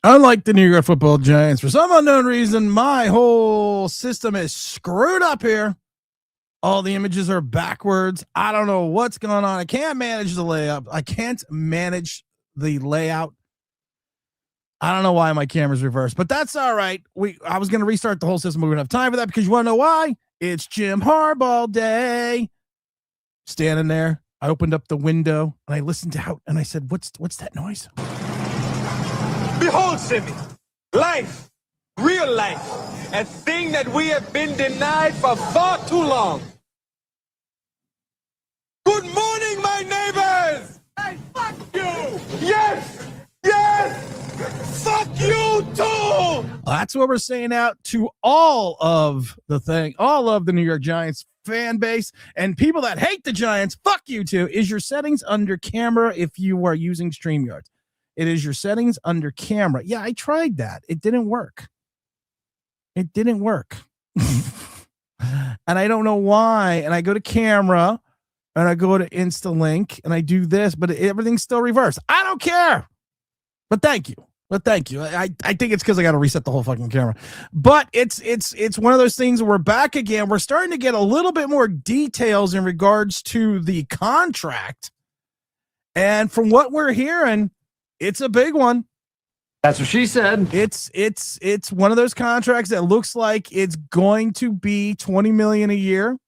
Unlike the New York Football Giants, for some unknown reason, my whole system is screwed up here. All the images are backwards. I don't know what's going on. I can't manage the layout. I can't manage the layout. I don't know why my camera's reversed, but that's all right. I was going to restart the whole system. We don't have time for that because you want to know why? It's Jim Harbaugh day. Standing there, I opened up the window and I listened out and I said, "What's that noise?" Behold, Simi, life, real life, a thing that we have been denied for far too long. Good morning, my neighbors! Hey, fuck you! Yes! Yes! Fuck you too! That's what we're saying out to all of the New York Giants fan base and people that hate the Giants. Fuck you too. Is your settings under camera if you are using StreamYard? It is your settings under camera. Yeah, I tried that. It didn't work. And I don't know why. And I go to camera and I go to Instalink and I do this, but everything's still reversed. I don't care. But thank you. I think it's because I got to reset the whole fucking camera. But it's one of those things where we're back again. We're starting to get a little bit more details in regards to the contract. And from what we're hearing, it's a big one. That's what she said. It's one of those contracts that looks like it's going to be $20 million a year.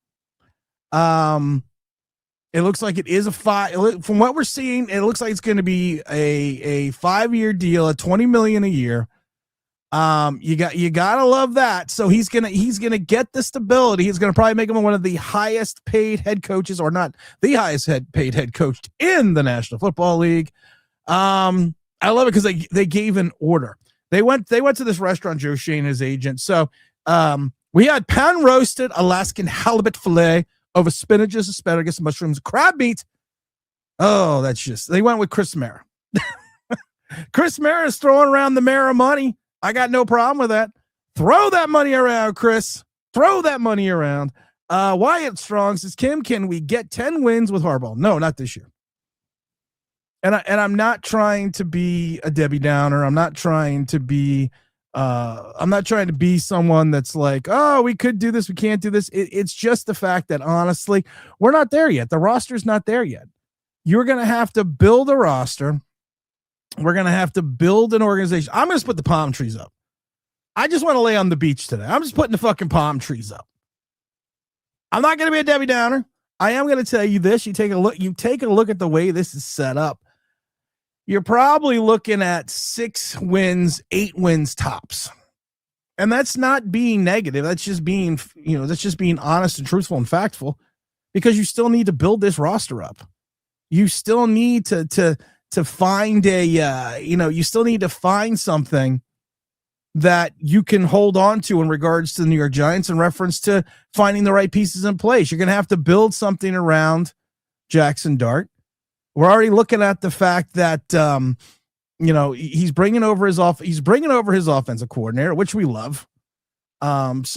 It looks like it is from what we're seeing, it looks like it's going to be a 5-year deal at $20 million a year. You gotta love that. So he's gonna get the stability. He's gonna probably make him one of the highest paid head coaches, or not the highest paid head coach in the National Football League. I love it because they gave an order. They went to this restaurant, Joe Shane, his agent. So we had pan roasted Alaskan halibut fillet over spinaches, asparagus, mushrooms, crab meat. Oh, they went with Chris Mara. Chris Mara is throwing around the Mara money. I got no problem with that. Throw that money around, Chris. Throw that money around. Wyatt Strong says, Kim, can we get 10 wins with Harbaugh? No, not this year. And I'm not trying to be a Debbie Downer. I'm not trying to be someone that's like, oh, we could do this, we can't do this. It's just the fact that honestly, we're not there yet. The roster's not there yet. You're gonna have to build a roster. We're gonna have to build an organization. I'm gonna put the palm trees up. I just want to lay on the beach today. I'm just putting the fucking palm trees up. I'm not gonna be a Debbie Downer. I am gonna tell you this. You take a look at the way this is set up. You're probably looking at 6 wins, 8 wins tops. And that's not being negative. That's just being, honest and truthful and factful, because you still need to build this roster up. You still need to find you still need to find something that you can hold on to in regards to the New York Giants in reference to finding the right pieces in place. You're going to have to build something around Jackson Dart. We're already looking at the fact that, he's bringing over his offensive coordinator, which we love. His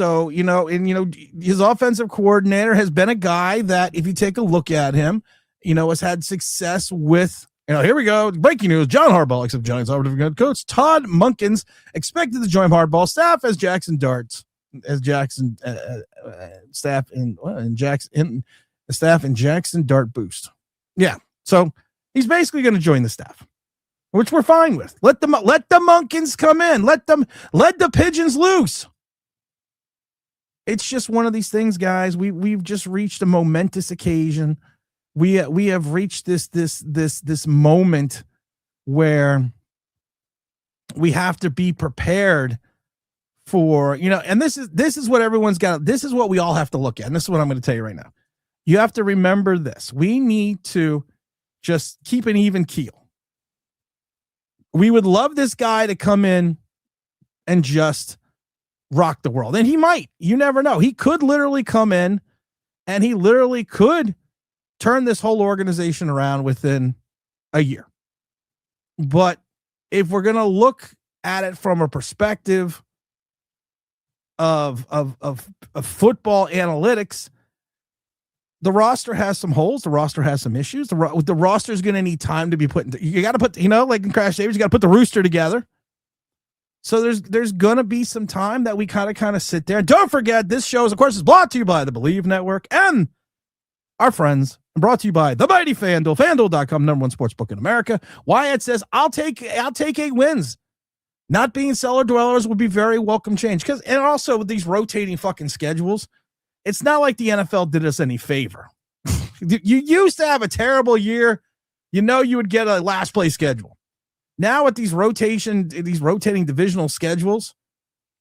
offensive coordinator has been a guy that, if you take a look at him, has had success with, here we go. Breaking news. John Harbaugh, except Giants offensive head coach Todd Monken's expected to join Harbaugh staff as Jackson Dart boost. Yeah. So he's basically going to join the staff, which we're fine with. Let the Monkins come in. Let the pigeons loose. It's just one of these things, guys. We've just reached a momentous occasion. We have reached this moment where we have to be prepared for, and this is what everyone's got. This is what we all have to look at. And this is what I'm going to tell you right now. You have to remember this. We need to just keep an even keel. We would love this guy to come in and just rock the world. And he might. You never know. He could literally come in and he literally could turn this whole organization around within a year. But if we're going to look at it from a perspective of football analytics, the roster has some holes. The roster has some issues. The roster is going to need time to be put into. You got to put, like in Crash Davis, you got to put the rooster together. So there's going to be some time that we kind of sit there. And don't forget, this show, of course, is brought to you by the Believe Network and our friends, and brought to you by the mighty FanDuel, FanDuel.com, #1 sportsbook in America. Wyatt says, I'll take 8 wins. Not being cellar dwellers would be very welcome change. And also with these rotating fucking schedules, it's not like the NFL did us any favor. You used to have a terrible year. You would get a last place schedule. Now with these rotating divisional schedules,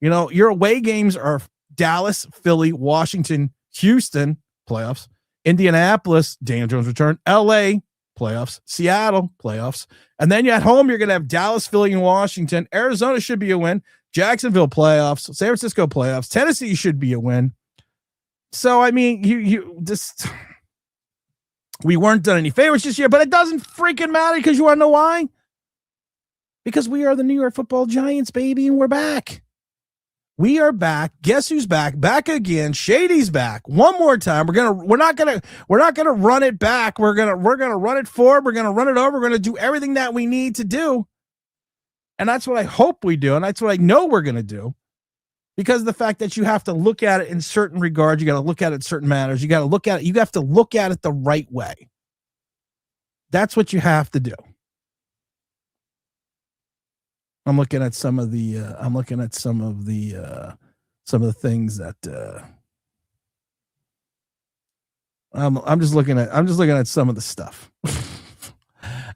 your away games are Dallas, Philly, Washington, Houston, playoffs, Indianapolis, Daniel Jones return, LA, playoffs, Seattle, playoffs. And then at home, you're going to have Dallas, Philly, and Washington. Arizona should be a win. Jacksonville, playoffs. San Francisco, playoffs. Tennessee should be a win. So, I mean, we weren't done any favors this year, but it doesn't freaking matter because you want to know why? Because we are the New York Football Giants, baby, and we're back. We are back. Guess who's back? Back again. Shady's back. One more time. We're not gonna run it back. We're gonna run it forward. We're gonna run it over. We're gonna do everything that we need to do. And that's what I hope we do. And that's what I know we're gonna do. Because of the fact that you have to look at it in certain regards, you got to look at it in certain matters. You have to look at it the right way. That's what you have to do. I'm looking at some of the things that I'm just looking at some of the stuff.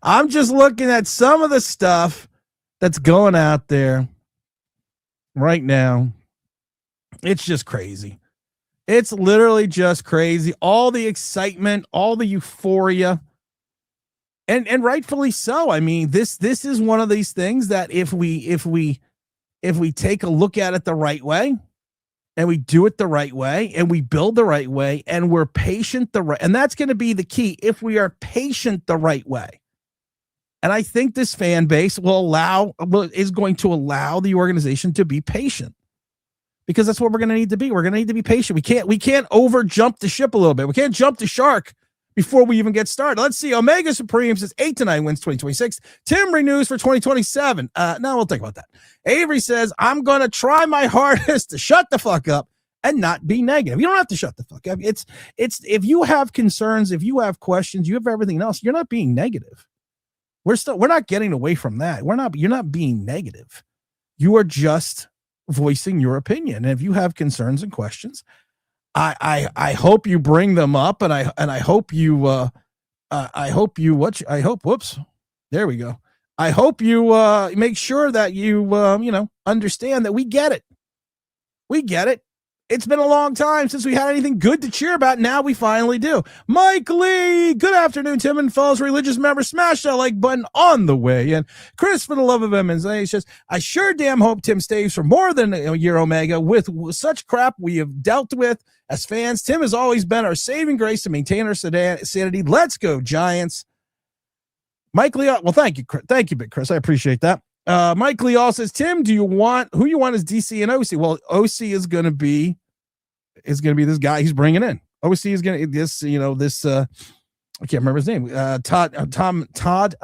I'm just looking at some of the stuff that's going out there right now. It's just crazy. It's literally just crazy. All the excitement, all the euphoria. And rightfully so. I mean, this is one of these things that if we take a look at it the right way, and we do it the right way, and we build the right way, and we're patient and that's going to be the key. If we are patient the right way, and I think this fan base is going to allow the organization to be patient, because that's what we're going to need to be. We're going to need to be patient. We can't over jump the ship a little bit. We can't jump the shark before we even get started. Let's see. Omega Supreme says 8-9 wins 2026. Tim renews for 2027. No, we'll think about that. Avery says, I'm going to try my hardest to shut the fuck up and not be negative. You don't have to shut the fuck up. It's if you have concerns, if you have questions, you have everything else, you're not being negative. We're not getting away from that. You're not being negative. You are just voicing your opinion. And if you have concerns and questions, I hope you bring them up, and I hope you whoops, there we go. I hope you make sure that you understand that we get it. We get it. It's been a long time since we had anything good to cheer about. Now we finally do. Mike Lee, good afternoon, Tim and Falls religious member. Smash that like button on the way. And Chris, for the love of MMA, says, I sure damn hope Tim stays for more than a year, Omega. With such crap we have dealt with as fans, Tim has always been our saving grace to maintain our sanity. Let's go, Giants. Mike Lee, well, thank you, Big Chris. I appreciate that. Mike Lee also says, Tim, who you want as DC and OC? Well, OC is going to be this guy he's bringing in. OC is going to I can't remember his name. Todd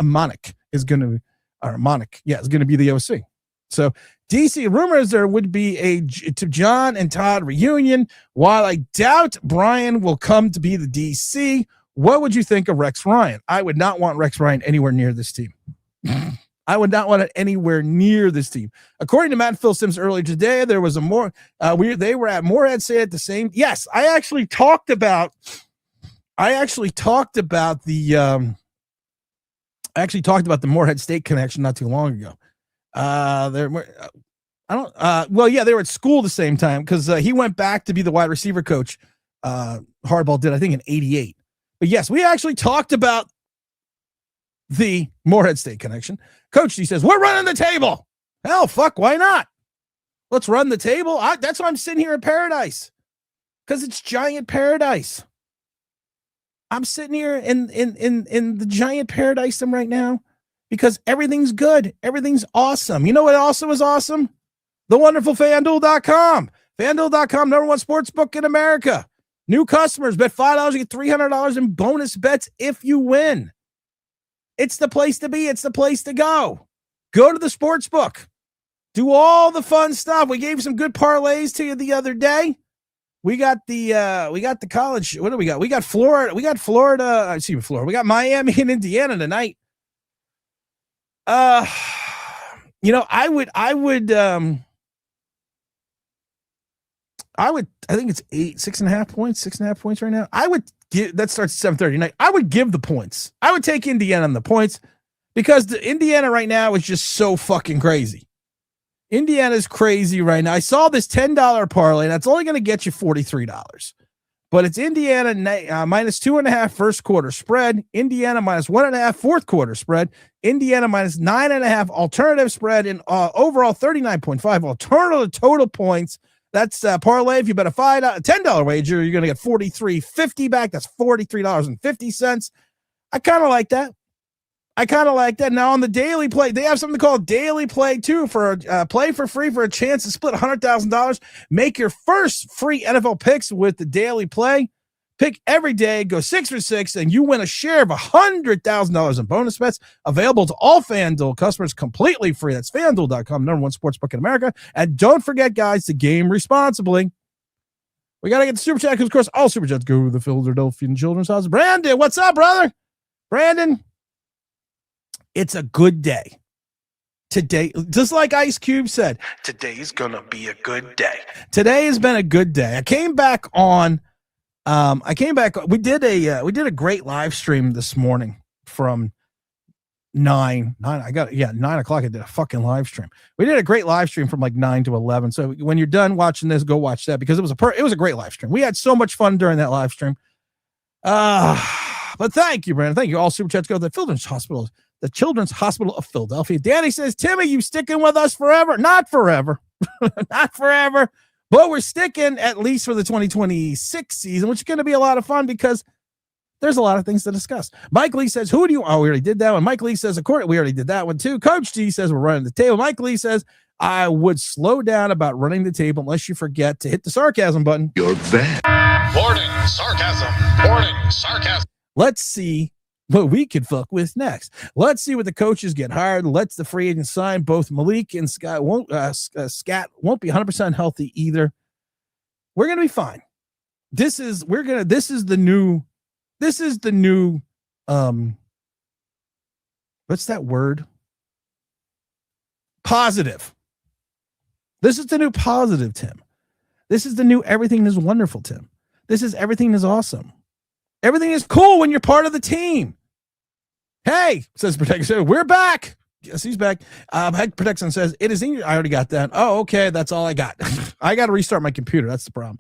Monick is going to, or Monick, is going to be the OC. So DC rumors there would be a John and Todd reunion. While I doubt Brian will come to be the DC, what would you think of Rex Ryan? I would not want Rex Ryan anywhere near this team. I would not want it anywhere near this team. According to Matt and Phil Sims earlier today, there was they were at Morehead State at the same. Yes, I actually talked about the Morehead State connection not too long ago. They were at school the same time, because he went back to be the wide receiver coach. Harbaugh did, I think, in '88. But yes, we actually talked about the Morehead State connection. Coach D says, we're running the table. Hell, fuck, why not? Let's run the table. That's why I'm sitting here in paradise, because it's giant paradise. I'm sitting here in the giant paradise right now because everything's good. Everything's awesome. You know what also is awesome? The wonderful FanDuel.com. FanDuel.com, #1 sportsbook in America. New customers bet $5, you get $300 in bonus bets if you win. It's the place to be. It's the place to go. Go to the sports book. Do all the fun stuff. We gave some good parlays to you the other day. We got the college. What do we got? We got Florida. We got Florida. Florida. We got Miami and Indiana tonight. I think it's 6.5 points right now. I would give, that starts at 7:30 tonight. I would give the points. I would take Indiana on the points because the Indiana right now is just so fucking crazy. Indiana's crazy right now. I saw this $10 parlay. That's only going to get you $43, but it's Indiana minus 2.5 first quarter spread. Indiana minus 1.5 fourth quarter spread. Indiana minus 9.5 alternative spread, and overall 39.5 alternative total points. That's parlay. If you bet a $10 wager, you're going to get $43.50 back. That's $43.50. I kind of like that. Now on the daily play, they have something called daily play too for play for free for a chance to split $100,000. Make your first free NFL picks with the daily play. Pick every day, go 6 for 6, and you win a share of $100,000 in bonus bets. Available to all FanDuel customers completely free. That's FanDuel.com, #1 sportsbook in America. And don't forget, guys, to game responsibly. We got to get the Super Chat because, of course, all Super Chats go to the Philadelphia Children's Hospital. Brandon, what's up, brother? Brandon, it's a good day. Today, just like Ice Cube said, today's going to be a good day. Today has been a good day. I came back. We did a great live stream this morning from 9 o'clock. I did a fucking live stream. We did a great live stream from like 9 to 11. So when you're done watching this, go watch that because it was a great live stream. We had so much fun during that live stream. But thank you, Brandon. Thank you. All Super Chats go to the Children's Hospital of Philadelphia. Danny says, Timmy, you sticking with us forever? Not forever. Not forever. But we're sticking at least for the 2026 season, which is going to be a lot of fun because there's a lot of things to discuss. Mike Lee says, we already did that one. Mike Lee says, we already did that one too. Coach G says, we're running the table. Mike Lee says, I would slow down about running the table unless you forget to hit the sarcasm button. You're bad. Warning, sarcasm. Warning, sarcasm. Let's see what we could fuck with next. Let's see what the coaches get hired. Let's the free agents sign. Both Malik and Scat won't be 100% healthy either. We're going to be fine. This is the new what's that word? Positive. This is the new positive, Tim. This is the new everything is wonderful, Tim. This is everything is awesome. Everything is cool when you're part of the team. Hey, says Protection, we're back. Yes, he's back. Heck Protection says, it is in your, I already got that. Oh, okay, that's all I got. I got to restart my computer. That's the problem.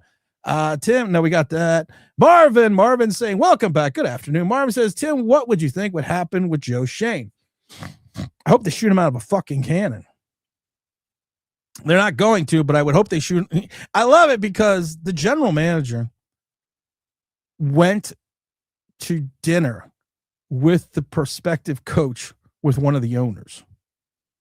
Tim, no, we got that. Marvin saying, welcome back. Good afternoon. Marvin says, Tim, what would you think would happen with Joe Shane? I hope they shoot him out of a fucking cannon. They're not going to, but I would hope they shoot. I love it because the general manager went to dinner with the prospective coach with one of the owners.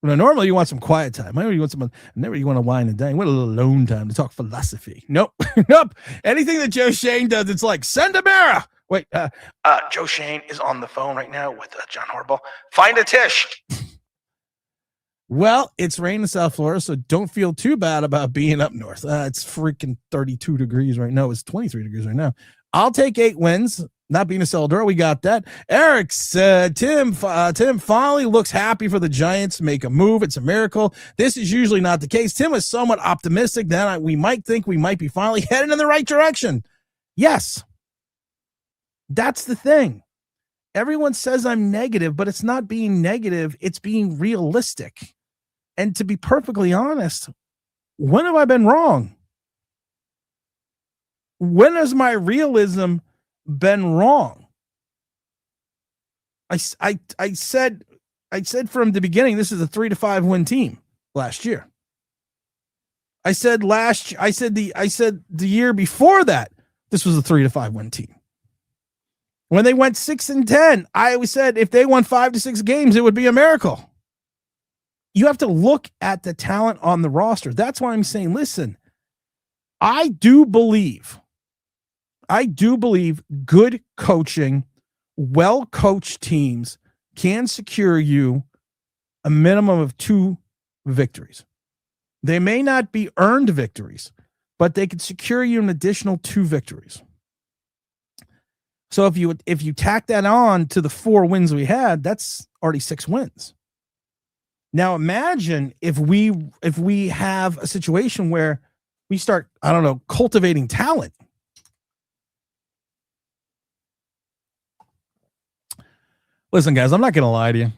Now, normally you want some quiet time. Maybe you want you want to wine and dine. You want a little alone time to talk philosophy. Nope. Nope. Anything that Joe Shane does, it's like, send a mirror. Wait, Joe Shane is on the phone right now with John Harbaugh. Find a Tish. Well, it's raining in South Florida, so don't feel too bad about being up north. It's freaking 32 degrees right now. It's 23 degrees right now. I'll take 8 wins. Not being a Celdor, we got that. Eric said, Tim finally looks happy for the Giants to make a move. It's a miracle. This is usually not the case. Tim is somewhat optimistic that we might think we might be finally heading in the right direction. Yes. That's the thing. Everyone says I'm negative, but it's not being negative. It's being realistic. And to be perfectly honest, when have I been wrong? When has my realism been wrong? I said from the beginning, this is a 3 to 5 win team last year. I said the year before that, this was a 3 to 5 win team. When they went 6-10, I always said if they won 5 to 6 games, it would be a miracle. You have to look at the talent on the roster. That's why I'm saying, listen, I do believe good coaching, well-coached teams can secure you a minimum of 2 victories. They may not be earned victories, but they could secure you an additional 2 victories. So if you tack that on to the 4 wins we had, that's already 6 wins. Now imagine if we have a situation where we start, I don't know, cultivating talent. Listen, guys, I'm not going to lie to you.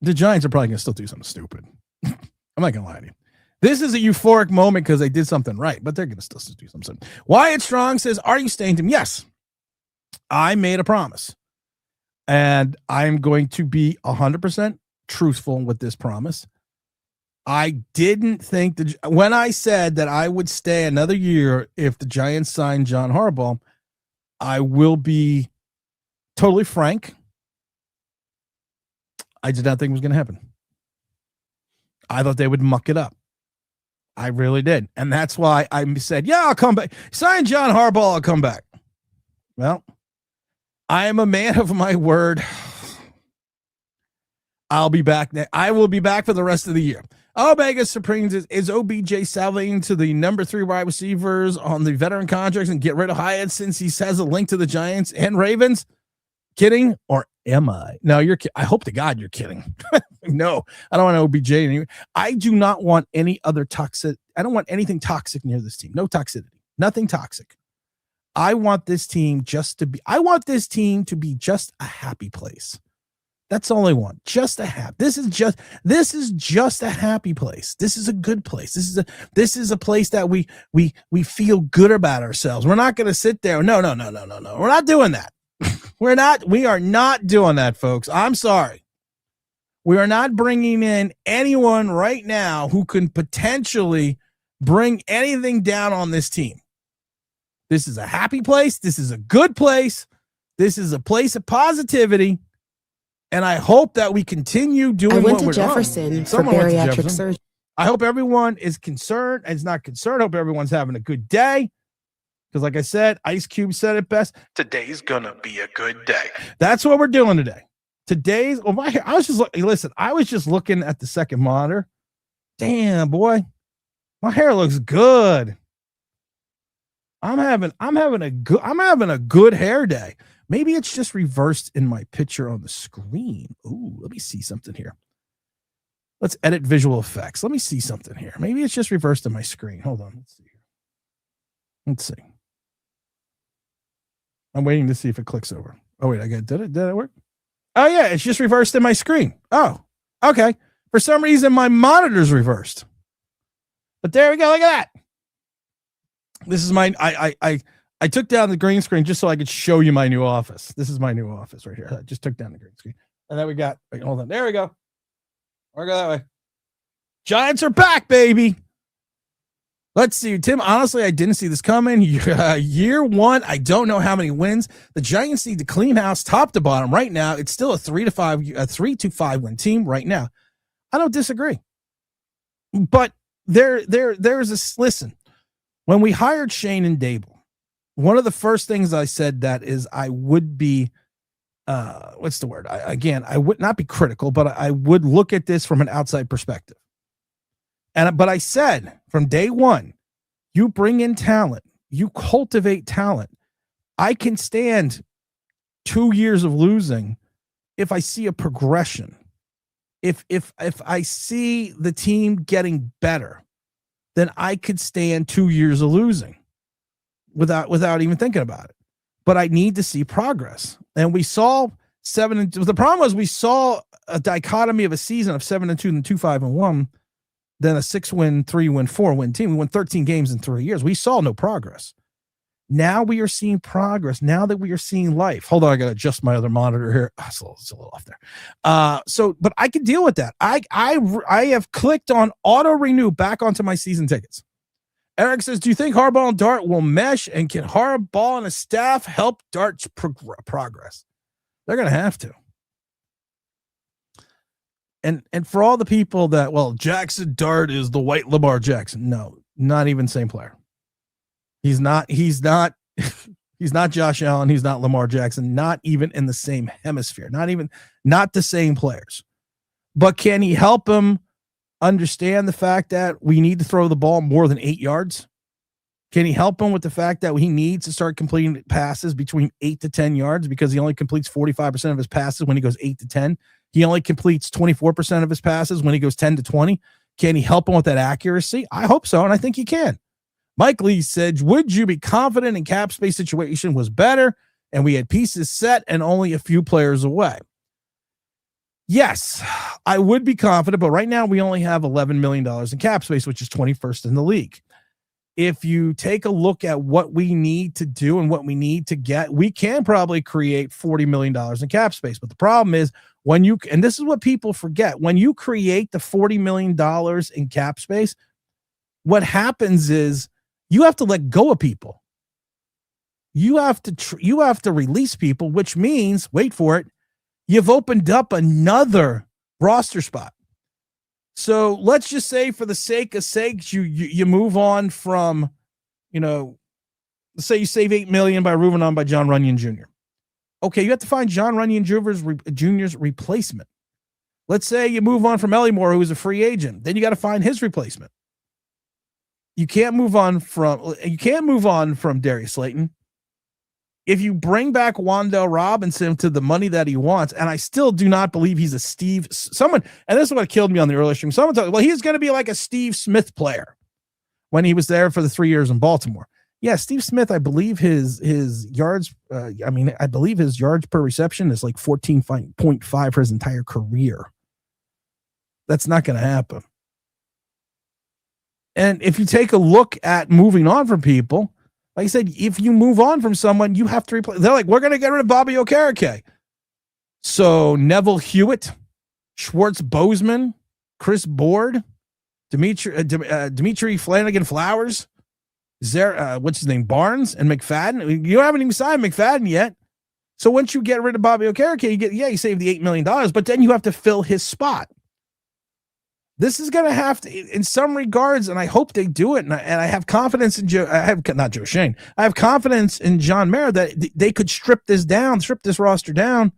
The Giants are probably going to still do something stupid. I'm not going to lie to you. This is a euphoric moment because they did something right, but they're going to still do something. Wyatt Strong says, are you staying team? Yes. I made a promise. And I'm going to be 100% truthful with this promise. I didn't think when I said that I would stay another year if the Giants signed John Harbaugh, I will be totally frank. I did not think it was going to happen. I thought they would muck it up. I really did. And that's why I said, yeah, I'll come back. Sign John Harbaugh, I'll come back. Well, I am a man of my word. I'll be back. I will be back for the rest of the year. Omega Supremes is OBJ salving to the number 3 wide receivers on the veteran contracts and get rid of Hyatt since he has a link to the Giants and Ravens? Kidding? Or am I? No, I hope to God you're kidding. No, I don't want OBJ anyway. I do not want any other toxic. I don't want anything toxic near this team. No toxicity. Nothing toxic. I want this team to be just a happy place. That's all I want. Just a happy. This is just a happy place. This is a good place. This is a place that we feel good about ourselves. We're not going to sit there. No. We're not doing that. We are not doing that, folks. I'm sorry. We are not bringing in anyone right now who can potentially bring anything down on this team. This is a happy place. This is a good place. This is a place of positivity. And I hope that we continue doing what we're doing. I went to Jefferson for bariatric surgery. I hope everyone is concerned and is not concerned. I hope everyone's having a good day. Because like I said, Ice Cube said it best. Today's going to be a good day. That's what we're doing today. I was just looking at the second monitor. Damn, boy. My hair looks good. I'm having a good hair day. Maybe it's just reversed in my picture on the screen. Ooh, let me see something here. Let's edit visual effects. Let me see something here. Maybe it's just reversed in my screen. Hold on. Let's see. I'm waiting to see if it clicks over. Oh, wait, did it work? Oh, yeah, it's just reversed in my screen. Oh, okay. For some reason, my monitor's reversed. But there we go. Look at that. This is my, I took down the green screen just so I could show you my new office. This is my new office right here. I just took down the green screen. And then we got, wait, hold on. There we go. We'll go that way. Giants are back, baby. Let's see, Tim. Honestly, I didn't see this coming. Year 1, I don't know how many wins. The Giants need to clean house top to bottom right now. It's still a 3 to 5 win team right now. I don't disagree. But there's this, listen, when we hired Shane and Dable, one of the first things I said that is I would be, what's the word? I would not be critical, but I would look at this from an outside perspective. But I said from day one, you bring in talent, you cultivate talent. I can stand 2 years of losing if I see a progression. If I see the team getting better, then I could stand 2 years of losing without even thinking about it. But I need to see progress. And we saw the problem was we saw a dichotomy of a season of 7-2 and 2-5-1. Then a 6-win, 3-win, 4-win team. We won 13 games in 3 years. We saw no progress. Now we are seeing progress. Now that we are seeing life. Hold on, I got to adjust my other monitor here. Oh, it's a little off there. But I can deal with that. I have clicked on auto renew back onto my season tickets. Eric says, do you think Harbaugh and Dart will mesh, and can Harbaugh and his staff help Dart's progress? They're going to have to. And for all the people that, well, Jackson Dart is the white Lamar Jackson. No, not even same player. He's not Josh Allen. He's not Lamar Jackson, not even in the same hemisphere, not the same players. But can he help him understand the fact that we need to throw the ball more than 8 yards? Can he help him with the fact that he needs to start completing passes between 8 to 10 yards because he only completes 45% of his passes when he goes 8 to 10? He only completes 24% of his passes when he goes 10 to 20. Can he help him with that accuracy? I hope so, and I think he can. Mike Lee said, would you be confident in cap space situation was better and we had pieces set and only a few players away? Yes, I would be confident, but right now we only have $11 million in cap space, which is 21st in the league. If you take a look at what we need to do and what we need to get, we can probably create $40 million in cap space. But the problem is when you, and this is what people forget, when you create the $40 million in cap space, what happens is you have to let go of people. You have to release people, which means, wait for it, you've opened up another roster spot. So let's just say, for the sake of sakes, you move on from, let's say you save $8 million by moving on by John Runyon Jr. Okay, you have to find John Runyon Jr.'s replacement. Let's say you move on from Ellie Moore, who is a free agent. Then you got to find his replacement. You can't move on from Darius Slayton. If you bring back Wan'Dale Robinson to the money that he wants, and I still do not believe he's a someone, and this is what killed me on the earlier stream. Someone thought, well, he's going to be like a Steve Smith player when he was there for the 3 years in Baltimore. Yeah, Steve Smith, I believe his yards, I believe his yards per reception is like 14.5 for his entire career. That's not going to happen. And if you take a look at moving on from people, like I said, if you move on from someone, you have to replace. They're like, we're going to get rid of Bobby Okereke. So Neville Hewitt, Schwartz Bozeman, Chris Board, Dimitri Flanagan Flowers, what's his name, Barnes and McFadden. You haven't even signed McFadden yet. So once you get rid of Bobby Okereke, you save the $8 million, but then you have to fill his spot. This is going to have to, in some regards, and I hope they do it, and I have confidence in I have confidence in John Mara that they could strip this roster down,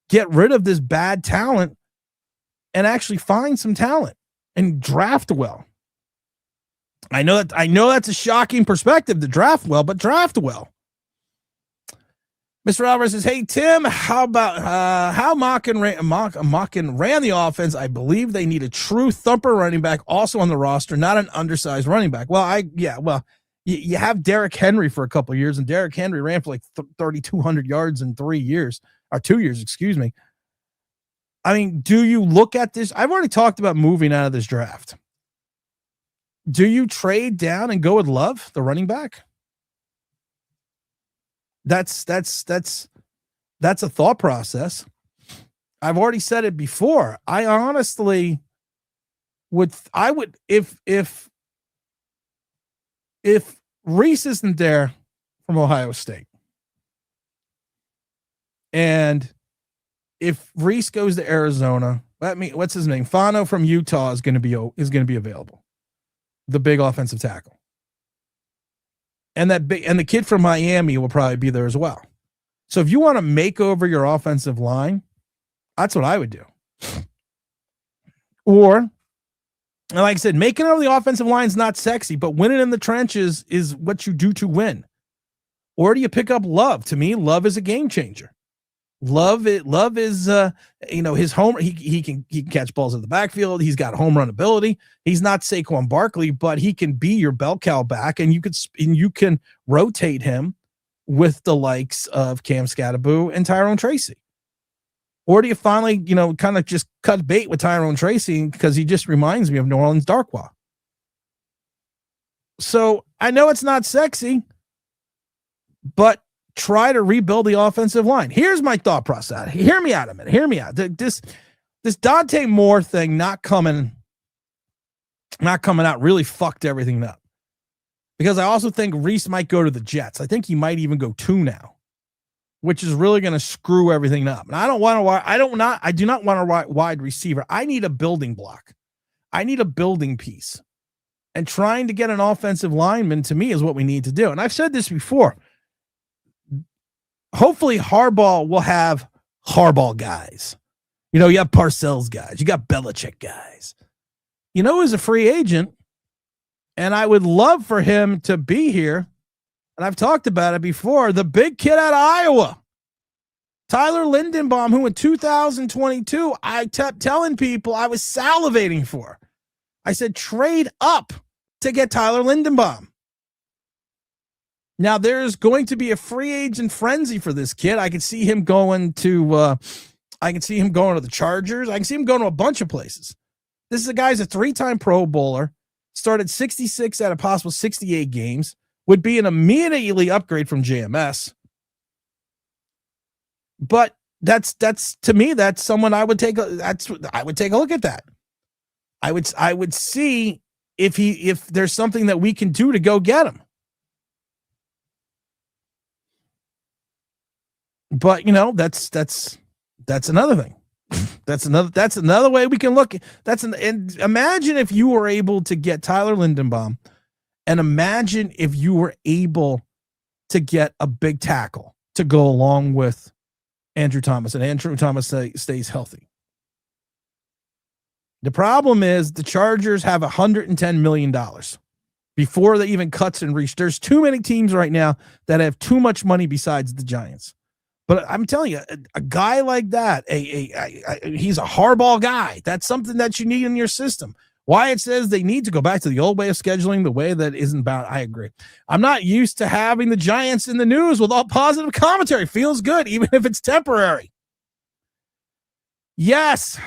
get rid of this bad talent, and actually find some talent and draft well. I know that's a shocking perspective to draft well, but draft well. Mr. Alvarez says, hey, Tim, how about how Mockin ran the offense? I believe they need a true thumper running back also on the roster, not an undersized running back. Well, you have Derrick Henry for a couple of years, and Derrick Henry ran for like 3,200 yards in 2 years, excuse me. I mean, do you look at this? I've already talked about moving out of this draft. Do you trade down and go with Love, the running back? That's a thought process. I've already said it before. I honestly would if Reese isn't there from Ohio State, and if Reese goes to Arizona, what's his name? Fano from Utah is going to be available. The big offensive tackle. And the kid from Miami will probably be there as well. So if you want to make over your offensive line, that's what I would do. Or, like I said, making over the offensive line is not sexy, but winning in the trenches is what you do to win. Or do you pick up Love? To me, Love is a game changer. Love is his home. He can catch balls in the backfield. He's got home run ability. He's not Saquon Barkley, but he can be your bell cow back, and you can rotate him with the likes of Cam Scatterboo and Tyrone Tracy. Or do you finally, kind of just cut bait with Tyrone Tracy because he just reminds me of New Orleans Darkwa? So I know it's not sexy, but try to rebuild the offensive line. Here's my thought process. Hear me out a minute. Hear me out. This Dante Moore thing not coming out really fucked everything up. Because I also think Reese might go to the Jets. I think he might even go 2 now, which is really going to screw everything up. And I do not want a wide receiver. I need a building block. I need a building piece. And trying to get an offensive lineman, to me, is what we need to do. And I've said this before. Hopefully Harbaugh will have Harbaugh guys. You have Parcells guys. You got Belichick guys. You know who's a free agent? And I would love for him to be here. And I've talked about it before. The big kid out of Iowa, Tyler Lindenbaum, who in 2022, I kept telling people I was salivating for. I said, trade up to get Tyler Lindenbaum. Now, there's going to be a free agent frenzy for this kid. I could see him going to the Chargers. I can see him going to a bunch of places. This is a guy's a 3-time Pro Bowler, started 66 out of possible 68 games, would be an immediately upgrade from JMS. But that's to me, that's someone I would take a look at that. I would see if there's something that we can do to go get him. But that's another thing. That's another way we can look. And imagine if you were able to get Tyler Lindenbaum, and imagine if you were able to get a big tackle to go along with Andrew Thomas, and Andrew Thomas stays healthy. The problem is the Chargers have $110 million before they even cuts and reach. There's too many teams right now that have too much money besides the Giants. But I'm telling you, a guy like that, he's a Harbaugh guy. That's something that you need in your system. Wyatt says they need to go back to the old way of scheduling, the way that isn't bound. I agree. I'm not used to having the Giants in the news with all positive commentary. Feels good, even if it's temporary. Yes,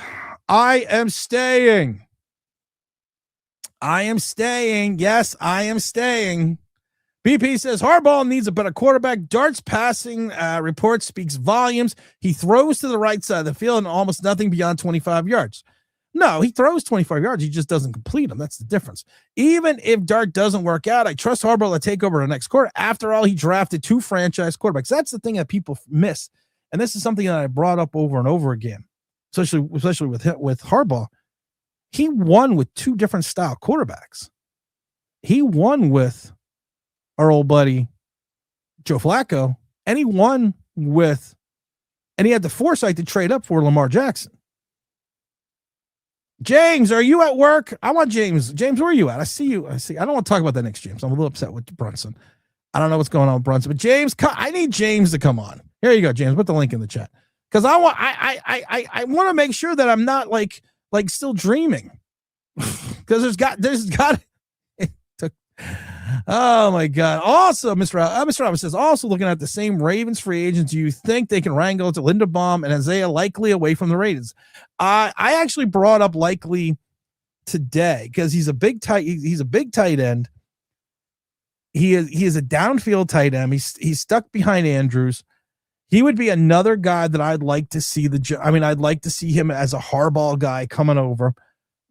I am staying. Yes, I am staying. BP says Harbaugh needs a better quarterback. Dart's passing report speaks volumes. He throws to the right side of the field and almost nothing beyond 25 yards. No, he throws 25 yards. He just doesn't complete them. That's the difference. Even if Dart doesn't work out, I trust Harbaugh to take over the next quarter. After all, he drafted 2 franchise quarterbacks. That's the thing that people miss. And this is something that I brought up over and over again, especially with Harbaugh. He won with 2 different style quarterbacks. He won with our old buddy Joe Flacco, and he had the foresight to trade up for Lamar Jackson. James, are you at work? I want James. James, where are you at? I see you. I don't want to talk about that next, James. I'm a little upset with Brunson. I don't know what's going on with Brunson, but James, I need James to come on. Here you go, James. Put the link in the chat. Because I want to make sure that I'm not like still dreaming. Because there's got oh my God. Also, Mr. Robert says, also looking at the same Ravens free agents, do you think they can wrangle to Linderbaum and Isaiah Likely away from the Ravens? I actually brought up Likely today because he's a big tight end. He is a downfield tight end. He's stuck behind Andrews. He would be another guy that I'd like to see I'd like to see him as a Harbaugh guy coming over.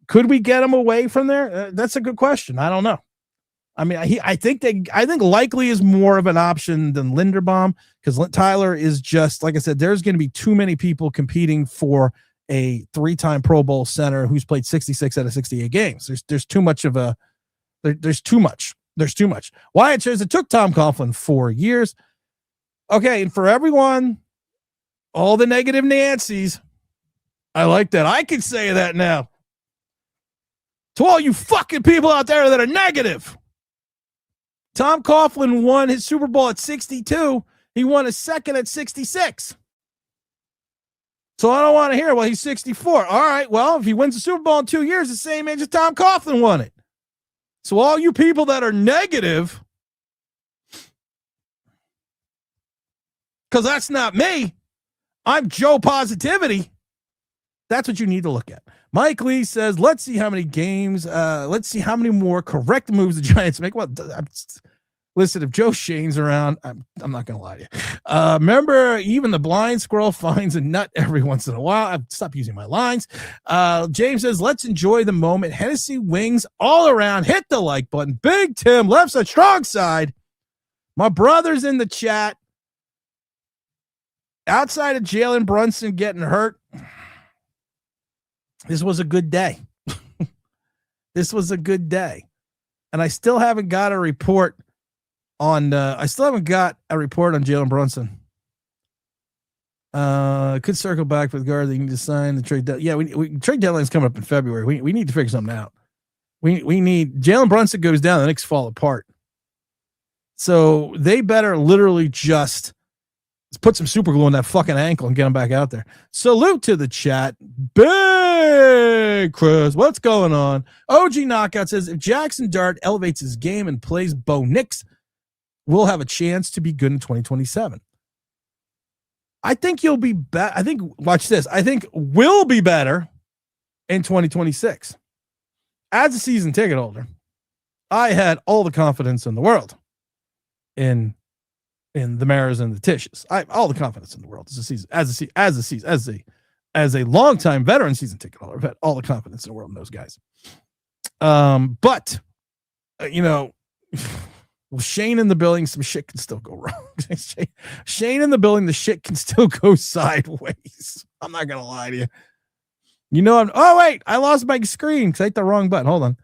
Could we get him away from there? That's a good question. I don't know. I mean, I think Likely is more of an option than Linderbaum because Tyler is just, like I said, there's going to be too many people competing for a 3-time Pro Bowl center who's played 66 out of 68 games. There's too much. Wyatt says it took Tom Coughlin 4 years. Okay, and for everyone, all the negative Nancy's, I like that. I can say that now. To all you fucking people out there that are negative. Tom Coughlin won his Super Bowl at 62. He won his second at 66. So I don't want to hear, well, he's 64. All right, well, if he wins the Super Bowl in 2 years, the same age as Tom Coughlin won it. So all you people that are negative, because that's not me. I'm Joe Positivity. That's what you need to look at. Mike Lee says, let's see how many more correct moves the Giants make. Well, listen, if Joe Shane's around, I'm not going to lie to you. Remember, even the blind squirrel finds a nut every once in a while. I've stopped using my lines. James says, let's enjoy the moment. Hennessy wings all around. Hit the like button. Big Tim, left side, strong side. My brother's in the chat. Outside of Jalen Brunson getting hurt, this was a good day. This was a good day. And I still haven't got a report on Jalen Brunson. Could circle back with guard that you need to sign the trade. Yeah, we trade deadline's coming up in February. We need to figure something out. We need Jalen Brunson goes down, the Knicks fall apart. So they better literally just put some super glue on that fucking ankle and get him back out there. Salute to the chat. Big Chris, what's going on? OG Knockout says, if Jackson Dart elevates his game and plays Bo Nix, we'll have a chance to be good in 2027. I think you'll be better. I think, watch this. I think we'll be better in 2026. As a season ticket holder, I had all the confidence in the world in the Maras and the Tishes. I all the confidence in the world as a longtime veteran season ticket holder. I've had all the confidence in the world in those guys. But you know, Shane in the building, some shit can still go wrong. Shane in the building, the shit can still go sideways. I'm not gonna lie to you. You know, oh wait, I lost my screen because I hit the wrong button. Hold on,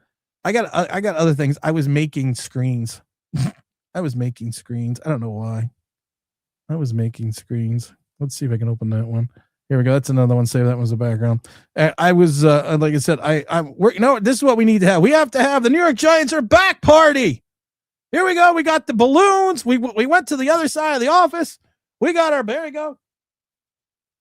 I got other things. I was making screens. I don't know why. I was making screens. Let's see if I can open that one. Here we go. That's another one. Save that was the background. I was like I said, we're, you know, this is what we need to have. We have to have the New York Giants are back party. Here we go. We got the balloons. We went to the other side of the office. We got our, there we go.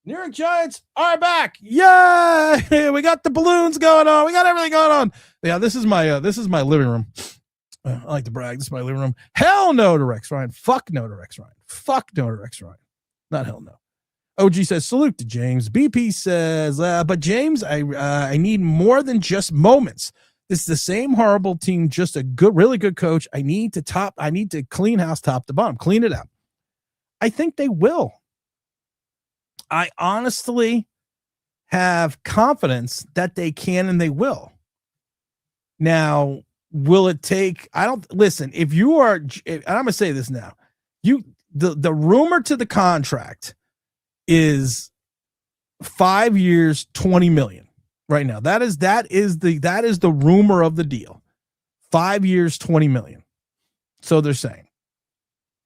New York Giants are back. Yeah. We got the balloons going on. We got everything going on. Yeah. This is my living room. I like to brag. This is my living room. Hell no to Rex Ryan. Fuck no to Rex Ryan. Fuck no to Rex Ryan. Not hell no. OG says, salute to James. BP says, but James, I need more than just moments. This is the same horrible team, just a good, really good coach. I need to clean house top to bottom, clean it up. I think they will. I honestly have confidence that they can and they will. Now, will it take, listen, if you are, and I'm going to say this now, the rumor to the contract is 5 years, 20 million right now. That is the rumor of the deal. 5 years, 20 million. So they're saying.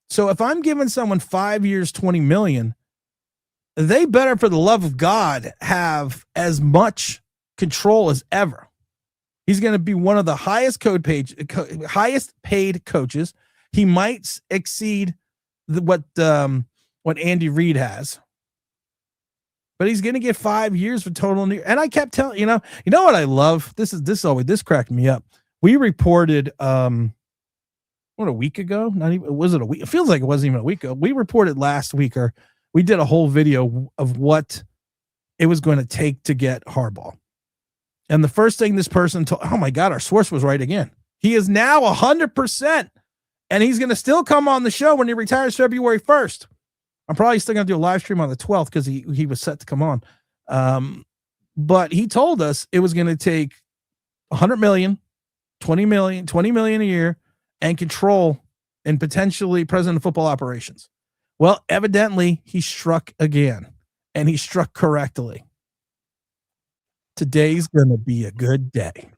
So if I'm giving someone 5 years, 20 million, they better, for the love of God, have as much control as ever. He's going to be one of the highest paid coaches. He might exceed what Andy Reid has, but he's going to get 5 years for total. And I kept telling you know what I love. This cracked me up. We reported a week ago. Not even was it a week? It feels like it wasn't even a week ago. We reported last week, or we did a whole video of what it was going to take to get Harbaugh. And the first thing this person told, oh my God, our source was right again. He is now 100%, and he's going to still come on the show when he retires February 1st. I'm probably still going to do a live stream on the 12th because he was set to come on. But he told us it was going to take 100 million, 20 million a year, and control and potentially president of football operations. Well, evidently he struck again, and he struck correctly. Today's going to be a good day.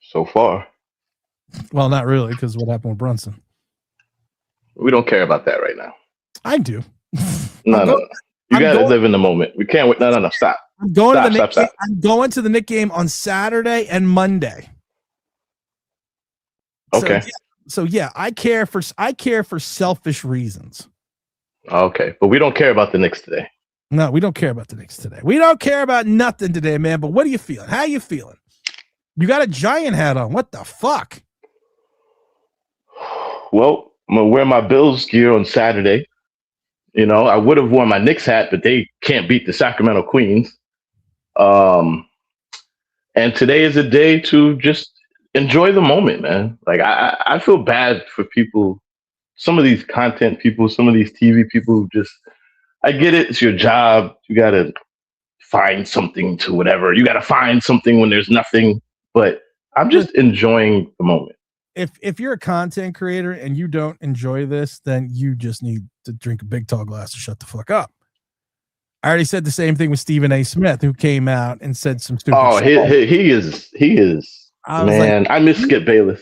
So far. Well, not really, because what happened with Brunson. We don't care about that right now. I do. No. You got to live in the moment. We can't wait. No. Stop. I'm going to the Knicks game on Saturday and Monday. Okay. So yeah, I care for selfish reasons. Okay, but we don't care about the Knicks today. No, we don't care about the Knicks today. We don't care about nothing today, man. But what are you feeling? How you feeling? You got a Giant hat on. What the fuck? Well, I'm going to wear my Bills gear on Saturday. You know, I would have worn my Knicks hat, but they can't beat the Sacramento Queens. And today is a day to just enjoy the moment, man. Like, I feel bad for people, some of these content people, some of these TV people who just, I get it. It's your job. You got to find something to whatever. You got to find something when there's nothing. But I'm just enjoying the moment. If you're a content creator and you don't enjoy this, then you just need to drink a big tall glass to shut the fuck up. I already said the same thing with Stephen A. Smith, who came out and said some stupid shit. He is. Man, I miss Skip Bayless.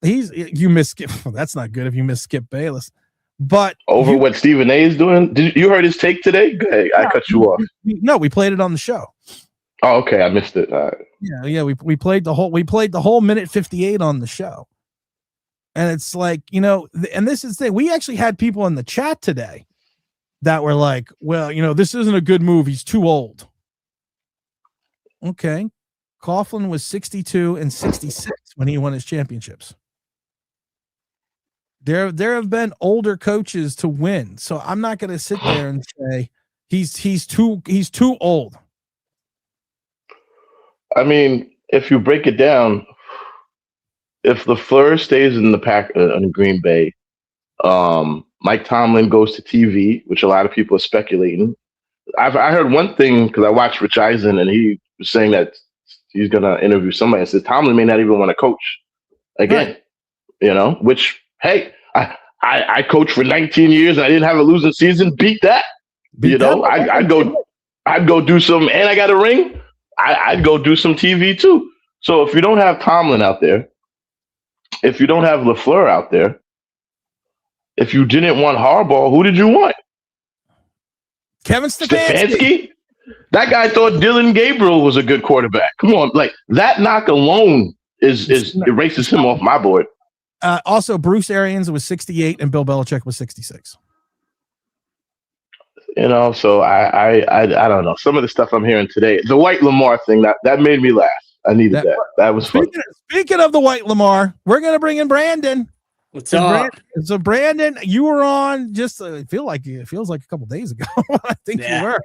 You miss Skip. Well, that's not good if you miss Skip Bayless. But what Stephen A. is doing, you heard his take today? Go ahead, I cut you off. No, we played it on the show. Oh, okay, I missed it. Yeah. We played the whole minute 58 on the show, and it's like, and this is the thing. We actually had people in the chat today that were like, "Well, this isn't a good move. He's too old." Okay, Coughlin was 62 and 66 when he won his championships. There have been older coaches to win, so I'm not going to sit there and say he's too old. I mean, if you break it down, if LaFleur stays in the pack in Green Bay, Mike Tomlin goes to TV, which a lot of people are speculating. I heard one thing because I watched Rich Eisen, and he was saying that he's going to interview somebody and says Tomlin may not even want to coach again. Right. Which, hey, I coached for 19 years and I didn't have a losing season. Beat that. I'd go do some, and I got a ring. I'd go do some TV too. So if you don't have Tomlin out there, if you don't have LaFleur out there, if you didn't want Harbaugh, who did you want? Kevin Stefanski. That guy thought Dylan Gabriel was a good quarterback. Come on, like that knock alone erases him off my board. Also, Bruce Arians was 68 and Bill Belichick was 66. So I don't know. Some of the stuff I'm hearing today, the White Lamar thing, that made me laugh. I needed that. That was fun. Speaking of the White Lamar, we're going to bring in Brandon. What's up? So Brandon, you were on just it feels like a couple days ago. I think you were.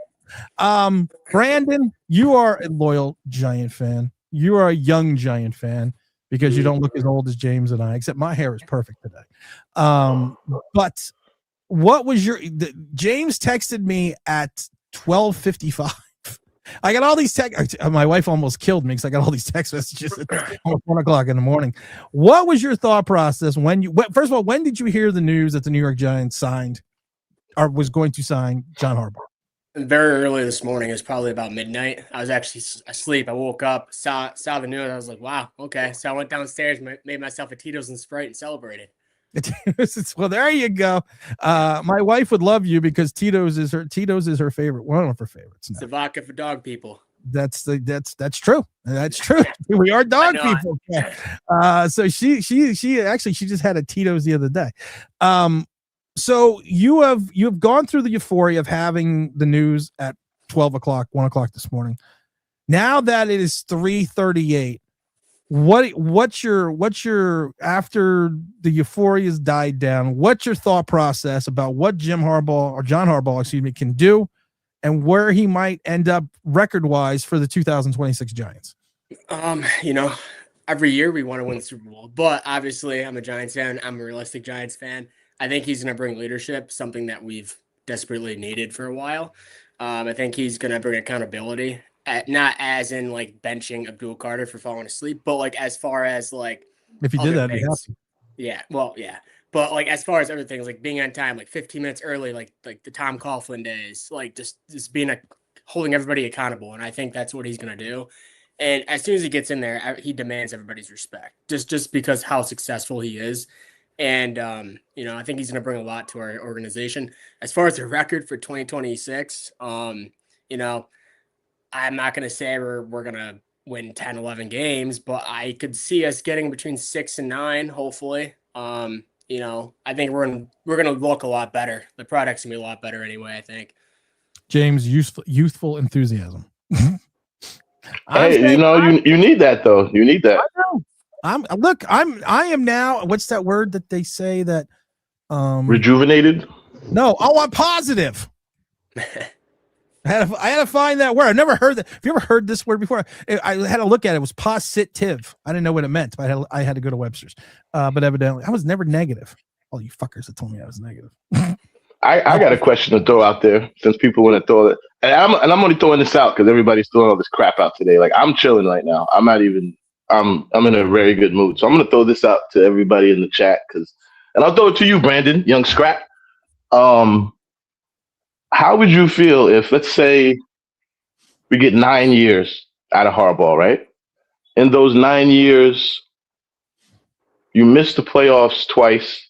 Brandon, you are a loyal Giant fan. You are a young Giant fan because you don't look as old as James and I, except my hair is perfect today. But what was James texted me at 12:55. I got all these texts. My wife almost killed me because I got all these text messages at 1:00 in the morning. What was your thought process first of all, when did you hear the news that the New York Giants signed or was going to sign John Harbaugh? Very early this morning. It was probably about midnight. I was actually asleep. I woke up, saw the news. I was like, wow, okay. So I went downstairs, made myself a Tito's and Sprite and celebrated. Well, there you go. My wife would love you because Tito's is her favorite, one of her favorites. It's a vodka for dog people. That's true. That's true. We are dog people. So she just had a Tito's the other day. So you've gone through the euphoria of having the news at 12:00, 1:00 this morning. Now that it is 3:38. What's your after the euphoria's died down? What's your thought process about what John Harbaugh, can do, and where he might end up record-wise for the 2026 Giants? Every year we want to win the Super Bowl, but obviously I'm a Giants fan. I'm a realistic Giants fan. I think he's going to bring leadership, something that we've desperately needed for a while. I think he's going to bring accountability. Not as in like benching Abdul Carter for falling asleep, but like as far as like if you did that, but like as far as other things like being on time, like 15 minutes early, like the Tom Coughlin days, like just being holding everybody accountable, and I think that's what he's gonna do. And as soon as he gets in there, he demands everybody's respect, just because how successful he is. And I think he's gonna bring a lot to our organization. As far as the record for 2026, I'm not going to say we're going to win 10, 11 games, but I could see us getting between 6 and 9, hopefully. I think we're going to look a lot better. The product's going to be a lot better anyway, I think. James, youthful enthusiasm. Hey, you need that though. You need that. I am now, what's that word that they say that rejuvenated? No, I'm positive. I had to find that word. I've never heard that. Have you ever heard this word before? I had to look at it. It was positive. I didn't know what it meant, but I had to go to Webster's. But evidently, I was never negative. All you fuckers that told me I was negative. I got a question to throw out there since people want to throw it. And I'm only throwing this out because everybody's throwing all this crap out today. Like I'm chilling right now. I'm in a very good mood. So I'm going to throw this out to everybody in the chat and I'll throw it to you, Brandon, young scrap. How would you feel if, let's say, we get 9 years out of Harbaugh, right? In those 9 years, you miss the playoffs twice.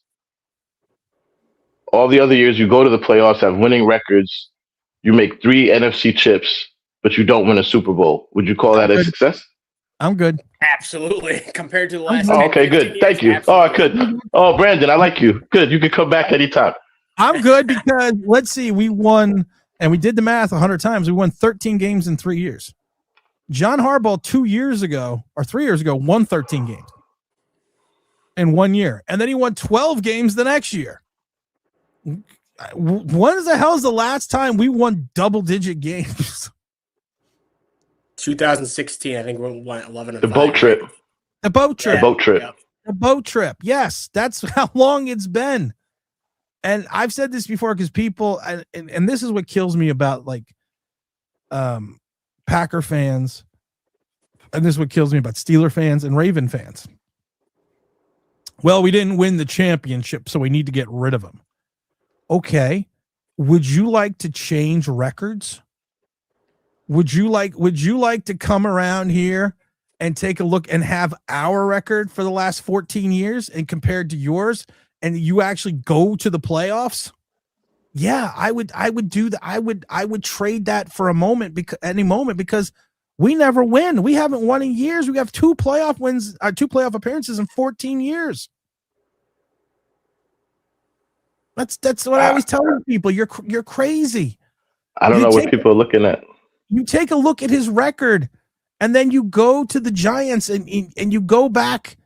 All the other years, you go to the playoffs, have winning records. You make 3 NFC chips, but you don't win a Super Bowl. Would you call that a success? I'm good. Absolutely. Compared to the last Oh, 10, okay, 15 good. years, Thank you. absolutely. Oh, I could. Oh, Brandon, I like you. Good. You can come back anytime. I'm good because let's see, we won, and we did the math 100 times. We won 13 games in 3 years. John Harbaugh 2 years ago or 3 years ago won 13 games in 1 year, and then he won 12 games the next year. When the hell is the last time we won double-digit games? 2016, I think we won 11 and The 5. boat trip. The boat trip. The boat trip. Yep. The boat trip. Yes, that's how long it's been. And I've said this before because people, and this is what kills me about like Packer fans, and this is what kills me about Steeler fans and Raven fans. Well, we didn't win the championship, so we need to get rid of them. Okay. Would you like to change records? Would you like to come around here and take a look and have our record for the last 14 years and compared to yours, and you actually go to the playoffs? Yeah, I would do that. I would trade that for a moment, because we never win. We haven't won in years. We have 2 playoff wins, 2 playoff appearances in 14 years. That's what I always tell people. You're crazy. I don't know what people are looking at. You take a look at his record, and then you go to the Giants and you go back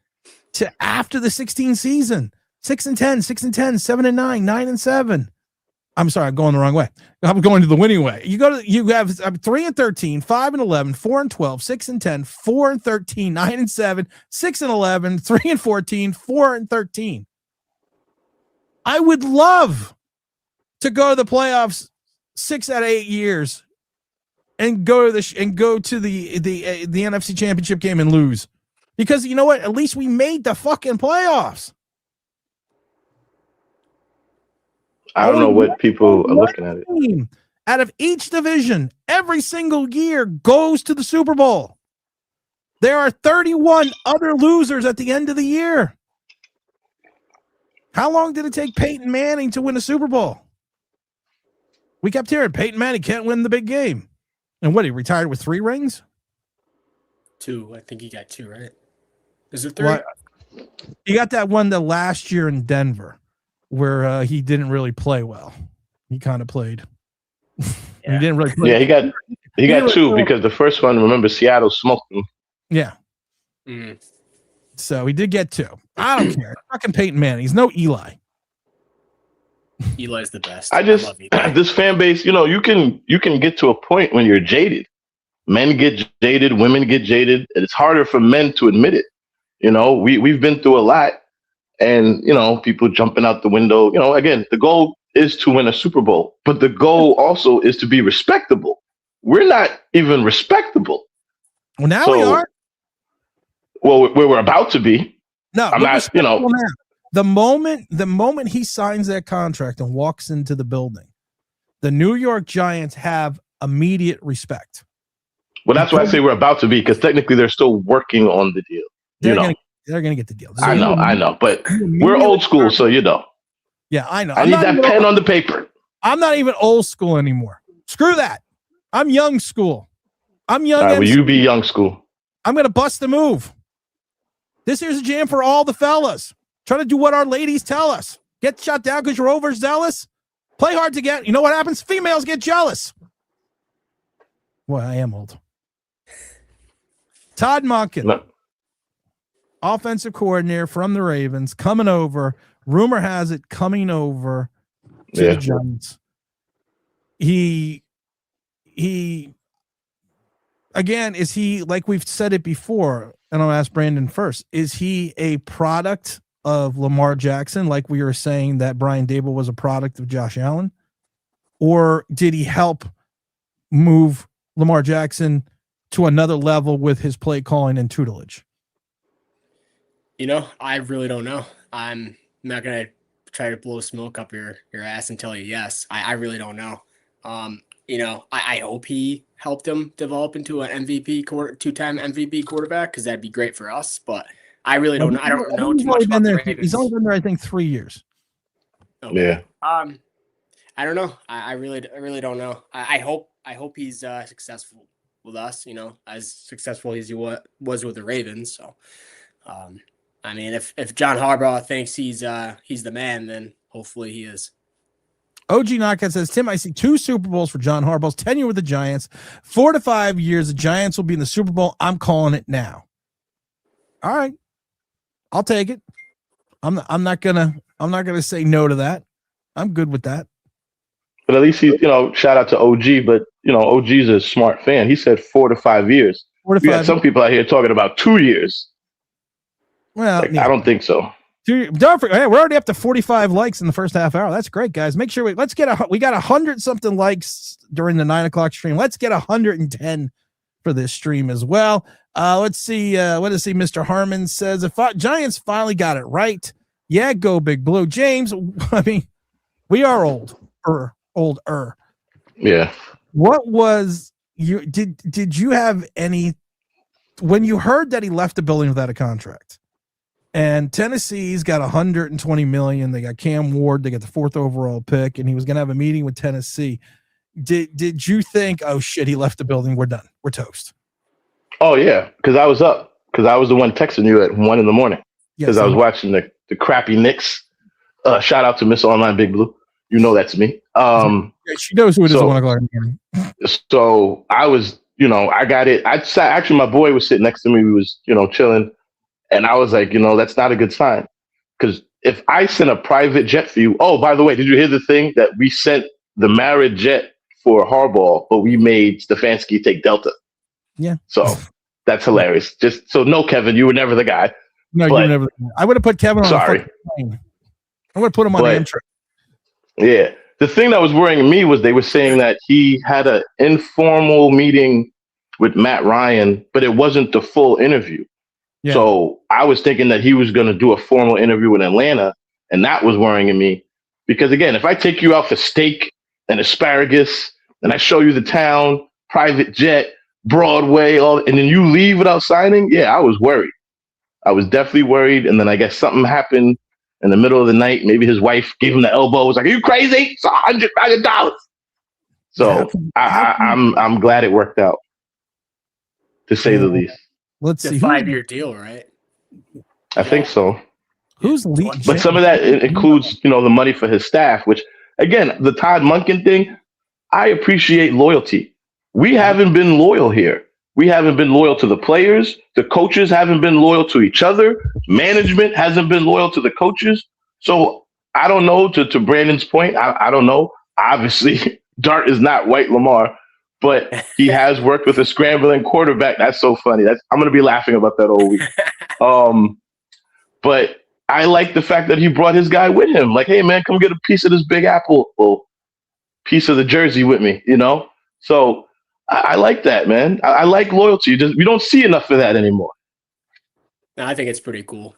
to after the 16 season, 6-10, 6-10, 7-9, 9-7. I'm sorry, I'm going the wrong way. I'm going to the winning way. You have 3-13, 5-11, 4-12, 6-10, 4-13, 9-7, 6-11, 3-14, 4-13. I would love to go to the playoffs 6 out of 8 years and go to the NFC Championship game and lose, because you know what? At least we made the fucking playoffs. I don't know what people are looking at it. Out of each division, every single year goes to the Super Bowl. There are 31 other losers at the end of the year. How long did it take Peyton Manning to win a Super Bowl? We kept hearing Peyton Manning can't win the big game. And what, he retired with 3 rings? 2. I think he got 2, right? Is it 3? Well, he got that one the last year in Denver where he didn't really play well. He kind of played. Yeah. He didn't really play. Yeah, he got 2 because the first one, remember, Seattle smoked him. Yeah. Mm. So he did get 2. I don't care. Fucking Peyton Manning. He's no Eli. Eli's the best. I love Eli. This fan base, you can get to a point when you're jaded. Men get jaded, women get jaded, and it's harder for men to admit it. We've been through a lot, and people jumping out the window. Again, the goal is to win a Super Bowl, but the goal also is to be respectable. We're not even respectable. Well, now we are. Well, we're about to be. No, I'm not. Now. The moment he signs that contract and walks into the building, the New York Giants have immediate respect. Well, that's why I say we're about to be, because technically they're still working on the deal. They're gonna get the deal. I know, but we're old school, so Yeah, I know. I need that pen on the paper. I'm not even old school anymore. Screw that. I'm young school. I'm young. Will you be young school? I'm gonna bust the move. This here's a jam for all the fellas. Try to do what our ladies tell us. Get shut down because you're overzealous. Play hard to get. You know what happens? Females get jealous. Well, I am old. Todd Monken, offensive coordinator from the Ravens, coming over. Rumor has it coming over to the Giants. He again, is he, like we've said it before, and I'll ask Brandon first, is he a product of Lamar Jackson, like we were saying that Brian Daboll was a product of Josh Allen? Or did he help move Lamar Jackson to another level with his play calling and tutelage? I really don't know. I'm not going to try to blow smoke up your ass and tell you yes. I really don't know. I hope he helped him develop into an two-time MVP quarterback, because that'd be great for us. But I really don't know. I don't know too much about the Ravens. He's only been there, I think, 3 years. Okay. Yeah. I don't know. I really don't know. I hope I hope he's successful with us, you know, as successful as he was with the Ravens. So, I mean, if John Harbaugh thinks he's the man, then hopefully he is. OG Knockout says, Tim, I see 2 Super Bowls for John Harbaugh's tenure with the Giants. 4 to 5 years, the Giants will be in the Super Bowl. I'm calling it now. All right. I'll take it. I'm not gonna say no to that. I'm good with that. But at least he, shout out to OG, but OG's a smart fan. He said 4 to 5 years. 4 to 5. We got some people out here talking about 2 years. Well, I don't think so. Don't forget, hey, we're already up to 45 likes in the first half hour. That's great, guys. Make sure we got 100 something likes during the 9 o'clock stream. Let's get 110 for this stream as well. Let's see. What does Mr. Harmon says? If Giants finally got it right, yeah, go Big Blue. James, I mean, we are older. Yeah. What was you? Did you have any when you heard that he left the building without a contract? And Tennessee's got $120 million. They got Cam Ward. They got the 4th overall pick, and he was going to have a meeting with Tennessee. Did you think, oh shit, he left the building? We're done. We're toast. Oh yeah, because I was up. Because I was the one texting you at 1 a.m. Because I was watching the crappy Knicks. Shout out to Miss Online Big Blue. You know that's me. She knows who it is at 1 o'clock in the morning. So I was, I got it. Actually, my boy was sitting next to me. We was, chilling. And I was like, that's not a good sign. Because if I sent a private jet for you, oh, by the way, did you hear the thing that we sent the Marriott jet for Harbaugh, but we made Stefanski take Delta? Yeah. So that's hilarious. Just so no, Kevin, you were never the guy. No, you were never the guy. I would have put Kevin on sorry. plane. I would have put him on Amtrak. Yeah. The thing that was worrying me was they were saying that he had an informal meeting with Matt Ryan, but it wasn't the full interview. Yeah. So I was thinking that he was going to do a formal interview in Atlanta, and that was worrying me. Because, again, if I take you out for steak and asparagus, and I show you the town, private jet, Broadway, and then you leave without signing, yeah, I was worried. I was definitely worried. And then I guess something happened in the middle of the night. Maybe his wife gave him the elbow. Was like, "Are you crazy? It's $100 million." So I'm glad it worked out, to say the least. Let's see. It's a 5-year deal, right? I think so. Who's lead? But some of that includes, the money for his staff, which, again, the Todd Monken thing, I appreciate loyalty. We haven't been loyal here. We haven't been loyal to the players. The coaches haven't been loyal to each other. Management hasn't been loyal to the coaches. So I don't know, to Brandon's point, I don't know. Obviously, Dart is not White Lamar. But he has worked with a scrambling quarterback. That's so funny. I'm going to be laughing about that all week. But I like the fact that he brought his guy with him. Like, hey, man, come get a piece of this Big Apple, piece of the jersey with me, So I like that, man. I like loyalty. We don't see enough of that anymore. No, I think it's pretty cool.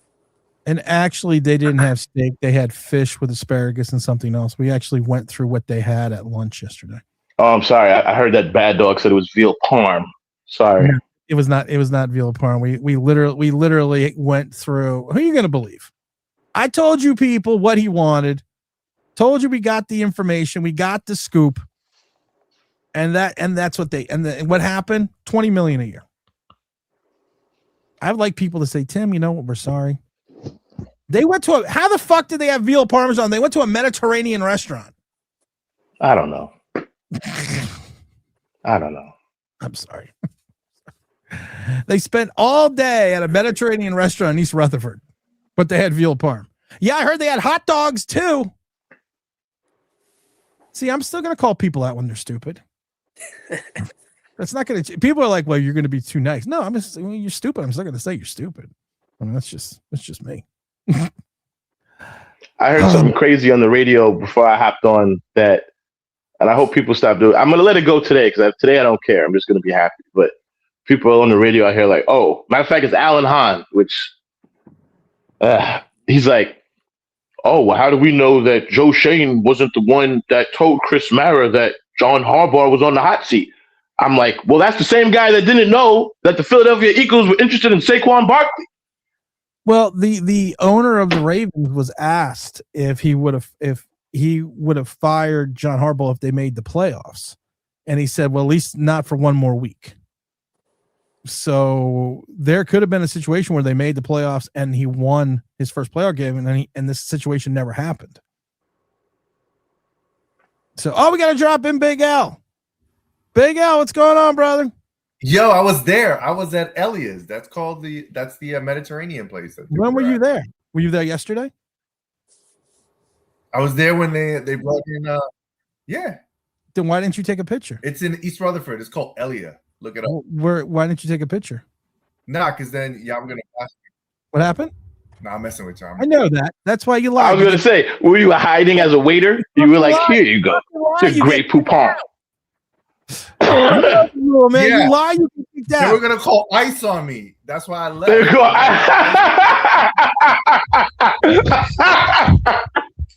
And actually, they didn't have steak. They had fish with asparagus and something else. We actually went through what they had at lunch yesterday. Oh, I'm sorry. I heard that Bad Dog said it was veal parm. Sorry. No, it was not veal parm. We literally went through. Who are you going to believe? I told you people what he wanted. Told you we got the information. We got the scoop. And that's what and what happened? $20 million a year. I would like people to say, Tim, we're sorry. They went to how the fuck did they have veal parmesan? They went to a Mediterranean restaurant. I don't know. I don't know. I'm sorry. They spent all day at a Mediterranean restaurant in East Rutherford, but they had veal parm. Yeah, I heard they had hot dogs too. See, I'm still going to call people out when they're stupid. That's not going to. People are like, "Well, you're going to be too nice." No, you're stupid. I'm still going to say you're stupid. I mean, that's just me. I heard something crazy on the radio before I hopped on that. And I hope people stop doing it. I'm going to let it go today because today I don't care. I'm just going to be happy. But people on the radio out here like, oh, matter of fact, it's Alan Hahn, which he's like, oh, well, how do we know that Joe Shane wasn't the one that told Chris Mara that John Harbaugh was on the hot seat? I'm like, well, that's the same guy that didn't know that the Philadelphia Eagles were interested in Saquon Barkley. Well, the owner of the Ravens was asked if he would have fired John Harbaugh if they made the playoffs. And he said, well, at least not for one more week. So there could have been a situation where they made the playoffs and he won his first playoff game, and this situation never happened. So, we got to drop in Big Al. Big Al, what's going on, brother? Yo, I was there. I was at Elia's. That's the Mediterranean place. When were you there? Were you there yesterday? I was there when they brought in. Yeah. Then why didn't you take a picture? It's in East Rutherford. It's called Elia. Look it up. Why didn't you take a picture? Nah, because then I'm gonna ask you. What happened? Nah, I'm messing with you. I know that. That's why you lied. I was going to say, were you hiding as a waiter? You were like, here you go. It's a great poupon. Man, you lie. You can kick They that. were gonna call ice on me. That's why I left. There you go.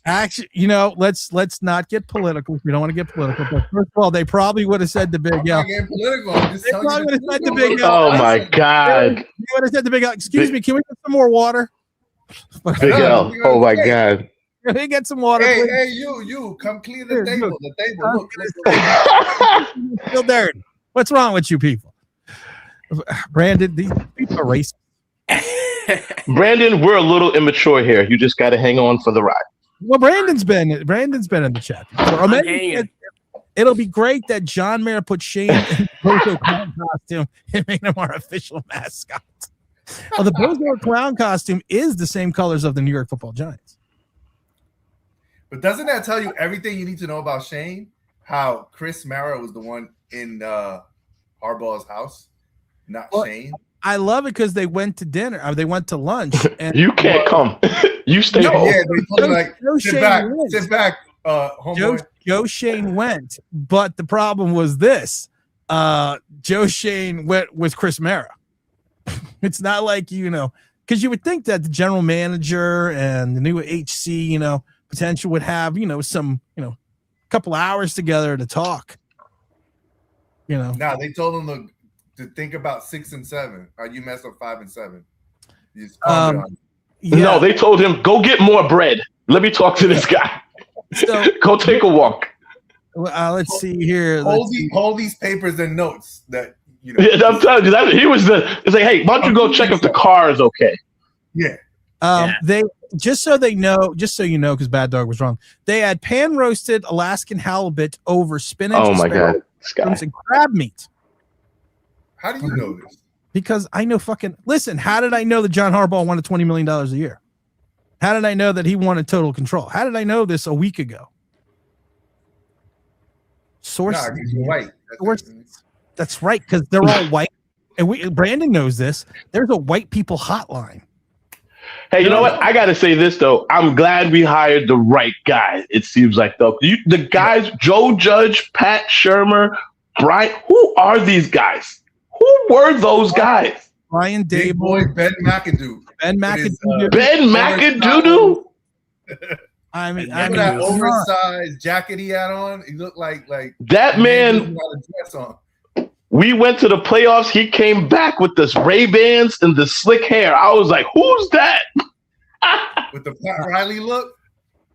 Actually, let's not get political. We don't want to get political. But first of all, they probably would have said to Big I'm Al. not getting political. I'm just They telling probably you would have said to the Big truth. Al. Oh my God. They would have said to Big Al, excuse me, can we get some more water? Big L. Oh my God. Can we get some water? Hey, please? hey, you, come clean the Here, table. look. The table. Look. Still dirty. What's wrong with you people? Brandon, these people are racist. Brandon, we're a little immature here. You just got to hang on for the ride. Well, Brandon's been in the chat. So, hanging. it'll be great that John Mayer put Shane in the Bozo Clown costume and made him our official mascot. Well, the Bozo Clown costume is the same colors of the New York Football Giants. But doesn't that tell you everything you need to know about Shane? How Chris Mara was the one in Harbaugh's house, not Shane. I love it because they went to dinner. Or they went to lunch. And You can't come. You stay home. Yeah, they told him like, Joe sit Shane back, wins. sit back, homeboy. Joe Shane went, but the problem was this. Joe Shane went with Chris Mara. It's not like, because you would think that the general manager and the new HC, potential would have, some, couple hours together to talk. Nah, they told him to think about 6 and 7. You messed up 5 and 7. You just ponder on it. Yeah. No, they told him, go get more bread. Let me talk to this guy. So, Go take a walk. let's see here. Hold these papers and notes that Yeah, I'm telling you, it's like, hey, why don't you go check if the car is okay? Yeah. They just so you know, because Bad Dog was wrong. They had pan roasted Alaskan halibut over spinach. Oh my God, asparagus, and crab meat. How do you know this? Because I know listen, how did I know that John Harbaugh wanted $20 million a year? How did I know that he wanted total control? How did I know this a week ago? Sources. Nah, you're white. That's right, because they're all white. And Brandon knows this. There's a white people hotline. Hey, you know what? I got to say this, though. I'm glad we hired the right guy, it seems like, though. The guys, Joe Judge, Pat Shermer, Brian, who are these guys? Who were those guys? Brian Big Dable. boy Ben McAdoo. Ben McAdoo. Ben McAdoo? I mean, Remember that oversized jacket he had on? He looked like that man. Had a dress on. We went to the playoffs. He came back with this Ray-Bans and the slick hair. I was like, who's that? With the Pat Riley look?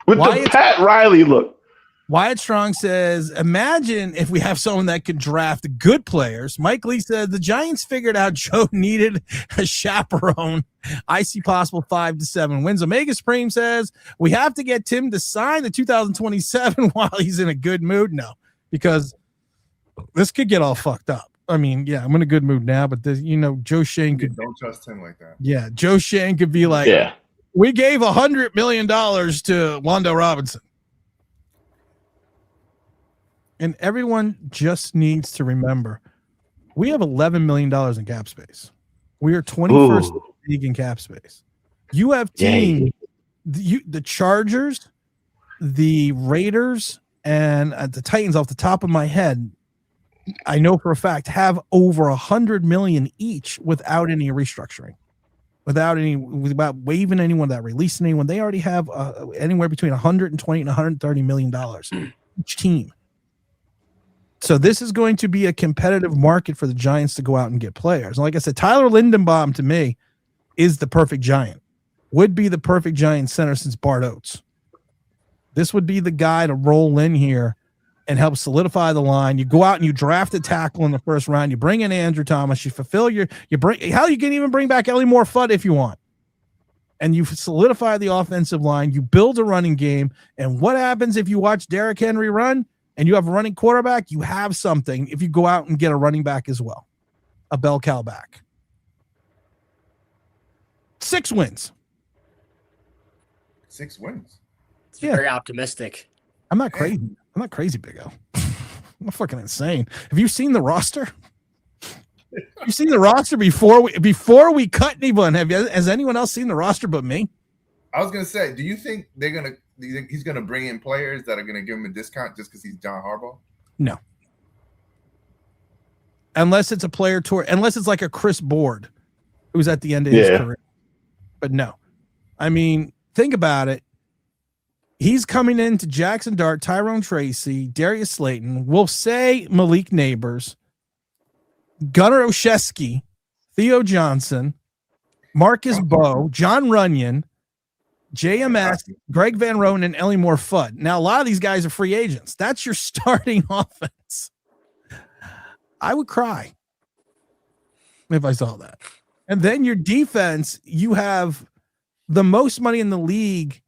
Pat Riley look. Wyatt Strong says, imagine if we have someone that could draft good players. Mike Lee said the Giants figured out Joe needed a chaperone. I see possible 5 to 7 wins. Omega Supreme says we have to get Tim to sign the 2027 while he's in a good mood. No, because this could get all fucked up. I mean, yeah, I'm in a good mood now, but Joe Shane could. Don't trust him like that. Yeah, Joe Shane could be like, yeah, we gave $100 million to Wando Robinson. And everyone just needs to remember, we have $11 million in cap space. We are 21st league in cap space. You have teams, the Chargers, the Raiders, and the Titans off the top of my head, I know for a fact, have over $100 million each without any restructuring, without waiving anyone, without releasing anyone. They already have anywhere between $120 and $130 million each team. So this is going to be a competitive market for the Giants to go out and get players. And like I said, Tyler Lindenbaum to me is the perfect Giant. Would be the perfect Giant center since Bart Oates. This would be the guy to roll in here and help solidify the line. You go out and you draft a tackle in the first round. You bring in Andrew Thomas. You fulfill you can even bring back Ellie Moore Fudd if you want. And you solidify the offensive line. You build a running game. And what happens if you watch Derrick Henry run and you have a running quarterback? You have something if you go out and get a running back as well, a bell cow back. 6 wins. 6 wins. It's very optimistic. I'm not crazy. I'm not crazy, Big O. I'm fucking insane. Have you seen the roster? You seen the roster before we cut anyone? Has anyone else seen the roster but me? I was gonna say, do you think he's gonna bring in players that are gonna give him a discount just because he's John Harbaugh? No. Unless it's a player tour, unless it's like a Chris Board who's at the end of his career. But no. I mean, think about it. He's coming into Jackson Dart, Tyrone Tracy, Darius Slayton, we'll say Malik Neighbors, Gunnar Olszewski, Theo Johnson, Marcus Bowe, John Runyon, JMS, Greg Van Roten, and Ellie Moore Fudd. Now, a lot of these guys are free agents. That's your starting offense. I would cry if I saw that. And then your defense, you have the most money in the league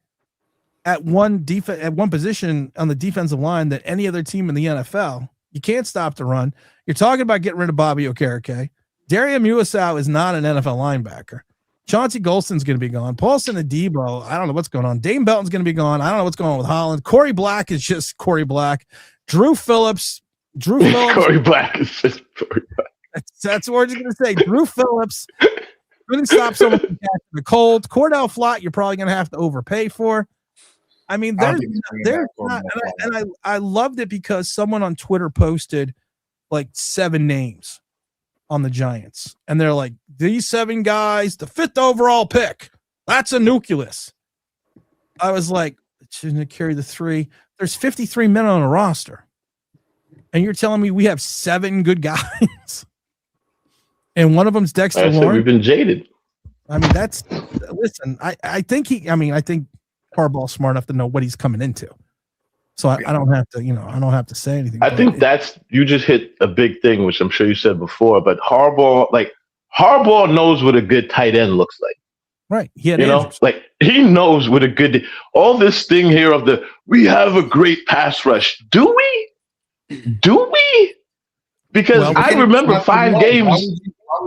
at one position on the defensive line than any other team in the NFL. You can't stop the run. You're talking about getting rid of Bobby Okereke. Darius Muasau is not an NFL linebacker. Chauncey Golston's going to be gone. Paulson Adebo, I don't know what's going on. Dame Belton's going to be gone. I don't know what's going on with Holland. Corey Black is just Corey Black. Drew Phillips. Corey Black is just Corey Black. That's what we're just going to say. Drew Phillips couldn't stop someone from catching the cold. Cordell Flott, you're probably going to have to overpay for. I mean, there's not, and I loved it because someone on Twitter posted like 7 names on the Giants, and they're like, these 7 guys, the 5th overall pick, that's a nucleus. I was like, shouldn't it carry the 3? There's 53 men on a roster, and you're telling me we have 7 good guys, and one of them's Dexter Lawrence. We've been jaded. I mean, listen. I think Harbaugh's smart enough to know what he's coming into. So I don't have to say anything. I think you just hit a big thing, which I'm sure you said before, but Harbaugh knows what a good tight end looks like. Right. He knows what a good, all this thing here of we have a great pass rush. Do we? Because I remember 5 games.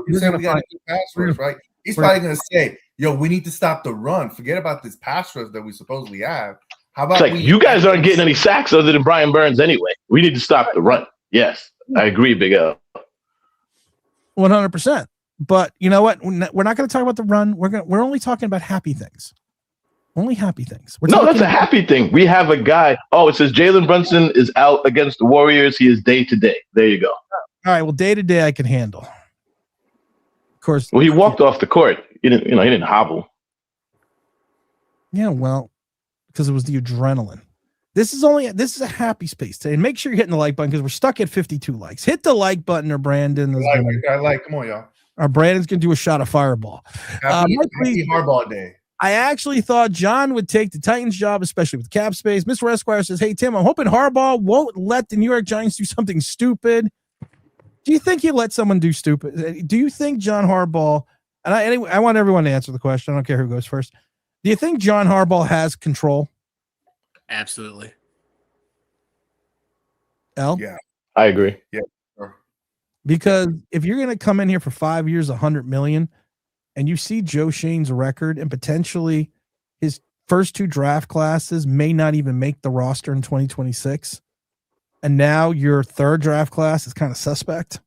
We got a good pass rush, right? He's probably going to say, yo, we need to stop the run. Forget about this pass rush that we supposedly have. How about you guys aren't getting any sacks other than Brian Burns anyway. We need to stop the run. Yes, I agree, Big L. 100%. But you know what? We're not going to talk about the run. We're only talking about happy things. Only happy things. That's a happy thing. We have a guy. Oh, it says Jalen Brunson is out against the Warriors. He is day to day. There you go. All right. Well, day to day I can handle. Of course. Well, he walked off the court. He didn't hobble. Yeah, well, because it was the adrenaline. This is a happy space today. And make sure you're hitting the like button because we're stuck at 52 likes. Hit the like button or Brandon. Come on, y'all. Our Brandon's going to do a shot of Fireball. Happy Harbaugh day. I actually thought John would take the Titans job, especially with cap space. Mr. Esquire says, hey, Tim, I'm hoping Harbaugh won't let the New York Giants do something stupid. Do you think he'll let someone do stupid? Do you think John Harbaugh, and I want everyone to answer the question. I don't care who goes first. Do you think John Harbaugh has control? Absolutely. L? Yeah. I agree. Yeah. Sure. Because if you're going to come in here for 5 years, $100 million, and you see Joe Shane's record and potentially his first 2 draft classes may not even make the roster in 2026, and now your 3rd draft class is kind of suspect.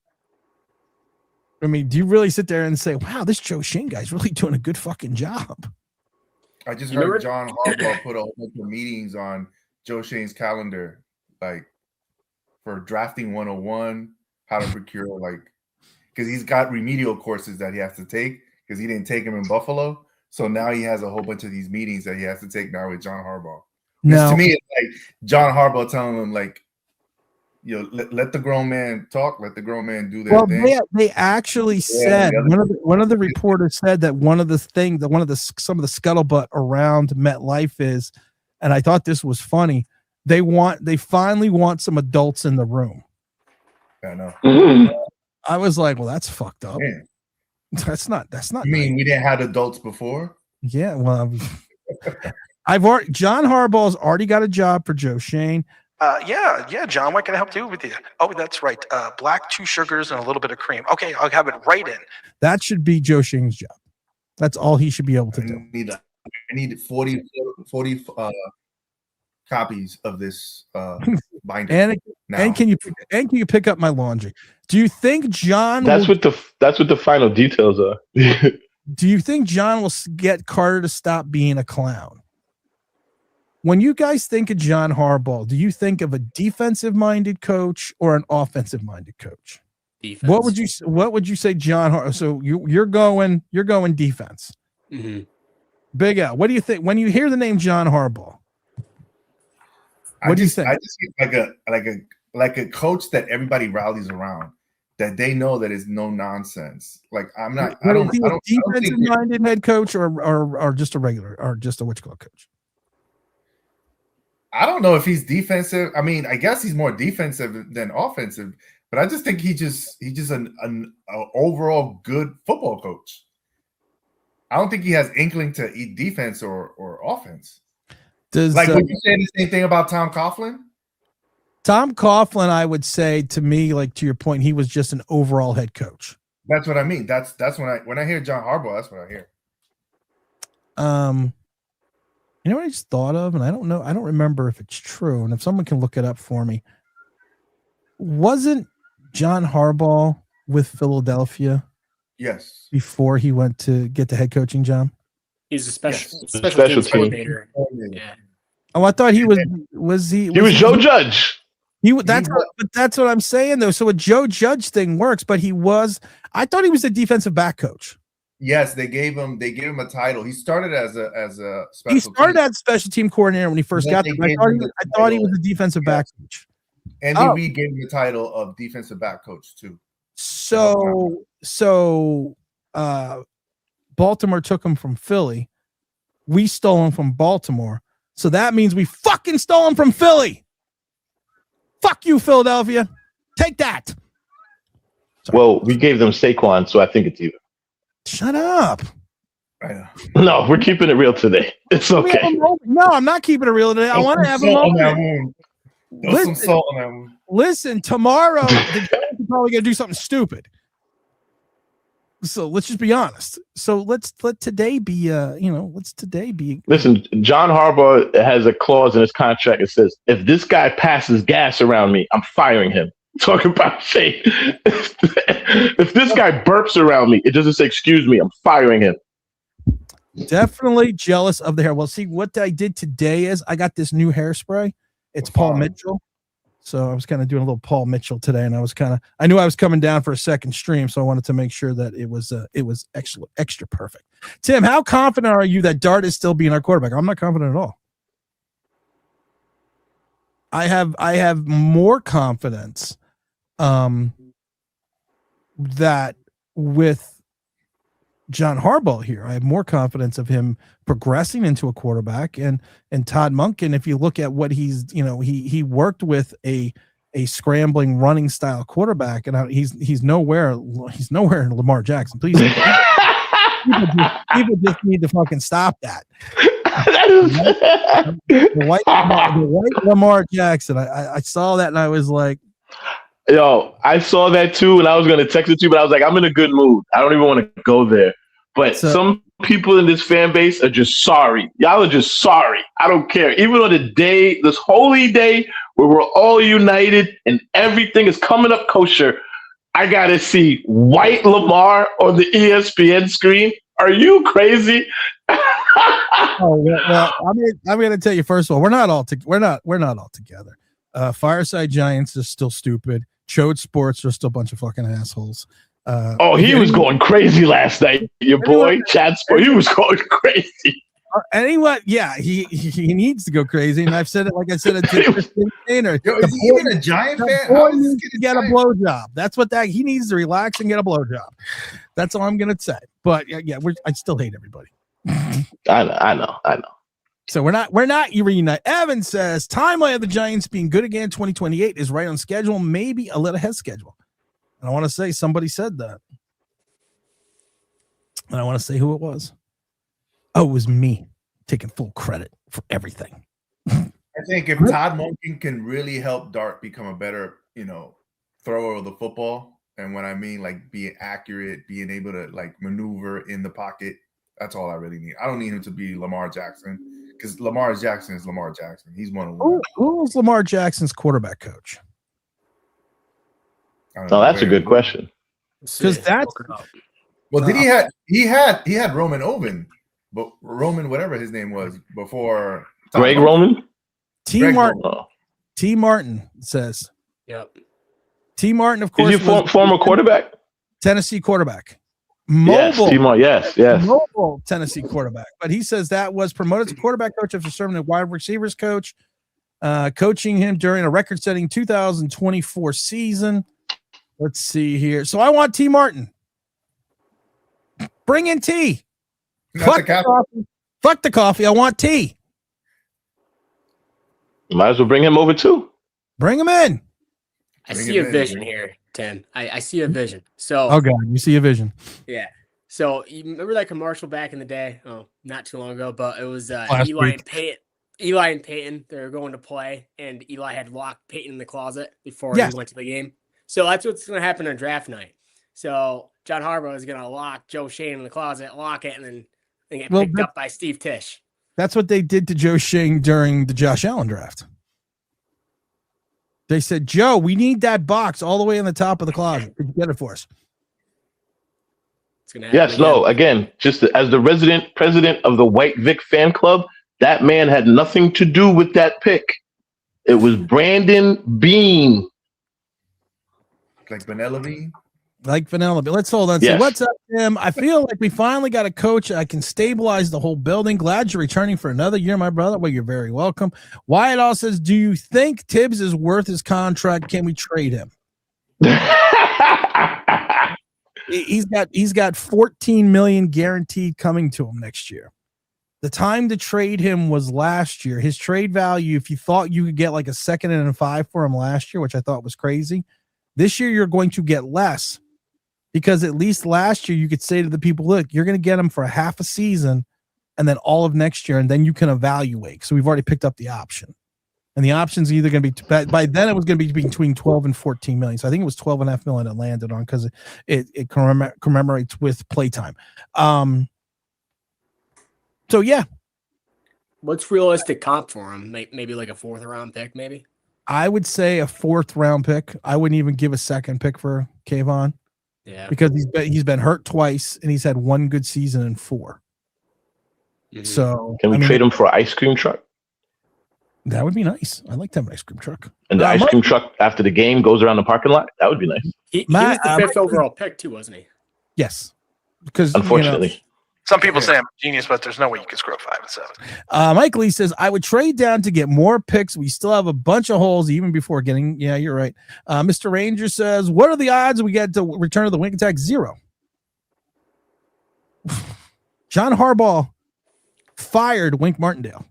I mean, do you really sit there and say, wow, this Joe Shane guy's really doing a good fucking job? I just heard John Harbaugh put a whole bunch of meetings on Joe Shane's calendar, like for drafting 101, how to procure, because he's got remedial courses that he has to take because he didn't take them in Buffalo. So now he has a whole bunch of these meetings that he has to take now with John Harbaugh. To me, it's like John Harbaugh telling him, let the grown man talk, let the grown man do their thing. They actually said one of the reporters said that some of the scuttlebutt around MetLife is, and I thought this was funny, They finally want some adults in the room. I know. I was like, well, that's fucked up. Man. That's not. I mean, we didn't have adults before. Yeah, well, John Harbaugh's already got a job for Joe Shane. Yeah, John, what can I help you with you? Oh, that's right. Black, 2 sugars, and a little bit of cream. Okay, I'll have it right in. That should be Joe Shane's job. That's all he should be able to do. I need 40 copies of this binder. And can you pick up my laundry? Do you think John? That's what the final details are. Do you think John will get Carter to stop being a clown? When you guys think of John Harbaugh, do you think of a defensive-minded coach or an offensive-minded coach? Defense. What would you say, John? So you're going defense. Mm-hmm. Big Al, what do you think when you hear the name John Harbaugh? What do you think? I just think like a coach that everybody rallies around, that they know that is no nonsense. Like I don't defensive-minded head coach or just a regular or just a coach. I don't know if he's defensive. I mean, I guess he's more defensive than offensive, but I just think he's just an overall good football coach. I don't think he has inkling to eat defense or offense. Would you say the same thing about Tom Coughlin? Tom Coughlin, I would say, to me, like to your point, he was just an overall head coach. That's what I mean. That's when I hear John Harbaugh, that's what I hear. You know what I just thought of, and I don't remember if it's true, and if someone can look it up for me. Wasn't John Harbaugh with Philadelphia? Yes. Before he went to get the head coaching job? He's a special teams team. coordinator. Yeah. Oh, I thought he was he? He was Joe Judge. That's what I'm saying though. So a Joe Judge thing works, but I thought he was a defensive back coach. Yes, they gave him a title. He started as a special. He started as special team coordinator when he first got there. I thought he was a defensive back coach. Andy Reid gave him the title of defensive back coach too. So Baltimore took him from Philly. We stole him from Baltimore. So that means we fucking stole him from Philly. Fuck you, Philadelphia. Take that. Sorry. Well, we gave them Saquon, so I think it's even. Shut up. No, we're keeping it real today. It's okay. No, I'm not keeping it real today. I want to have a moment. Listen, tomorrow the Giants are probably going to do something stupid. So let's just be honest. So let's let today be. Listen, John Harbaugh has a clause in his contract that says, if this guy passes gas around me, I'm firing him. Talking about Shane. If this guy burps around me, it doesn't say excuse me, I'm firing him. Definitely jealous of the hair. Well, see, what I did today is I got this new hairspray. It's Paul Mitchell. So I was kind of doing a little Paul Mitchell today, and I knew I was coming down for a second stream, so I wanted to make sure that it was extra perfect. Tim, how confident are you that Dart is still being our quarterback? I'm not confident at all. I have more confidence that with John Harbaugh here, I have more confidence of him progressing into a quarterback, and Todd Monken. If you look at what he worked with a scrambling running style quarterback, and he's nowhere in Lamar Jackson. Please, people just need to fucking stop that. The white Lamar Jackson. I saw that and I was like, yo, I saw that too, and I was going to text it to you, but I was like, I'm in a good mood. I don't even want to go there. But some people in this fan base are just sorry. Y'all are just sorry. I don't care. Even on the day, this holy day where we're all united and everything is coming up kosher, I got to see white Lamar on the ESPN screen. Are you crazy? Well, I'm going to tell you, first of all, we're not all together. Fireside Giants is still stupid. Chode Sports are still a bunch of fucking assholes. He was going crazy last night. Your boy, Chad Sport, he was going crazy. Anyway, yeah, he needs to go crazy. And I've said it, like I said, it's is he even a Giant fan? Boy needs to get a blowjob. That's what he needs to relax and get a blowjob. That's all I'm going to say. But yeah, I still hate everybody. I know. So we're not reunite. Evan says timeline of the Giants being good again 2028 is right on schedule, maybe a little ahead schedule. And I want to say somebody said that. And I want to say who it was. Oh, it was me taking full credit for everything. I think if Todd Monken can really help Dart become a better, thrower of the football, and when I mean like being accurate, being able to like maneuver in the pocket, that's all I really need. I don't need him to be Lamar Jackson because Lamar Jackson is Lamar Jackson. He's one of them. Who was Lamar Jackson's quarterback coach? Oh, that's a good question. Because that's well, did he had Roman Oven, but Roman whatever his name was before Greg Roman. T. Martin says. Yep. T. Martin, of course, is he former quarterback? Tennessee quarterback. Mobile, yes. Mobile Tennessee quarterback. But he says that was promoted to quarterback coach after serving as wide receivers coach, coaching him during a record-setting 2024 season. Let's see here. So I want T. Martin. Bring in T. Fuck the coffee. I want T. Might as well bring him over too. Bring him in. I see a vision here, Tim. I see a vision. So, oh God, you see a vision. Yeah. So you remember that commercial back in the day? Oh, not too long ago, but it was Eli and Peyton. They were going to play, and Eli had locked Peyton in the closet before he went to the game. So that's what's going to happen on draft night. So John Harbaugh is going to lock Joe Shane in the closet, lock it, and then get picked up by Steve Tisch. That's what they did to Joe Shane during the Josh Allen draft. They said, Joe, we need that box all the way in the top of the closet. Could you get it for us? Again, just as the resident president of the White Vic fan club, that man had nothing to do with that pick. It was Brandon Bean. Like Vanilla Bean? Like Vanilla Bean. Let's hold on. Yes. So what's up, Tim? I feel like we finally got a coach. I can stabilize the whole building. Glad you're returning for another year, my brother. Well, you're very welcome. Wyatt also says, do you think Tibbs is worth his contract? Can we trade him? He's got 14 million guaranteed coming to him next year. The time to trade him was last year. His trade value, if you thought you could get like a second and a 5 for him last year, which I thought was crazy, this year you're going to get less. Because at least last year you could say to the people, look, you're going to get him for a half a season and then all of next year, and then you can evaluate. So we've already picked up the option. And the option's either going to be, by then it was going to be between 12 and 14 million. So I think it was 12.5 million it landed on because it commemorates with playtime. So, yeah. What's realistic comp for him? Maybe like a 4th round pick, maybe? I would say a 4th round pick. I wouldn't even give a 2nd pick for Kayvon. Yeah, because he's been hurt twice and he's had 1 good season in 4. Mm-hmm. So can we trade him for an ice cream truck? That would be nice. I like to have an ice cream truck. And the ice cream truck after the game goes around the parking lot. That would be nice. He was the 5th overall pick too, wasn't he? Yes, because unfortunately. Some people say I'm a genius, but there's no way you can screw up 5 and 7. Mike Lee says, I would trade down to get more picks. We still have a bunch of holes even before getting. Yeah, you're right. Mr. Ranger says, what are the odds we get to return to the Wink Attack? 0. John Harbaugh fired Wink Martindale.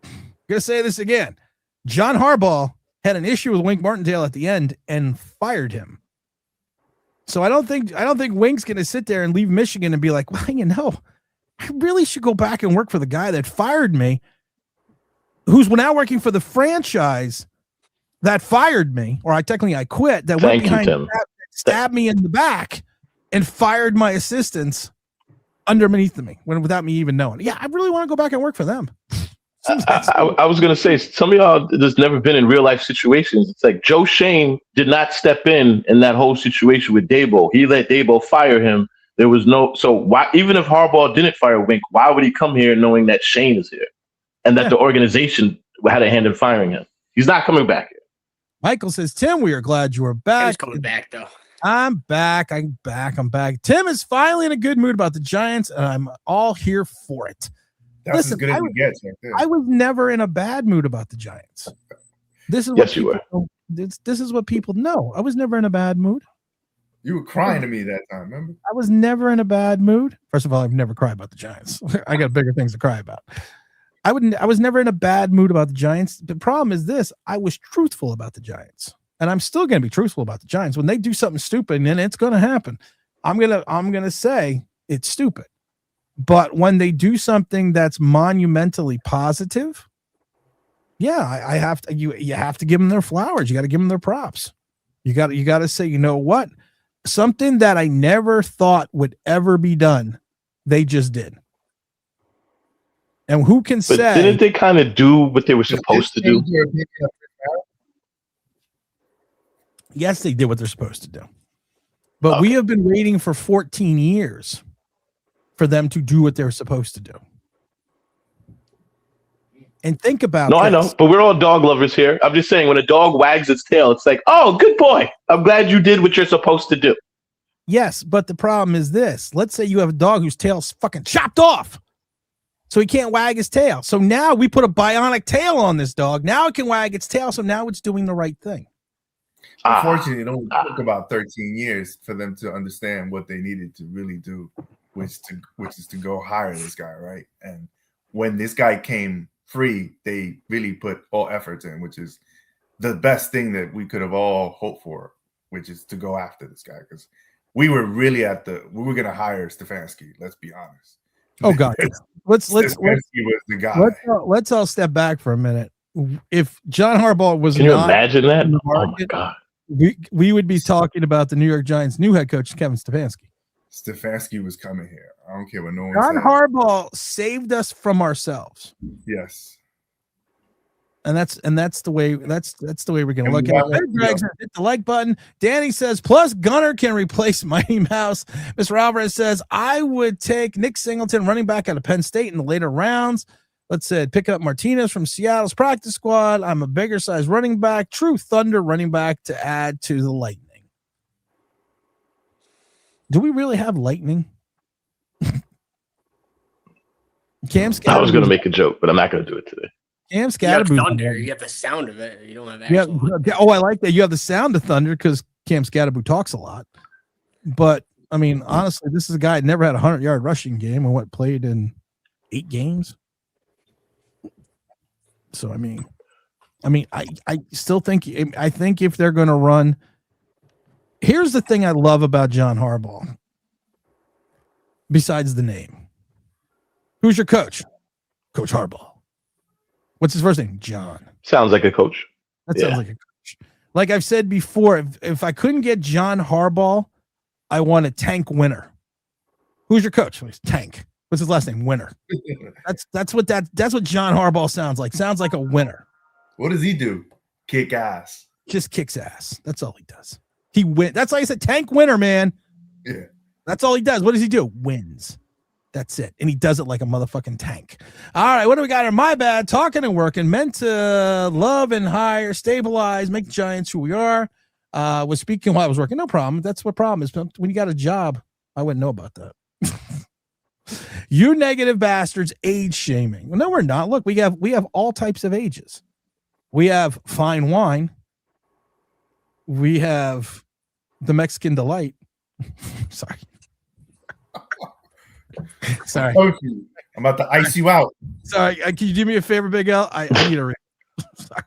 I'm going to say this again. John Harbaugh had an issue with Wink Martindale at the end and fired him. So I don't think Wink's going to sit there and leave Michigan and be like, well, I really should go back and work for the guy that fired me, who's now working for the franchise that fired me, or I quit, that went behind me, stabbed me in the back and fired my assistants underneath me without me even knowing. Yeah, I really want to go back and work for them. I was going to say, some of y'all there's never been in real life situations. It's like Joe Shane did not step in that whole situation with Dabo. He let Dabo fire him. There was so why, even if Harbaugh didn't fire Wink, why would he come here knowing that Shane is here and that the organization had a hand in firing him? He's not coming back here. Michael says, Tim, we are glad you are back. He's coming back though. I'm back. Tim is finally in a good mood about the Giants, and I'm all here for it. That's as good as it gets. I was never in a bad mood about the Giants. This is yes, you were. This is what people know. I was never in a bad mood. You were crying to me that time, remember? I was never in a bad mood. First of all, I've never cried about the Giants. I got bigger things to cry about. I was never in a bad mood about the Giants. The problem is this: I was truthful about the Giants, and I'm still going to be truthful about the Giants. When they do something stupid, and it's going to happen, I'm gonna say it's stupid. But when they do something that's monumentally positive, yeah, I have to. You have to give them their flowers. You got to give them their props. You got to say, you know what? Something that I never thought would ever be done, they just did. And who can say? Didn't they kind of do what they were supposed to do? Yes, they did what they're supposed to do. But we have been waiting for 14 years for them to do what they're supposed to do. And think about I know, but we're all dog lovers here. I'm just saying, when a dog wags its tail, it's like, oh, good boy. I'm glad you did what you're supposed to do. Yes, but the problem is this. Let's say you have a dog whose tail's fucking chopped off, so he can't wag his tail. So now we put a bionic tail on this dog. Now it can wag its tail, so now it's doing the right thing. Unfortunately, it only took about 13 years for them to understand what they needed to really do, which is to go hire this guy, right? And when this guy came free, they really put all efforts in, which is the best thing that we could have all hoped for, which is to go after this guy, because we were really we were going to hire Stefanski. Let's be honest. Oh God, let's was the guy. Let's all step back for a minute. If John Harbaugh was, can you imagine that? Oh my God, we would be talking about the New York Giants' new head coach, Kevin Stefanski. Stefanski was coming here. I don't care what no one John says. Harbaugh saved us from ourselves. Yes. And that's the way we're gonna look at it. Greg says, hit the like button. Danny says, plus Gunner can replace Mighty Mouse. Miss Alvarez says, I would take Nick Singleton, running back out of Penn State, in the later rounds. Let's say pick up Martinez from Seattle's practice squad. I'm a bigger size running back. True Thunder running back to add to the Lightning. Do we really have Lightning? Cam Scott. I was going to make a joke, but I'm not going to do it today. Cam Scatterboo. Thunder. You have the sound of it. You don't have actual. I like that. You have the sound of thunder because Cam Scatterboo talks a lot. But I mean, honestly, this is a guy that never had a 100-yard rushing game and played in 8 games. So I mean, I still think if they're going to run, here's the thing I love about John Harbaugh. Besides the name, who's your coach? Coach Harbaugh. What's his first name? John. Sounds like a coach. That sounds like a coach. Like I've said before, if I couldn't get John Harbaugh, I want a Tank Winner. Who's your coach? Tank. What's his last name? Winner. That's what John Harbaugh sounds like. Sounds like a winner. What does he do? Kick ass. Just kicks ass. That's all he does. He wins. That's like I said, Tank Winner, man. Yeah. That's all he does. What does he do? Wins. That's it. And he does it like a motherfucking tank. All right. What do we got in my bad? Talking and working, meant to love and hire, stabilize, make the Giants who we are. Was speaking while I was working. No problem. That's what problem is. When you got a job, I wouldn't know about that. You negative bastards, age shaming. Well, no, we're not. Look, we have all types of ages. We have fine wine. We have the Mexican delight. Sorry. Sorry. I'm about to ice you out. Sorry. Can you do me a favor, Big L? I need a Sorry.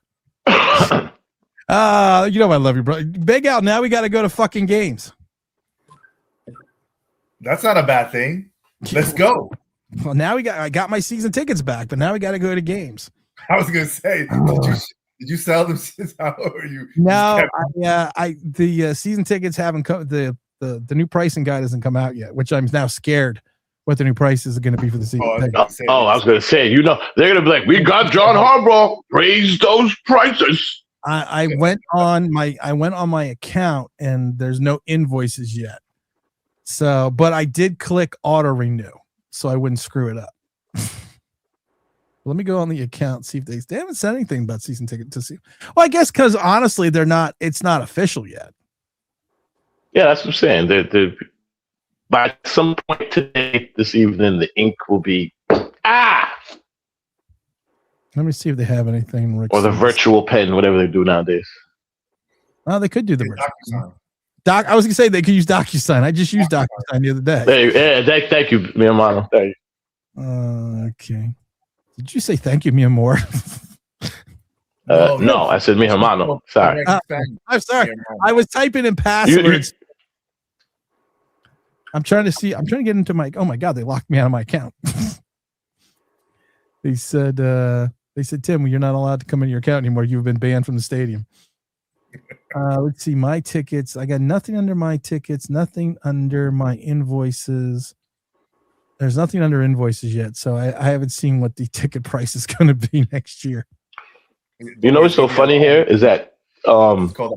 You know I love you, bro. Big Al, now we got to go to fucking games. That's not a bad thing. Let's go. Well, now I got my season tickets back, but now we got to go to games. I was gonna say, did you sell them since how are you? No, the season tickets haven't come. The new pricing guide hasn't come out yet, which I'm now scared what the new prices are going to be for the season. I was going to say, they're going to be like, we got John Harbaugh, raise those prices. I went on my account and there's no invoices yet. So, but I did click auto renew so I wouldn't screw it up. Let me go on the account, see if they haven't said anything about season ticket to see. Well, I guess because honestly, it's not official yet. Yeah, that's what I'm saying. They're by some point today, this evening, the ink will be Let me see if they have anything. Or the virtual pen, whatever they do nowadays. Oh, they could do the virtual. I was gonna say they could use DocuSign. I just used DocuSign the other day. Thank you, mi hermano. Thank you. Okay. Did you say thank you, mi amor? No, I said mi hermano. Sorry. I'm sorry. I was typing in passwords. I'm trying to get into my. Oh my God, they locked me out of my account. They said, Tim, you're not allowed to come into your account anymore. You've been banned from the stadium. Let's see, my tickets. I got nothing under my tickets, nothing under my invoices. There's nothing under invoices yet, so I haven't seen what the ticket price is going to be next year. You know what's so funny here is that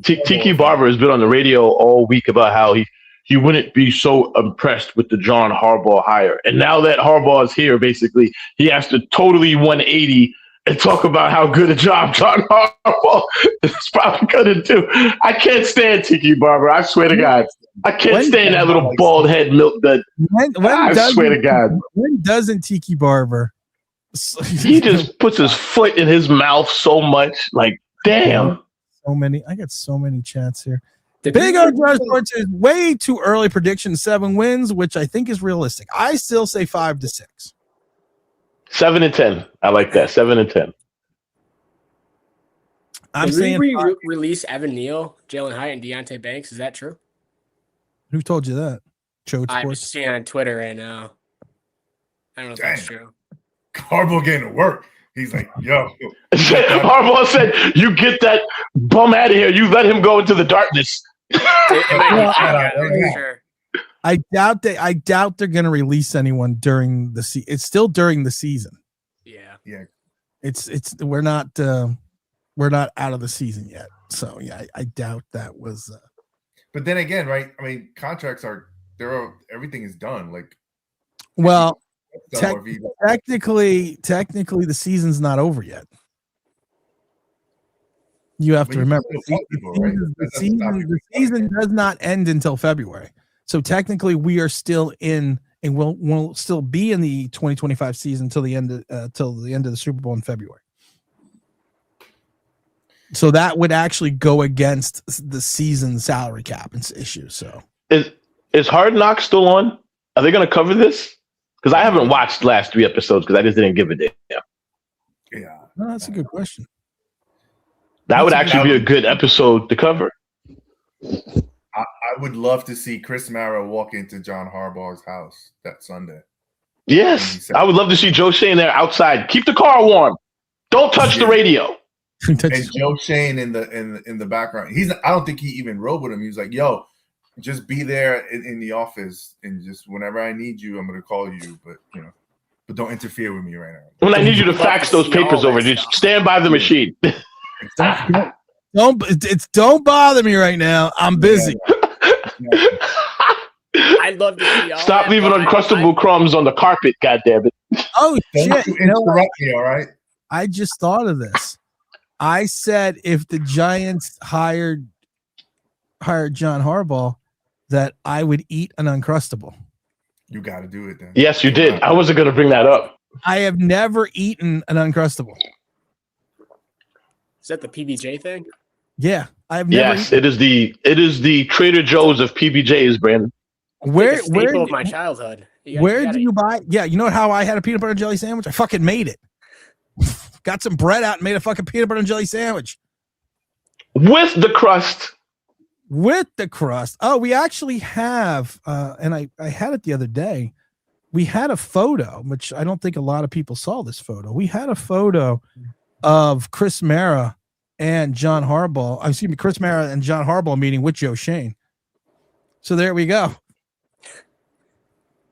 Tiki Barber has been on the radio all week about how he wouldn't be so impressed with the John Harbaugh hire. And now that Harbaugh is here, basically, he has to totally 180 and talk about how good a job John Harbaugh is probably going to do. I can't stand Tiki Barber. I swear to God. I can't stand that little bald head milk dud. I swear to God. When doesn't Tiki Barber? He just puts his foot in his mouth so much. Like, damn. I got so many chats here. Big O Sports is way too early prediction 7 wins, which I think is realistic. I still say 5-6. 7-10. I like that. 7-10. I'm saying release Evan Neal, Jalen Hyatt, and Deontay Banks. Is that true? Who told you that? I was seeing on Twitter right now. I don't know if that's true. Harbaugh getting to work. He's like, yo. Harbaugh said, you get that bum out of here. You let him go into the darkness. I doubt they're going to release anyone during the season. It's still during the season. Yeah. We're not out of the season yet. So yeah, I doubt that was. But then again, right? I mean, contracts everything is done. Like, well, technically, the season's not over yet. You have to remember the season does not end until February. So technically, we are still in, and we'll still be in the 2025 season till the end of the Super Bowl in February. So that would actually go against the season salary cap issue. So is Hard Knocks still on? Are they going to cover this? Because I haven't watched the last 3 episodes because I just didn't give a damn. Yeah, no, that's a good question. That would actually be a good episode to cover. I would love to see Chris Mara walk into John Harbaugh's house that Sunday. Yes, I would love to see Joe Shane there outside. Keep the car warm. Don't touch the radio. And Joe Shane in the background. I don't think he even rode with him. He was like, "Yo, just be there in the office, and just whenever I need you, I'm gonna call you. But don't interfere with me right now. When I need you to fax those papers over, just stand by the machine." Don't bother me right now. I'm busy. I'd love to see all. Stop leaving uncrustable crumbs on the carpet, goddammit. Oh shit! Interrupt me, all right? I just thought of this. I said if the Giants hired John Harbaugh, that I would eat an Uncrustable. You got to do it then. Yes, you did. I wasn't going to bring that up. I have never eaten an Uncrustable. Is that the PBJ thing? Yeah, I've never. Yes, it is the Trader Joe's of PBJs, Brandon. Where of my childhood. Where do you buy? Yeah, you know how I had a peanut butter and jelly sandwich? I fucking made it. Got some bread out and made a fucking peanut butter and jelly sandwich. With the crust. Oh, we actually have, and I had it the other day. We had a photo, which I don't think a lot of people saw this photo. We had a photo of Chris Mara and John Harbaugh. Excuse me, Chris Mara and John Harbaugh meeting with Joe Shane. So there we go.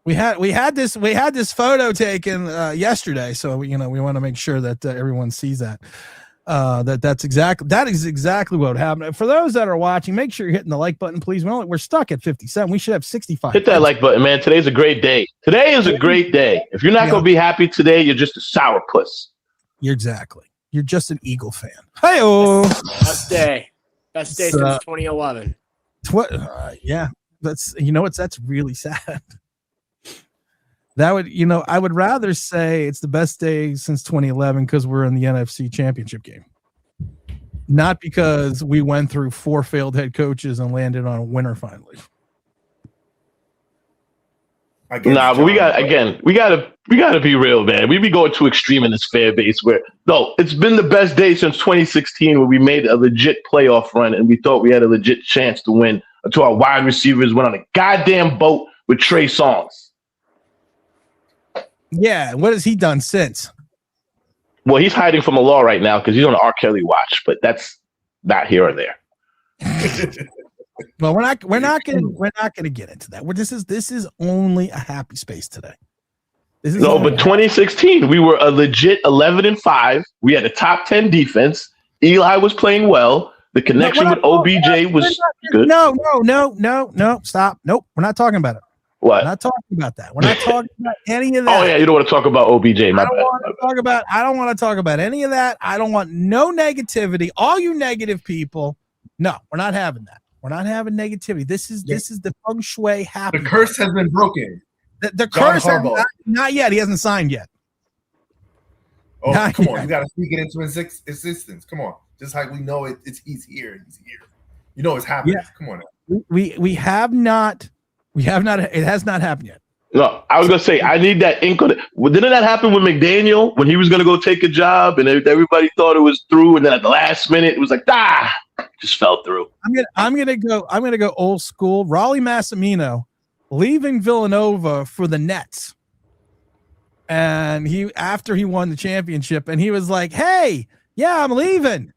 We had this photo taken yesterday, so we want to make sure that everyone sees that. That is exactly what happened. For those that are watching, make sure you're hitting the like button, please. We're stuck at 57. We should have 65. Hit that like button, man. Today's a great day. Today is a great day. If you're not going to be happy today, you're just a sourpuss. You're just an Eagle fan. Hi-oh. Best day since 2011. Yeah, that's really sad. That would, I would rather say it's the best day since 2011 because we're in the NFC Championship game. Not because we went through 4 failed head coaches and landed on a winner finally. But we got to We got to be real, man. We be going too extreme in this fan base where, no, it's been the best day since 2016 where we made a legit playoff run and we thought we had a legit chance to win until our wide receivers went on a goddamn boat with Trey Songz. Yeah, what has he done since? Well, he's hiding from the law right now because he's on the R. Kelly watch, but that's not here or there. Well, we're not gonna get into that. This is only a happy space today. But 2016, we were a legit 11-5. We had a top 10 defense. Eli was playing well. The connection with OBJ was good. No, stop. Nope, we're not talking about it. What? We're not talking about that. We're not talking about any of that. Oh yeah, you don't want to talk about OBJ. I don't want to talk about any of that. I don't want no negativity. All you negative people, no, we're not having that. We're not having negativity. This is the feng shui happy. The curse has been broken. The curse not yet. He hasn't signed yet. Oh, come on. You got to speak it into existence. Come on. Just like we know he's here. He's here. You know it's happening. Yeah. Come on now. We have not. We have not. It has not happened yet. No, I was going to say, I need that ink on it. Didn't that happen with McDaniel when he was going to go take a job and everybody thought it was through? And then at the last minute, it was like, just fell through. I'm going to go old school. Raleigh Massimino leaving Villanova for the Nets. And after he won the championship, and he was like, hey, yeah, I'm leaving.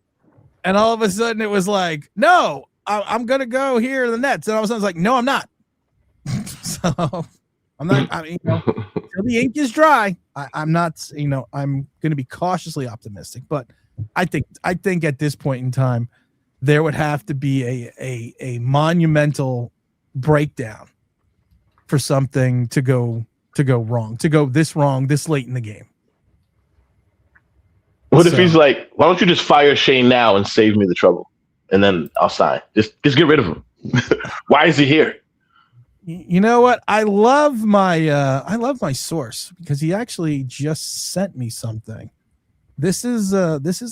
And all of a sudden it was like, no, I'm going to go here to the Nets. And all of a sudden it's like, no, I'm not. So I'm not, until the ink is dry, I'm not, I'm going to be cautiously optimistic, but I think at this point in time, there would have to be a monumental breakdown for something to go wrong this late in the game. What if he's like, why don't you just fire Shane now and save me the trouble? And then I'll sign. Just get rid of him. Why is he here? You know what? I love my source because he actually just sent me something. This is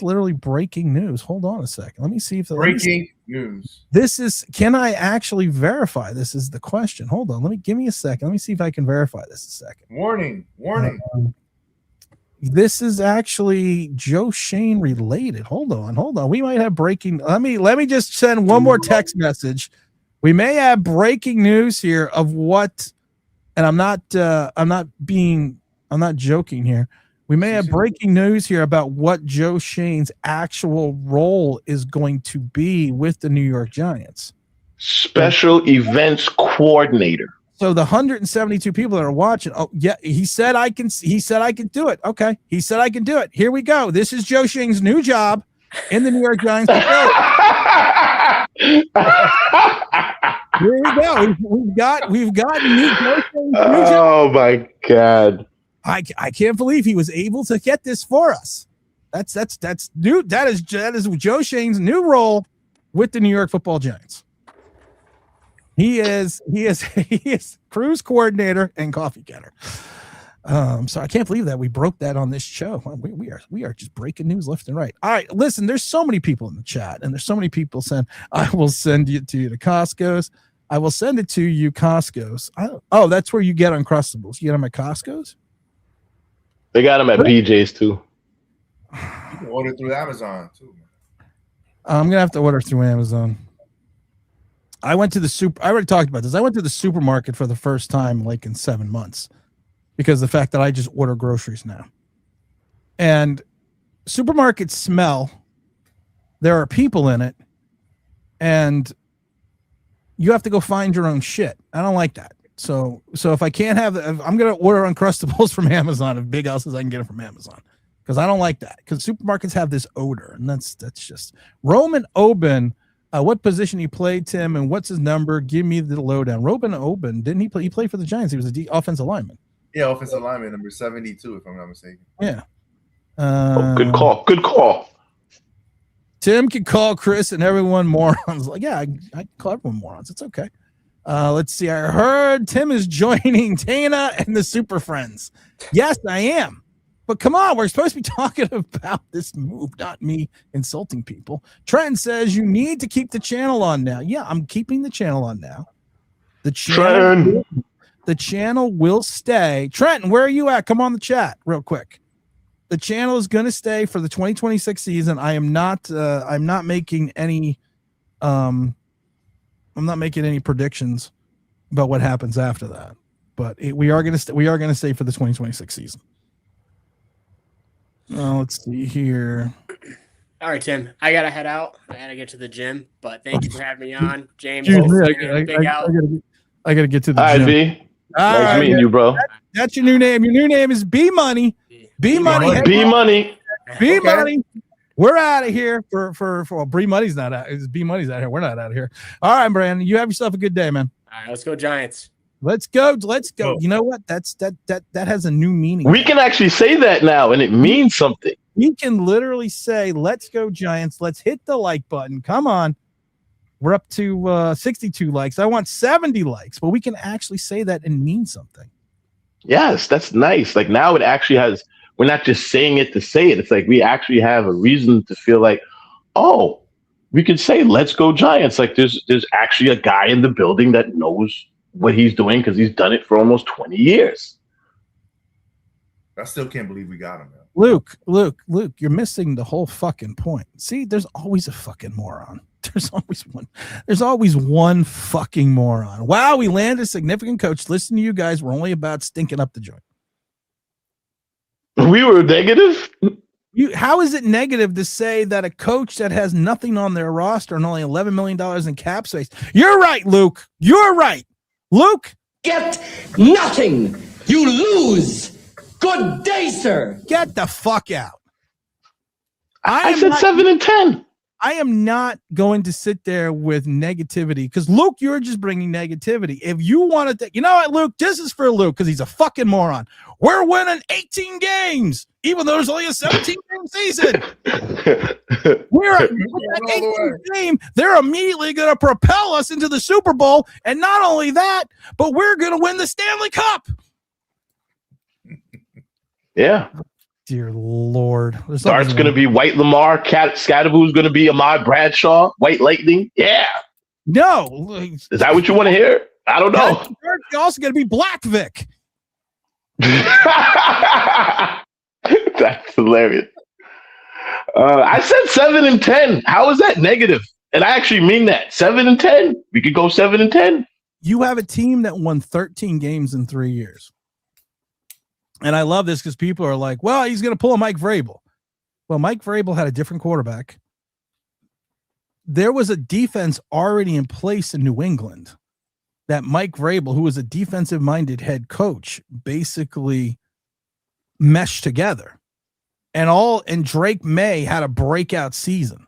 literally breaking news. Hold on a second. Let me see if breaking news. Can I actually verify? This is the question. Hold on. Give me a second. Let me see if I can verify this a second. Warning. This is actually Joe Shane related. Hold on. We might have breaking. Let me just send one more text message. We may have breaking news here of what, and I'm not joking here. We may have breaking news here about what Joe Shane's actual role is going to be with the New York Giants. Special events coordinator. So the 172 people that are watching, he said I can do it. Okay. He said I can do it. Here we go. This is Joe Shane's new job in the New York Giants. Here we go. We've got new Joe Shane's new job. Oh my God. I can't believe he was able to get this for us. That's new. That is Joe Shane's new role with the New York Football Giants. He is cruise coordinator and coffee getter. So I can't believe that we broke that on this show. We are just breaking news left and right. All right, listen, there's so many people in the chat, and there's so many people saying, I will send it to you to Costco's. I will send it to you, Costco's. That's where you get Uncrustables. You get them at Costco's? They got them at BJ's too. You can order through Amazon too. I'm gonna have to order through Amazon. I went to the I already talked about this. I went to the supermarket for the first time like in 7 months because of the fact that I just order groceries now. And supermarkets smell. There are people in it, and you have to go find your own shit. I don't like that. So if I can't have I'm going to order Uncrustables from Amazon. If Big L says I can get it from Amazon, because I don't like that. Because supermarkets have this odor, and that's just Roman Oben. What position he played, Tim, and what's his number? Give me the lowdown. Roman Oben, didn't he play? He played for the Giants. He was a offensive lineman. Yeah, offensive lineman, number 72, if I'm not mistaken. Yeah. Good call. Tim can call Chris and everyone morons. Like, yeah, I can call everyone morons. It's okay. Let's see. I heard Tim is joining Tana and the Super Friends. Yes, I am. But come on, we're supposed to be talking about this move, not me insulting people. Trent says you need to keep the channel on now. Yeah, I'm keeping the channel on now. The the channel will stay. Trenton, where are you at? Come on the chat real quick. The channel is going to stay for the 2026 season. I'm not making any predictions about what happens after that, but we are going to stay for the 2026 season. Let's see here. All right, Tim, I got to head out. I got to get to the gym, but thank you for having me on. James, Dude, I got to get to the gym. B. Nice meeting you, bro. That's your new name. Your new name is B Money. B Money. B Money. B Money. We're out of here for B Money's not out. B Money's out here. We're not out of here. All right, Brandon. You have yourself a good day, man. All right, let's go Giants. Let's go. You know what? That has a new meaning. We can actually say that now, and it means something. We can literally say, "Let's go Giants." Let's hit the like button. Come on. We're up to 62 likes. I want 70 likes, but we can actually say that and mean something. Yes, that's nice. Like now it actually has, we're not just saying it to say it. It's like we actually have a reason to feel like, oh, we could say, let's go Giants. Like there's actually a guy in the building that knows what he's doing because he's done it for almost 20 years. I still can't believe we got him, man. Luke, you're missing the whole fucking point. See, there's always a fucking moron. There's always one fucking moron. Wow, we landed a significant coach. Listen to you guys. We're only about stinking up the joint. We were negative? How is it negative to say that a coach that has nothing on their roster and only $11 million in cap space? You're right, Luke. You're right. Luke. Get nothing. You lose. Good day, sir. Get the fuck out. I said 7 and 10. I am not going to sit there with negativity because, Luke, you're just bringing negativity. If you wanted to, you know what, Luke, this is for Luke because he's a fucking moron. We're winning 18 games, even though there's only a 17-game season. We're at 18 game. They're immediately going to propel us into the Super Bowl. And not only that, but we're going to win the Stanley Cup. Yeah. Dear Lord. Dart's going to be White Lamar. Scatterbu's going to be Ahmad Bradshaw. White Lightning. Yeah. No. Is that what you want to hear? I don't know. Dart's also going to be Black Vic. That's hilarious. I said 7 and 10. How is that negative? And I actually mean that. 7 and 10. We could go 7 and 10. You have a team that won 13 games in 3 years. And I love this because people are like, well, he's going to pull a Mike Vrabel. Well, Mike Vrabel had a different quarterback. There was a defense already in place in New England that Mike Vrabel, who was a defensive-minded head coach, basically meshed together. And Drake May had a breakout season.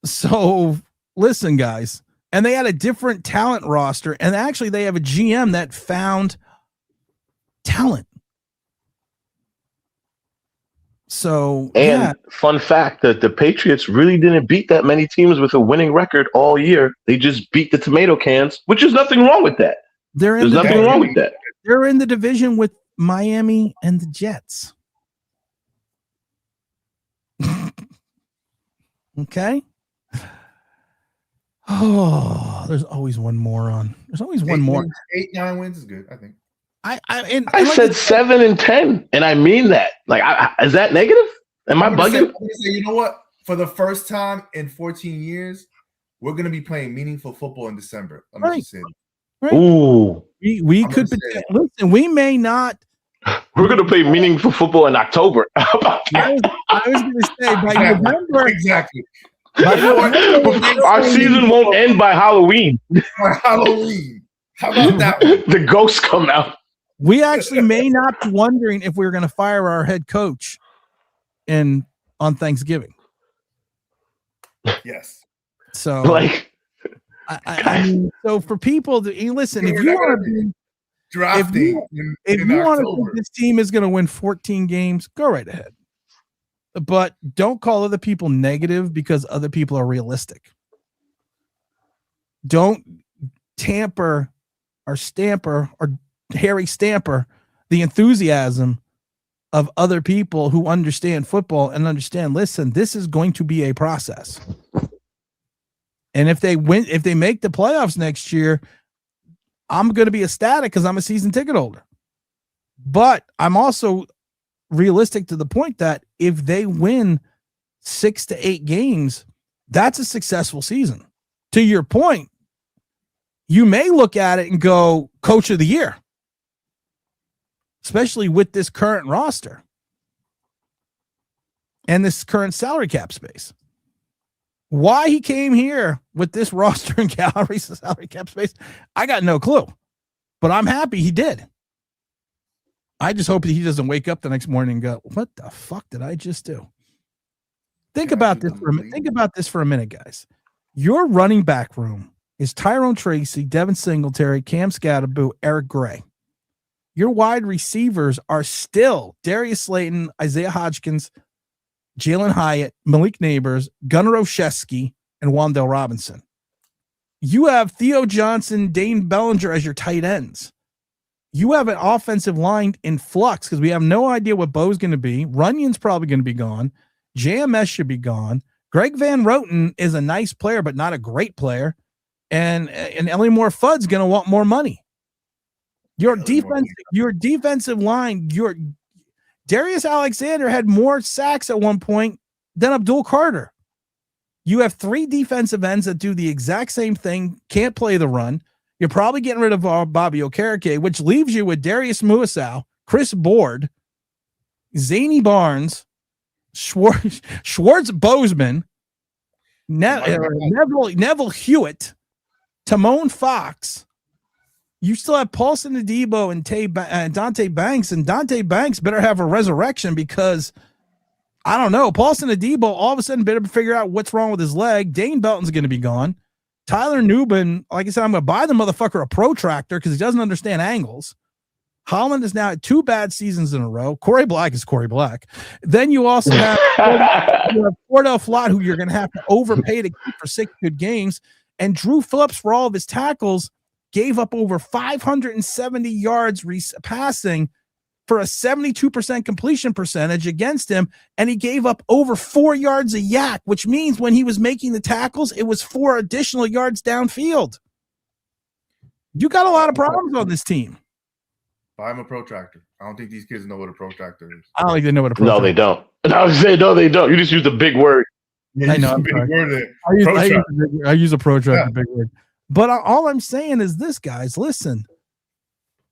So listen, guys. And they had a different talent roster. And actually, they have a GM that found talent. So, and fun fact that the Patriots really didn't beat that many teams with a winning record all year. They just beat the tomato cans, which is nothing wrong with that. There's nothing wrong with that. They're in the division with Miami and the Jets. Okay. Oh, there's always one moron. There's always one more. 8-9 wins is good, I think. I said 7 and 10, and I mean that. Like, is that negative? Am I bugging? You know what? For the first time in 14 years, we're going to be playing meaningful football in December. I'm just saying. Right. Ooh, we could listen. We may not. We're going to play meaningful football in October. How about that? I was going to say by November. Exactly. Our season won't end by Halloween. By Halloween. How about that one? The ghosts come out. We actually may not be wondering if we're going to fire our head coach on Thanksgiving. Yes. So, like, I mean, so for people to listen, if you want to be drafting, if you want to think this team is going to win 14 games, go right ahead. But don't call other people negative because other people are realistic. Don't tamper or stamper or Harry Stamper the enthusiasm of other people who understand football and understand, listen, this is going to be a process. And if they make the playoffs next year, I'm going to be ecstatic because I'm a season ticket holder. But I'm also realistic to the point that if they win 6 to 8 games, that's a successful season. To your point, you may look at it and go coach of the year, especially with this current roster and this current salary cap space. Why he came here with this roster and salary cap space, I got no clue. But I'm happy he did. I just hope that he doesn't wake up the next morning and go, what the fuck did I just do? Think about this for a minute, guys. Your running back room is Tyrone Tracy, Devin Singletary, Cam Scatterboo, Eric Gray. Your wide receivers are still Darius Slayton, Isaiah Hodgkins, Jalen Hyatt, Malik Neighbors, Gunnar Olszewski, and Wan'Dale Robinson. You have Theo Johnson, Dane Bellinger as your tight ends. You have an offensive line in flux because we have no idea what Bo's going to be. Runyon's probably going to be gone. JMS should be gone. Greg Van Roten is a nice player, but not a great player. And Ellie Moore Fudd's going to want more money. Your defensive line, Darius Alexander had more sacks at one point than Abdul Carter. You have 3 defensive ends that do the exact same thing, can't play the run. You're probably getting rid of Bobby Okereke, which leaves you with Darius Muasau, Chris Board, Zany Barnes, Schwartz Bozeman, Neville Hewitt, Timon Fox. You still have Paulson Adebo and Dante Banks, and Dante Banks better have a resurrection because I don't know. Paulson Adebo all of a sudden better figure out what's wrong with his leg. Dane Belton's going to be gone. Tyler Newbin, like I said, I'm going to buy the motherfucker a protractor because he doesn't understand angles. Holland is now at 2 bad seasons in a row. Corey Black is Corey Black. Then you also have Cordell Flott, who you're going to have to overpay to keep for 6 good games. And Drew Phillips, for all of his tackles, gave up over 570 yards passing for a 72% completion percentage against him, and he gave up over 4 yards a yak, which means when he was making the tackles, it was 4 additional yards downfield. You got a lot of problems on this team. Buy him a protractor. I don't think these kids know what a protractor is. I don't think they know what a protractor is. No, they don't. And I was saying, no, they don't. You just use a big word. Yeah, I know. I use a protractor, big word. But all I'm saying is this, guys, listen.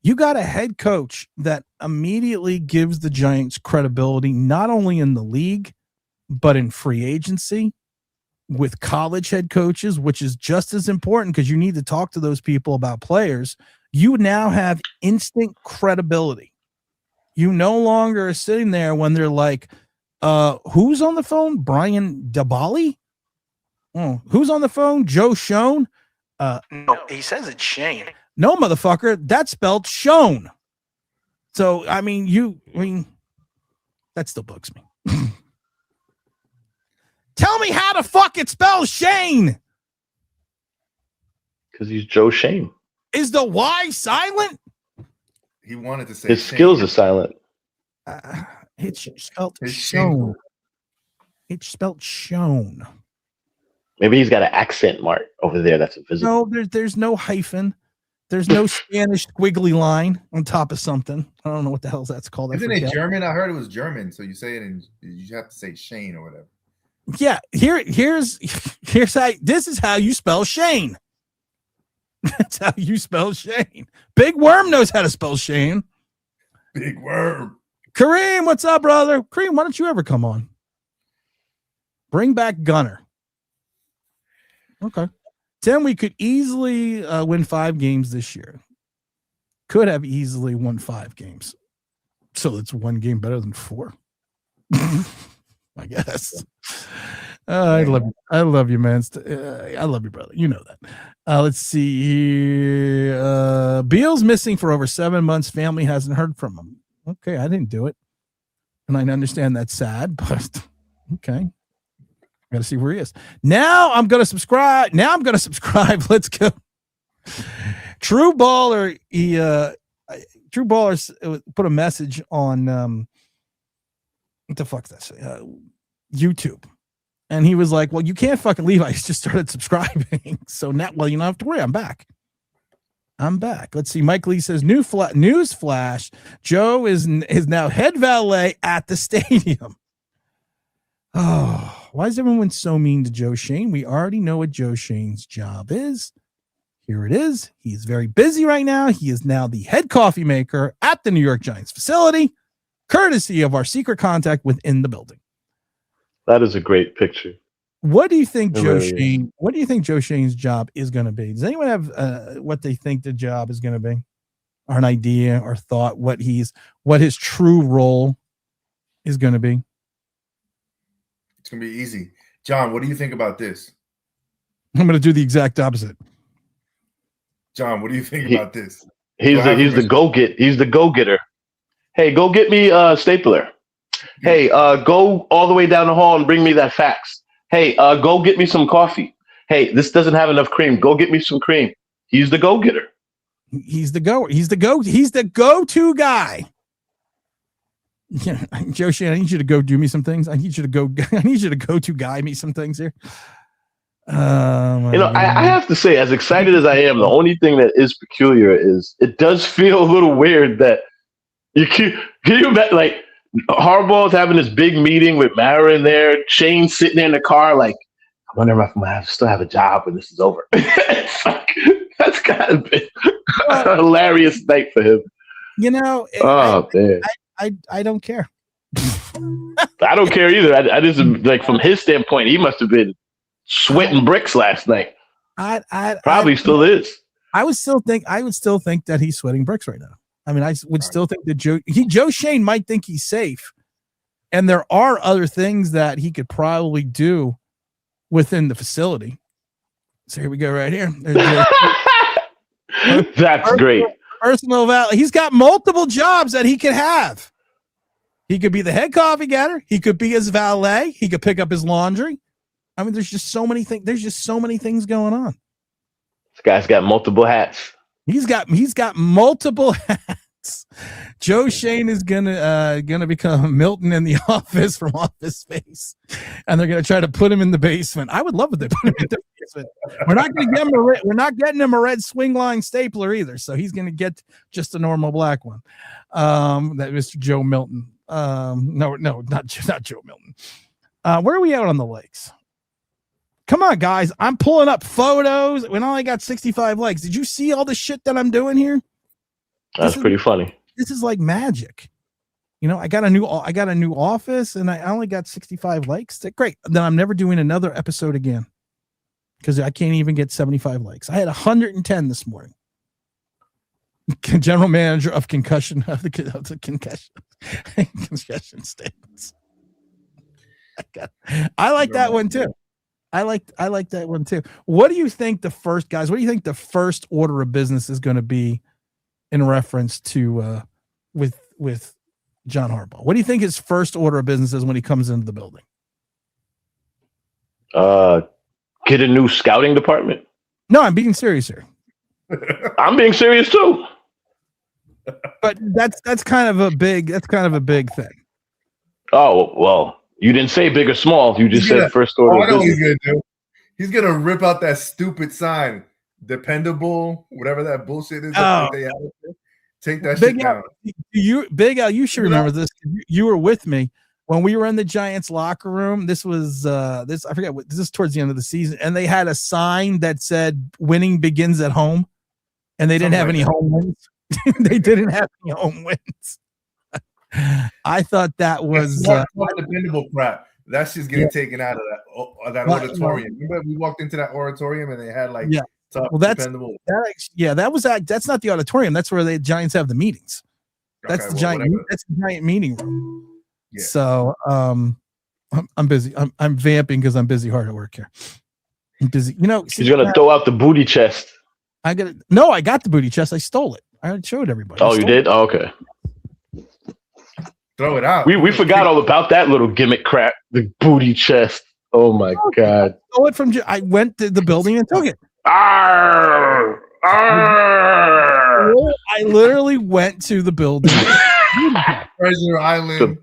You got a head coach that immediately gives the Giants credibility, not only in the league, but in free agency with college head coaches, which is just as important because you need to talk to those people about players. You now have instant credibility. You no longer are sitting there when they're like, who's on the phone? Brian Dabali? Oh, who's on the phone? Joe Schoen? No, he says it's Shane. No, motherfucker, that's spelled Schoen. So, I mean, that still bugs me. Tell me how the fuck it spells Shane. Because he's Joe Shane. Is the Y silent? He wanted to say his Shane. skills are silent. It's spelled Schoen. It's spelled Schoen. Maybe he's got an accent mark over there that's invisible. No, there's no hyphen. There's no Spanish squiggly line on top of something. I don't know what the hell that's called. Isn't it German? I heard it was German. So you say it and you have to say Shane or whatever. Yeah, here's how this is how you spell Shane. That's how you spell Shane. Big Worm knows how to spell Shane. Big Worm. Kareem, what's up, brother? Kareem, why don't you ever come on? Bring back Gunner. Okay. Tim, we could easily win 5 games this year. Could have easily won 5 games. So it's 1 game better than 4. I guess. I love you, man. I love you, brother. You know that. Let's see here. Beal's missing for over 7 months. Family hasn't heard from him. Okay, I didn't do it. And I understand that's sad, but okay. Got to see where he is. Now I'm going to subscribe. Let's go. True Baller. True Baller put a message on what the fuck is that? YouTube. And he was like, well, you can't fucking leave. I just started subscribing. So now, well, you don't have to worry. I'm back. I'm back. Let's see. Mike Lee says, news flash. Joe is now head valet at the stadium. Oh, why is everyone so mean to Joe Schoen? We already know what Joe Schoen's job is. Here it is. He is very busy right now. He is now the head coffee maker at the New York Giants facility, courtesy of our secret contact within the building. That is a great picture. What do you think What do you think Joe Schoen's job is going to be? Does anyone have what they think the job is going to be, or an idea or thought what his true role is going to be? It's going to be easy. John, what do you think about this? I'm going to do the exact opposite. John, what do you think about this? He's the go-getter. Hey, go get me a stapler. Hey, go all the way down the hall and bring me that fax. Hey, go get me some coffee. Hey, this doesn't have enough cream. Go get me some cream. He's the go-getter. He's the go-to guy. Yeah, Joe Schoen, I need you to go do me some things. I need you to go-to guy me some things here. I have to say, as excited as I am, the only thing that is peculiar is it does feel a little weird that can you imagine, like, Harbaugh's having this big meeting with Mara in there, Shane sitting there in the car, like, I wonder if I'm going to still have a job when this is over. That's gotta be a hilarious night for him. I don't care. I don't care either. I just, like, from his standpoint, he must have been sweating bricks last night. Probably still is. I would still think that he's sweating bricks right now. I mean, I would still think that Joe Schoen might think he's safe, and there are other things that he could probably do within the facility. So here we go, right here. That's great. Personal valet. He's got multiple jobs that he could have. He could be the head coffee getter. He could be his valet. He could pick up his laundry. I mean, there's just so many things. There's just so many things going on. This guy's got multiple hats. He's got multiple hats. Joe Schoen is gonna become Milton in the office from Office Space, and they're gonna try to put him in the basement. I would love if they put him in the basement. We're not getting him a red swing line stapler either, so he's gonna get just a normal black one. That Mr. Joe Milton. No, not Joe Milton. Where are we at on the likes? Come on, guys. I'm pulling up photos. We only got 65 likes. Did you see all the shit that I'm doing here? That's pretty funny. This is like magic. I got a new office and I only got 65 likes. Great. Then I'm never doing another episode again because I can't even get 75 likes. I had 110 this morning. General manager of concussion concussion statements. I like that one too. I like that one too. What do you think the first order of business is going to be in reference to with John Harbaugh? What do you think his first order of business is when he comes into the building? Get a new scouting department. No, I'm being serious here. I'm being serious too. But that's kind of a big thing. Oh, well. You didn't say big or small. You just said first order. I know what he's gonna do. He's gonna rip out that stupid sign, dependable, whatever that bullshit is. Take that shit down. Big Al, you should remember this. You were with me when we were in the Giants locker room. This was I forget what this is towards the end of the season, and they had a sign that said "Winning begins at home," and they didn't have any home wins. They didn't have any home wins. I thought that was dependable crap. That's just getting taken out of that auditorium. Remember we walked into that auditorium and they had tough, dependable. That's not the auditorium. That's where the Giants have the meetings. That's the giant meeting room. Yeah. So I'm busy. I'm vamping because I'm busy hard at work here. I'm busy. He's gonna throw out the booty chest. I got the booty chest. I stole it. I already showed everybody. Oh, you did? Oh, okay. Throw it out. We forgot all about that little gimmick crap. The booty chest. Oh my God. I went to the building and took it. Arr, arr. I literally went to the building. Treasure Island.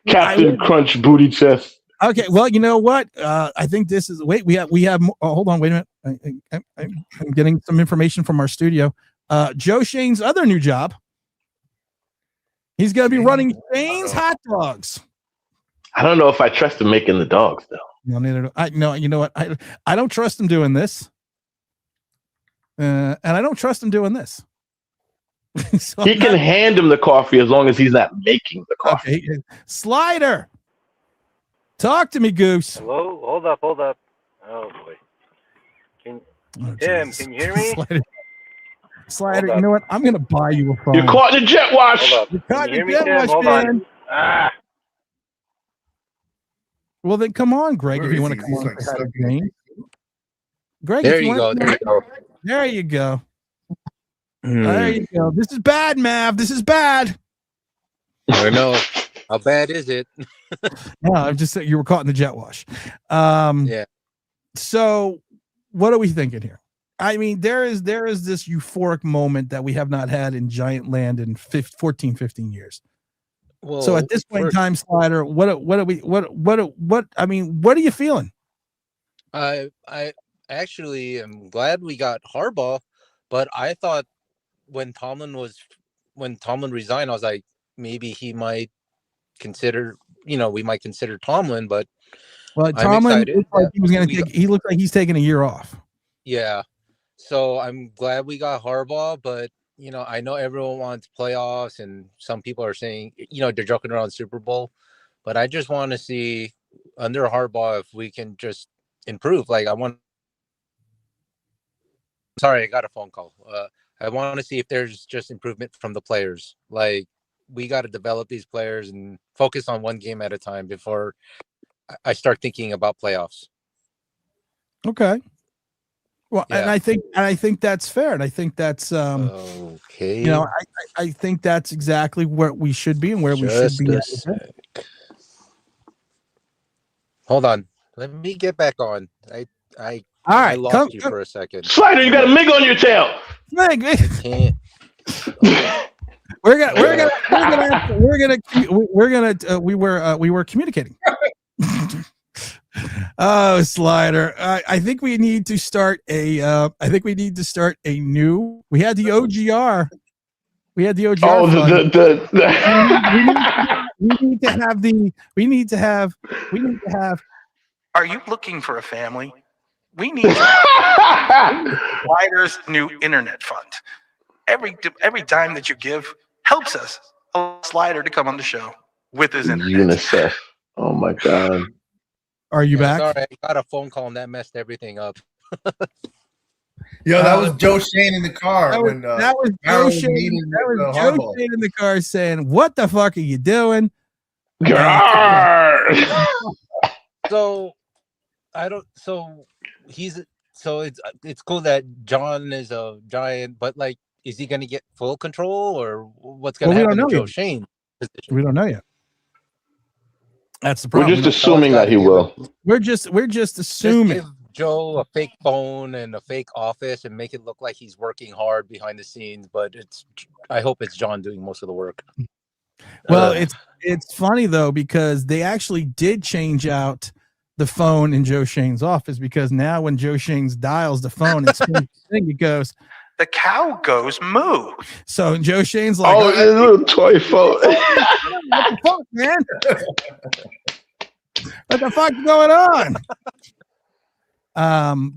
Captain Crunch booty chest. Okay, well, you know what? I think this is. Wait, we have. Hold on, wait a minute. I'm getting some information from our studio. Joe Shane's other new job. He's going to be running Shane's Hot Dogs. I don't know if I trust him making the dogs though. No, neither do I. No, you know what? I don't trust him doing this, and I don't trust him doing this. So He can hand him the coffee as long as he's not making the coffee. Okay. Slider, talk to me, Goose. Hello, hold up. Oh boy, Tim, can you hear me? Slider, you know what? I'm gonna buy you a phone. You're caught in the jet wash. You're caught in Can the you hear me, jet Tim? wash, Hold man. on. Ah. Well, then come on, Greg. Where if you is want to he? come He's on, like and have stuck a game. Greg, There if you go. want- There you go. There you go. There you go. This is bad, Mav. This is bad. I know. How bad is it? No, I'm just saying you were caught in the jet wash. Yeah. So, what are we thinking here? I mean, there is this euphoric moment that we have not had in Giant Land in 15 years. Well, So at this point in time, Slider, what are you feeling? I actually am glad we got Harbaugh, but I thought when Tomlin resigned, I was like, maybe he might consider, we might consider Tomlin, but Well, Tomlin looked like he was going to take. He looked like he's taking a year off. Yeah. So I'm glad we got Harbaugh, but I know everyone wants playoffs, and some people are saying, they're joking around Super Bowl, but I just want to see under Harbaugh if we can just improve. Like sorry, I got a phone call. I want to see if there's just improvement from the players. Like we got to develop these players and focus on one game at a time before I start thinking about playoffs. Okay. Well, Yeah. and I think that's fair, and I think that's okay. I think that's exactly where we should be and where we should be. Hold on, let me get back on. All I right, lost you for a second. Slider, you got a mig on your tail. Meg, Can't. we were communicating. Oh, Slider. I think we need to start a new. We had the OGR. Oh, we need to have. Are you looking for a family? We need Slider's new internet fund. Every dime that you give helps us allow Slider to come on the show with his internet. UNICEF. Oh my God. Are you back? Sorry, I got a phone call and that messed everything up. Yo, that was Joe Shane in the car. That was Joe Shane in the car saying, "What the fuck are you doing?" So I don't. So it's cool that John is a Giant, but like, is he going to get full control, or what's going to happen to Joe Shane? We don't know yet. That's the problem. We're just assuming that he will. We're just assuming. Just give Joe a fake phone and a fake office and make it look like he's working hard behind the scenes, but I hope it's John doing most of the work. Well, it's funny though, because they actually did change out the phone in Joe Shane's office, because now when Joe Shane's dials the phone, it goes, the cow goes moo. So Joe Shane's like, oh, it's a little toy phone. What the fuck, man? What the fuck's going on?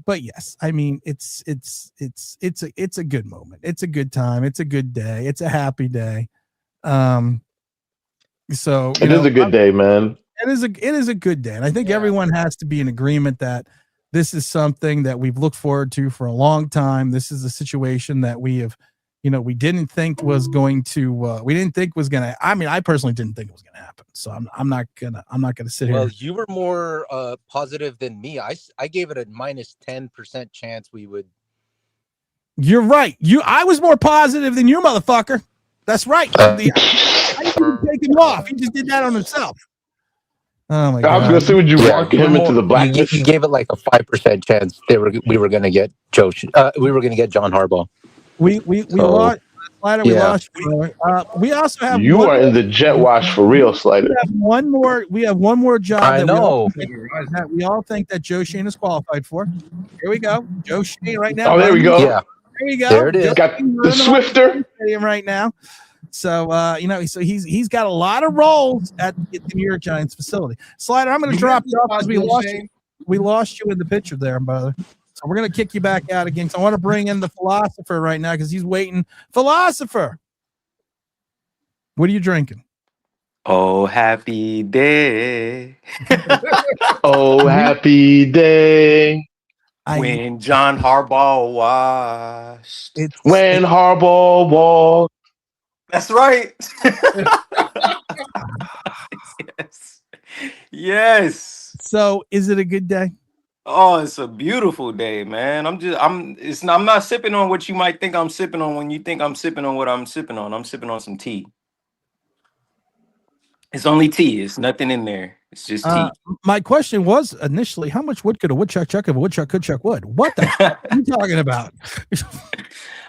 But yes, I mean, it's a good moment. It's a good time. It's a good day. It's a happy day. So it is a good day, man. It is a good day, and I think everyone has to be in agreement that this is something that we've looked forward to for a long time. This is a situation that we have, we didn't think was going to. We didn't think was gonna. I mean, I personally didn't think it was gonna happen. So I'm not gonna sit here. Well, you were more positive than me. I gave it a minus 10% chance we would. You're right. I was more positive than you, motherfucker. That's right. I didn't take him off. He just did that on himself. Oh my God! I was gonna say, would you walk him into the blacklist? You gave it like a 5% chance we were gonna get we were gonna get John Harbaugh. We lost. Slider, we lost you. We also have You are in the jet wash for real, Slider. We have one more job I know. that we all think that Joe Shane is qualified for. Here we go. Joe Shane right now. Oh, there we go. Yeah. There you go. There it is. Got the Swifter. Right now. So so he's got a lot of roles at the New York Giants facility. Slider, I'm going to drop you off because we lost you in the picture there, brother. So we're going to kick you back out again. So I want to bring in the philosopher right now because he's waiting. Philosopher, what are you drinking? Oh, happy day. Oh, happy day. When John Harbaugh washed. When Harbaugh walked. That's right. Yes. Yes. So is it a good day? Oh, it's a beautiful day, man. I'm not sipping on what you might think I'm sipping on when you think I'm sipping on what I'm sipping on. I'm sipping on some tea. It's only tea. It's nothing in there. It's just tea. My question was initially, how much wood could a woodchuck chuck if a woodchuck could chuck wood? What the are you talking about?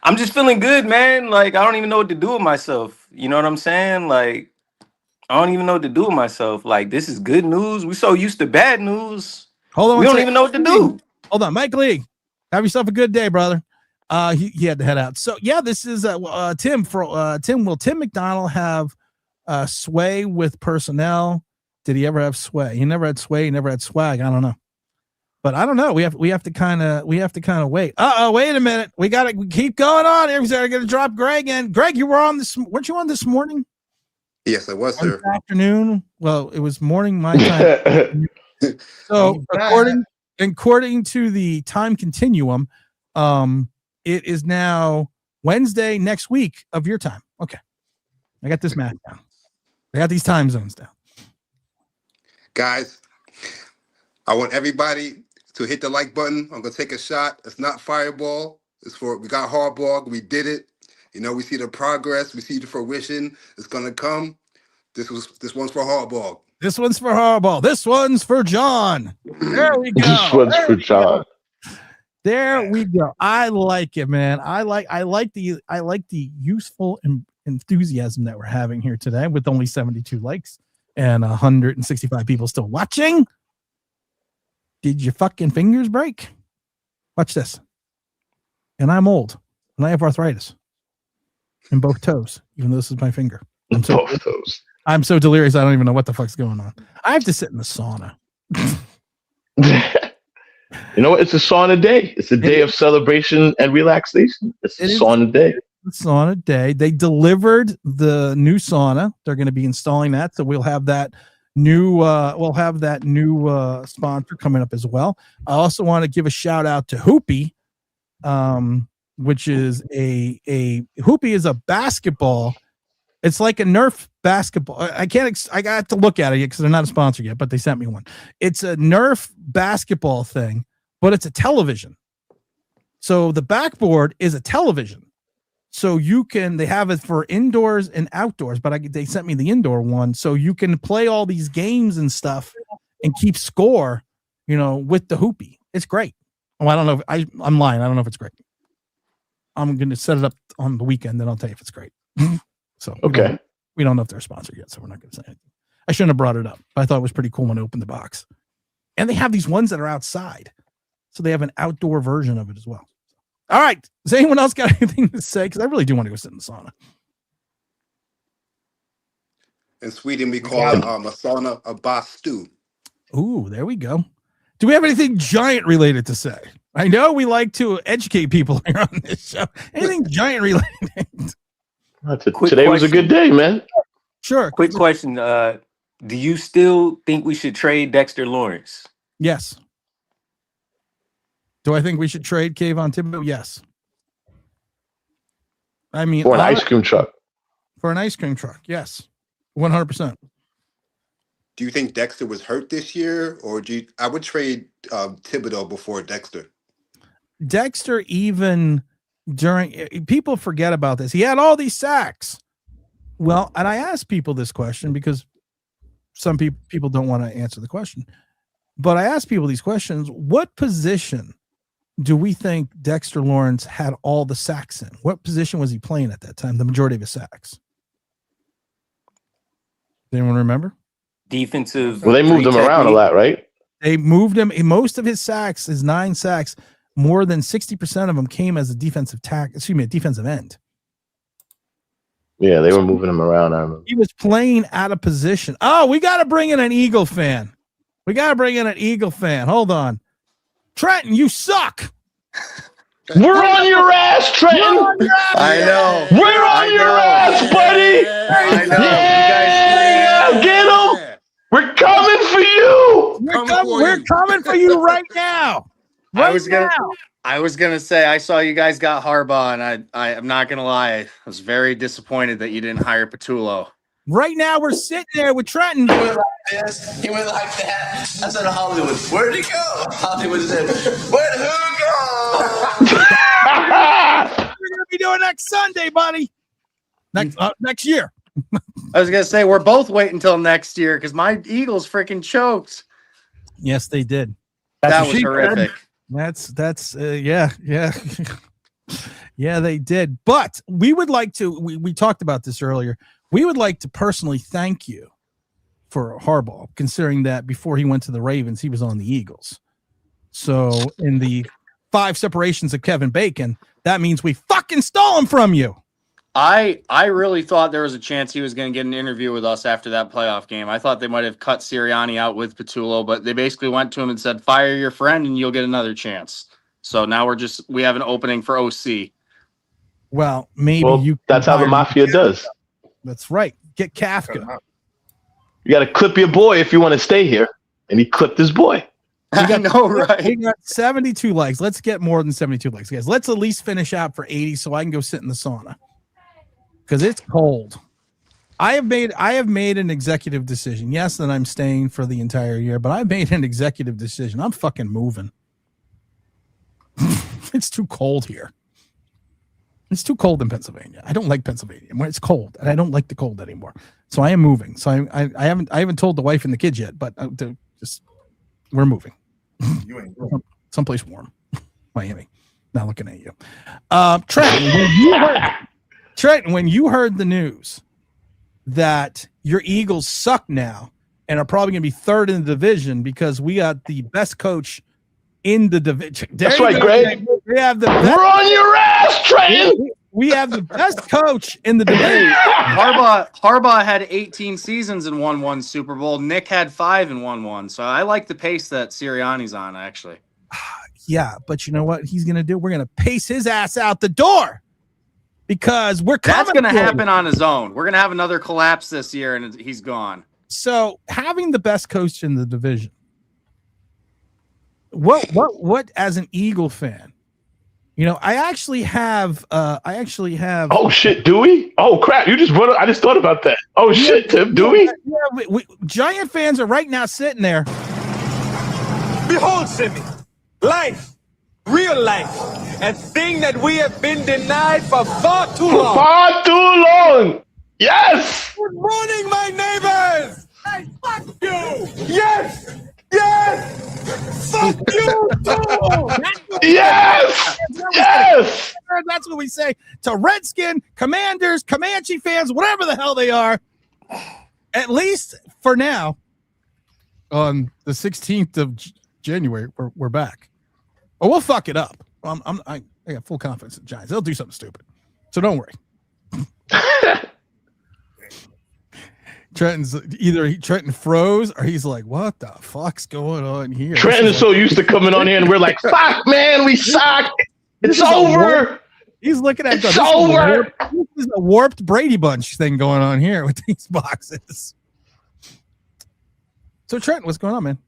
I'm just feeling good, man. Like, I don't even know what to do with myself. You know what I'm saying? Like, I don't even know what to do with myself. Like, this is good news. We're so used to bad news. Hold on. We don't even know what to do. Hold on. Mike Lee, have yourself a good day, brother. He had to head out. So, yeah, this is Tim. Will Tim McDonald have sway with personnel? Did he ever have sway? He never had sway. He never had swag. I don't know. But I don't know. We have to kind of wait. Wait a minute. We keep going on here. We're going to drop Greg in. Greg, you were on this. Weren't you on this morning? Yes, I was, sir. Afternoon. Well, it was morning my time. So according to the time continuum, it is now Wednesday next week of your time. Okay, I got this math down. I got these time zones down. Guys, I want everybody to hit the like button. I'm gonna take a shot. It's not fireball. We got Harbaugh. We did it. You know, we see the progress. We see the fruition. It's gonna come. This one's for Harbaugh. This one's for Harbaugh. This one's for John. There we go. This one's for John. There we go. I like it, man. I like the useful enthusiasm that we're having here today with only 72 likes and 165 people still watching. Did your fucking fingers break? Watch this. And I'm old and I have arthritis in both toes, even though this is my finger. Both toes. I'm so delirious. I don't even know what the fuck's going on. I have to sit in the sauna. You know what? It's a sauna day. It's a day of celebration and relaxation. It's a sauna day. Sauna day. They delivered the new sauna. They're going to be installing that. So we'll have that new sponsor coming up as well. I also want to give a shout out to Hoopy, which is a Hoopy is a basketball. It's like a Nerf basketball. I got to look at it because they're not a sponsor yet, but they sent me one. It's a Nerf basketball thing, but it's a television. So the backboard is a television. So they have it for indoors and outdoors, but they sent me the indoor one. So you can play all these games and stuff and keep score, with the Hoopy. It's great. Oh, I don't know. I'm lying. I don't know if it's great. I'm going to set it up on the weekend, then I'll tell you if it's great. So okay, we don't know if they're sponsored yet, so we're not going to say anything. I shouldn't have brought it up, but I thought it was pretty cool when I opened the box. And they have these ones that are outside, so they have an outdoor version of it as well. All right, does anyone else got anything to say? Because I really do want to go sit in the sauna. In Sweden, we call it a sauna a bastu. Ooh, there we go. Do we have anything giant related to say? I know we like to educate people here on this show. Anything giant related? Today was a good day, man. Sure. Quick question. Do you still think we should trade Dexter Lawrence? Yes. Do I think we should trade Kayvon Thibodeau? Yes. I mean, for an ice cream truck. For an ice cream truck, yes. 100%. Do you think Dexter was hurt this year, or I would trade Thibodeau before Dexter? Dexter, even people forget about this. He had all these sacks. Well, and I asked people this question because some people don't want to answer the question. But I asked people these questions. What position do we think Dexter Lawrence had all the sacks in? What position was he playing at that time? The majority of his sacks. Does anyone remember? Defensive. Well, they moved him around a lot, right? They moved him. Most of his sacks, his 9 sacks, more than 60% of them came as a defensive defensive end. Yeah, they were moving him around. I remember. He was playing out of position. Oh, we got to bring in an Eagle fan. Hold on. Trenton, you suck. We're on your ass, Trenton. I know. We're on your ass, buddy. I know. Yeah, get him. We're coming for you. We're coming for you right now. I was gonna say I saw you guys got Harbaugh, and I'm not gonna lie, I was very disappointed that you didn't hire Patullo. Right now, we're sitting there with Trenton. He went like this. He went like that. I said to Hollywood, where'd he go? Hollywood said, where'd who go? We're gonna be doing next Sunday, buddy. Next year. I was gonna say we're both waiting until next year because my Eagles freaking choked. Yes, they did. That was horrific. That's yeah. Yeah, they did. But we would like to. We talked about this earlier. We would like to personally thank you for Harbaugh, considering that before he went to the Ravens, he was on the Eagles. So in the 5 separations of Kevin Bacon, that means we fucking stole him from you. I really thought there was a chance he was going to get an interview with us after that playoff game. I thought they might have cut Sirianni out with Patullo, but they basically went to him and said, fire your friend and you'll get another chance. So now we have an opening for OC. Well, maybe that's how the mafia does. That's right. Get Kafka. You got to clip your boy if you want to stay here. And he clipped his boy. I know, right? We got 72 likes. Let's get more than 72 likes, guys. Let's at least finish out for 80 so I can go sit in the sauna. Because it's cold. I have made an executive decision. Yes, that I'm staying for the entire year, but I've made an executive decision. I'm fucking moving. It's too cold here. It's too cold in Pennsylvania. I don't like Pennsylvania when it's cold, and I don't like the cold anymore. So I am moving. So I haven't told the wife and the kids yet, but we're moving. You ain't someplace warm, Miami. Not looking at you, Trenton. When you heard the news that your Eagles suck now and are probably going to be 3rd in the division because we got the best coach in the division. That's right, Greg. We're on your ass, Trenton. We have the best coach in the division. Harbaugh had 18 seasons and won 1 Super Bowl. Nick had 5 and won 1. So I like the pace that Sirianni's on, actually. Yeah, but you know what he's going to do? We're going to pace his ass out the door because we're coming. That's going to happen on his own. We're going to have another collapse this year, and he's gone. So having the best coach in the division, what as an Eagle fan, you know, I actually have. Oh shit, do we? Oh crap! You just brought up. I just thought about that. Oh shit, Tim, do we? Yeah, we Giant fans are right now sitting there. Behold, Simi, life, real life, a thing that we have been denied for far too long. Far too long. Yes. Good morning, my neighbors. Hey, fuck you. Yes. Yes. Fuck you too. Yes. Yes. That's what we say to Redskin, Commanders, Comanche fans, whatever the hell they are. At least for now, on the 16th of January, we're back. Oh, we'll fuck it up. I got full confidence in the Giants. They'll do something stupid, so don't worry. Trenton froze, or he's like, "What the fuck's going on here?" Trenton is so used to coming on here, and we're like, "Fuck, man, we suck. It's over." He's looking at it's over. This is a warped Brady Bunch thing going on here with these boxes. So Trenton, what's going on, man?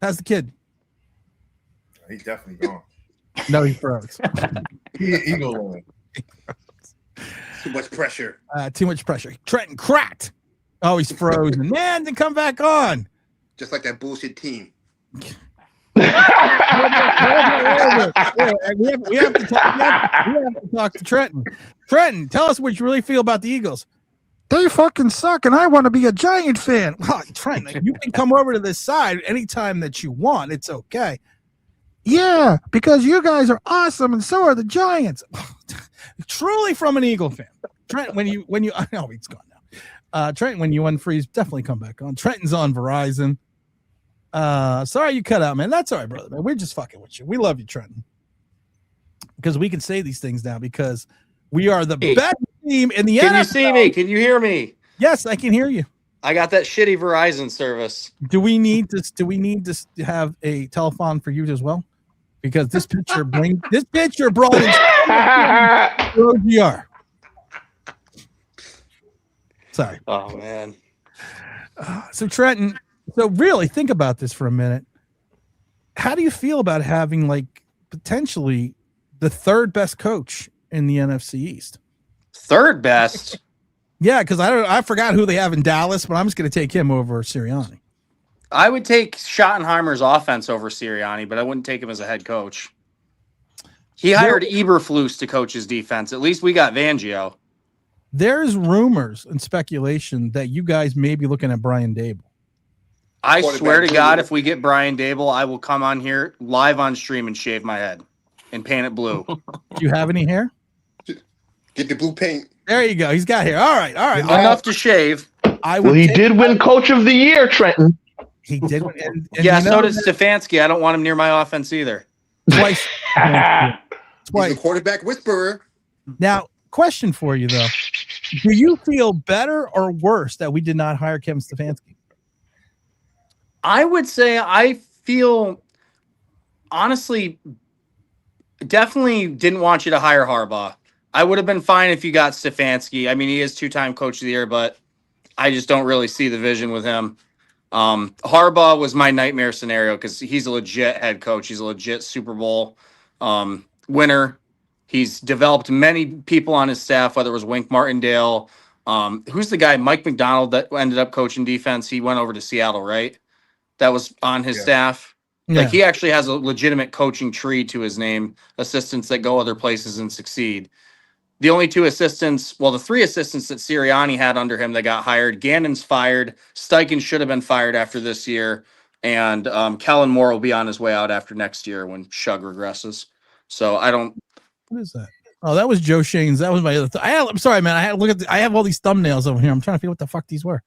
How's the kid? He's definitely gone. No, he froze. Eagle. Too much pressure. Too much pressure. Trenton cracked. Oh, he's frozen. Man, then come back on. Just like that bullshit team. We have to talk to Trenton. Trenton, tell us what you really feel about the Eagles. They fucking suck, and I want to be a Giant fan. Well, Trenton, you can come over to this side anytime that you want. It's okay. Yeah, because you guys are awesome, and so are the Giants. Truly from an Eagle fan. Trent, when you I know he's gone now. Trent, when you unfreeze, definitely come back on. Trenton's on Verizon. Sorry you cut out, man. That's all right, brother. Man. We're just fucking with you. We love you, Trenton. Because we can say these things now because we are the best team in the NFL. Can you see me? Can you hear me? Yes, I can hear you. I got that shitty Verizon service. Do we need to have a telephone for you as well? Because this picture brought in OGR. Sorry. Oh man. So Trenton, really think about this for a minute. How do you feel about having like potentially the third best coach in the NFC East? Third best? Yeah, because I forgot who they have in Dallas, but I'm just going to take him over Sirianni. I would take Schottenheimer's offense over Sirianni, but I wouldn't take him as a head coach. He hired Eberflus to coach his defense. At least we got Fangio. There's rumors and speculation that you guys may be looking at Brian Dable. I swear to God, if we get Brian Dable, I will come on here live on stream and shave my head and paint it blue. Do you have any hair? Get the blue paint. There you go. He's got hair. All right. Enough to shave. He did win Coach of the Year, Trenton. He did. Yeah, so did Stefanski. I don't want him near my offense either. Twice. He's a quarterback whisperer. Now, question for you, though. Do you feel better or worse that we did not hire Kevin Stefanski? I would say I feel, honestly, definitely didn't want you to hire Harbaugh. I would have been fine if you got Stefanski. I mean, he is two-time coach of the year, but I just don't really see the vision with him. Harbaugh was my nightmare scenario because he's a legit head coach. He's a legit Super Bowl winner. He's developed many people on his staff, whether it was Wink Martindale. Who's the guy, Mike McDonald, that ended up coaching defense? He went over to Seattle, right? That was on his staff. Yeah. Like, he actually has a legitimate coaching tree to his name, assistants that go other places and succeed. The only two assistants, well, the three assistants that Sirianni had under him that got hired, Gannon's fired, Steichen should have been fired after this year, and Kellen Moore will be on his way out after next year when Shug regresses. So I don't. What is that? Oh, that was Joe Shane's. That was my other. I'm sorry, man. I had to look at. I have all these thumbnails over here. I'm trying to figure what the fuck these were.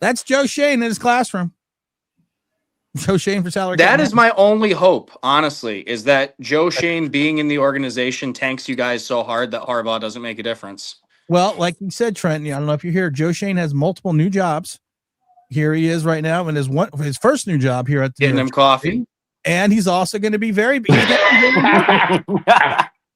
That's Joe Shane in his classroom. Joe Shane for salary. That is my only hope, honestly, is that Joe Shane being in the organization tanks you guys so hard that Harbaugh doesn't make a difference. Well, like you said, Trent, I don't know if you're here. Joe Shane has multiple new jobs. Here he is right now in his first new job here at the getting him coffee. And he's also going to be very busy.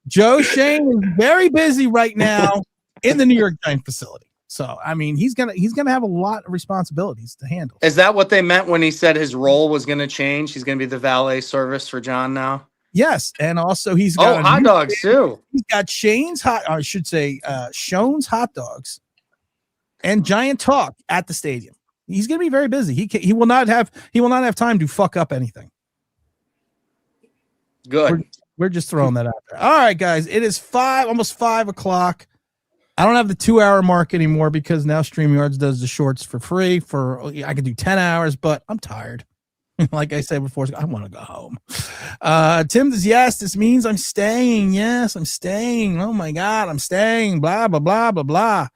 Joe Shane is very busy right now in the New York Giants facility. So, I mean, he's gonna have a lot of responsibilities to handle. Is that what they meant when he said his role was going to change? He's going to be the valet service for John now? Yes, and also he's got hot dogs too. He's got Shane's Shone's hot dogs and Giant Talk at the stadium. He's going to be very busy. He will not have time to fuck up anything. Good. We're just throwing that out there. All right, guys. It is almost 5 o'clock. I don't have the 2-hour mark anymore because now StreamYards does the shorts for free. I could do 10 hours, but I'm tired. Like I said before, I want to go home. Tim says, yes, this means I'm staying. Yes, I'm staying. Oh my God, I'm staying. Blah, blah, blah, blah, blah.